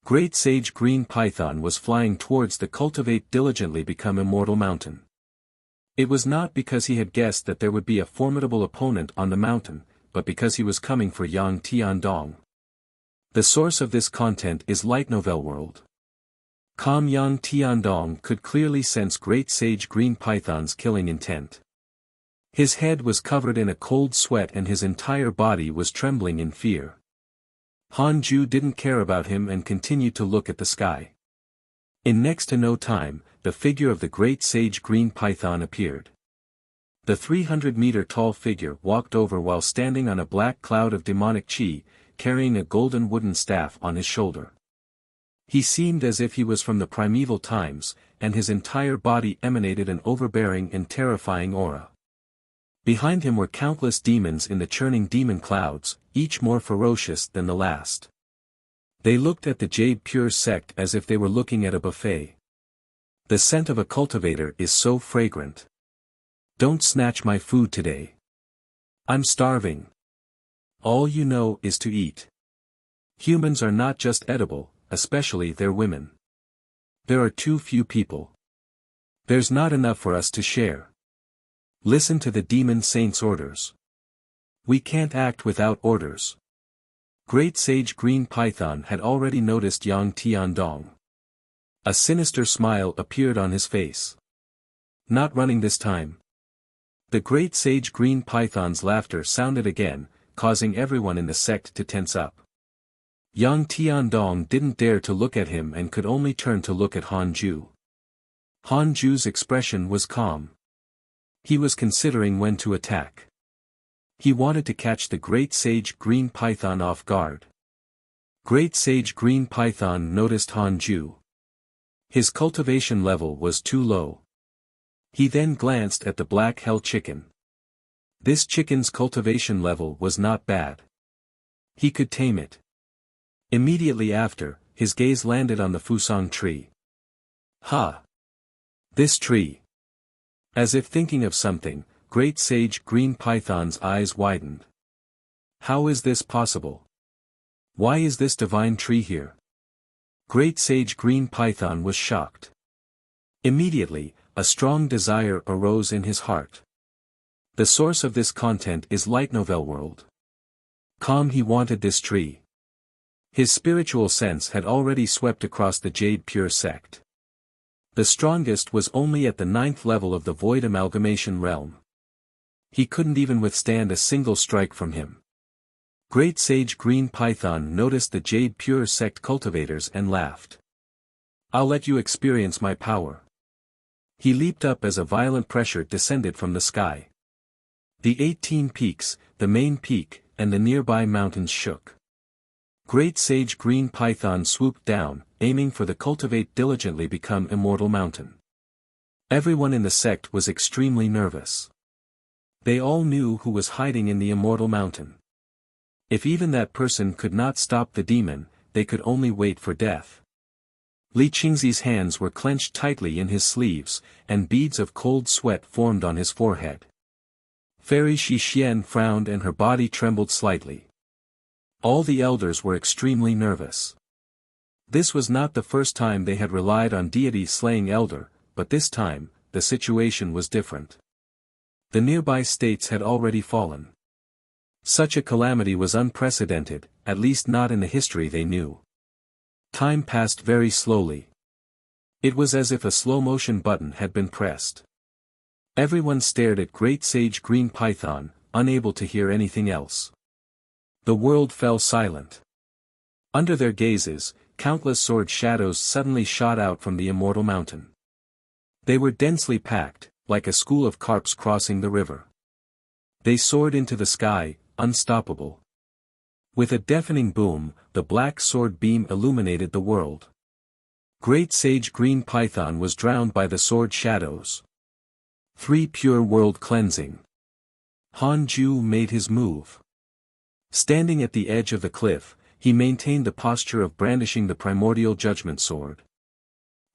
Great Sage Green Python was flying towards the Cultivate Diligently Become Immortal mountain. It was not because he had guessed that there would be a formidable opponent on the mountain, but because he was coming for Yang Tiandong. The source of this content is Light Novel World. Yang Tiandong could clearly sense Great Sage Green Python's killing intent. His head was covered in a cold sweat and his entire body was trembling in fear. Han Ju didn't care about him and continued to look at the sky. In next to no time, the figure of the Great Sage Green Python appeared. The 300-meter-tall figure walked over while standing on a black cloud of demonic chi, carrying a golden wooden staff on his shoulder. He seemed as if he was from the primeval times, and his entire body emanated an overbearing and terrifying aura. Behind him were countless demons in the churning demon clouds, each more ferocious than the last. They looked at the Jade Pure sect as if they were looking at a buffet. The scent of a cultivator is so fragrant. Don't snatch my food today. I'm starving. All you know is to eat. Humans are not just edible, especially their women. There are too few people. There's not enough for us to share. Listen to the demon saint's orders. We can't act without orders. Great Sage Green Python had already noticed Yang Tiandong. A sinister smile appeared on his face. Not running this time. The Great Sage Green Python's laughter sounded again, causing everyone in the sect to tense up. Yang Tiandong didn't dare to look at him and could only turn to look at Han Ju. Han Ju's expression was calm. He was considering when to attack. He wanted to catch the Great Sage Green Python off guard. Great Sage Green Python noticed Han Ju. His cultivation level was too low. He then glanced at the Black Hell Chicken. This chicken's cultivation level was not bad. He could tame it. Immediately after, his gaze landed on the Fusang tree. Ha! This tree. As if thinking of something, Great Sage Green Python's eyes widened. How is this possible? Why is this divine tree here? Great Sage Green Python was shocked. Immediately, a strong desire arose in his heart. The source of this content is Light Novel World. He wanted this tree. His spiritual sense had already swept across the Jade Pure sect. The strongest was only at the 9th level of the Void Amalgamation Realm. He couldn't even withstand a single strike from him. Great Sage Green Python noticed the Jade Pure sect cultivators and laughed. I'll let you experience my power. He leaped up as a violent pressure descended from the sky. The 18 peaks, the main peak, and the nearby mountains shook. Great Sage Green Python swooped down, aiming for the Cultivate Diligently Become Immortal mountain. Everyone in the sect was extremely nervous. They all knew who was hiding in the Immortal mountain. If even that person could not stop the demon, they could only wait for death. Li Qingzi's hands were clenched tightly in his sleeves, and beads of cold sweat formed on his forehead. Fairy Shi Xian frowned and her body trembled slightly. All the elders were extremely nervous. This was not the first time they had relied on deity slaying elder, but this time, the situation was different. The nearby states had already fallen. Such a calamity was unprecedented, at least not in the history they knew. Time passed very slowly. It was as if a slow-motion button had been pressed. Everyone stared at Great Sage Green Python, unable to hear anything else. The world fell silent. Under their gazes, countless sword shadows suddenly shot out from the Immortal Mountain. They were densely packed, like a school of carps crossing the river. They soared into the sky, unstoppable. With a deafening boom, the black sword beam illuminated the world. Great Sage Green Python was drowned by the sword shadows. 3 Pure World Cleansing. Han Ju made his move. Standing at the edge of the cliff, he maintained the posture of brandishing the primordial judgment sword.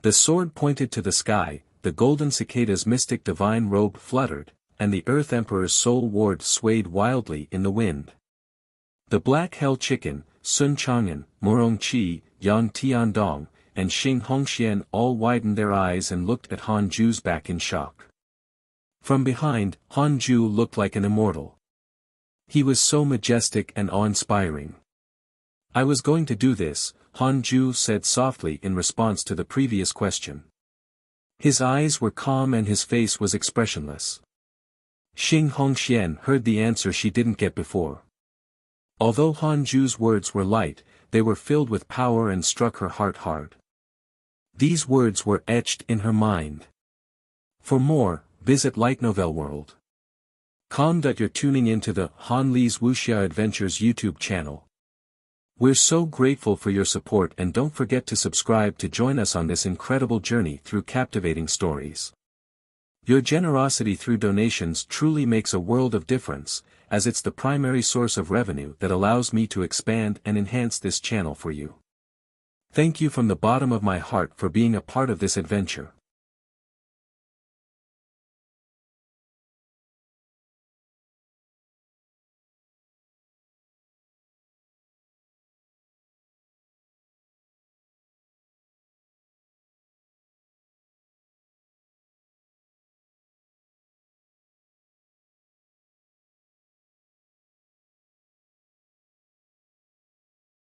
The sword pointed to the sky, the golden cicada's mystic divine robe fluttered, and the Earth Emperor's soul ward swayed wildly in the wind. The Black Hell Chicken, Sun Chang'an, Murong Qi, Yang Tiandong, and Xing Hongxian all widened their eyes and looked at Han Ju's back in shock. From behind, Han Ju looked like an immortal. He was so majestic and awe-inspiring. I was going to do this, Han Ju said softly in response to the previous question. His eyes were calm and his face was expressionless. Xing Hongxian heard the answer she didn't get before. Although Han Ju's words were light, they were filled with power and struck her heart hard. These words were etched in her mind. For more, visit Light Novel World. You're tuning into the Han Li's Wuxia Adventures YouTube channel. We're so grateful for your support and don't forget to subscribe to join us on this incredible journey through captivating stories. Your generosity through donations truly makes a world of difference, as it's the primary source of revenue that allows me to expand and enhance this channel for you. Thank you from the bottom of my heart for being a part of this adventure.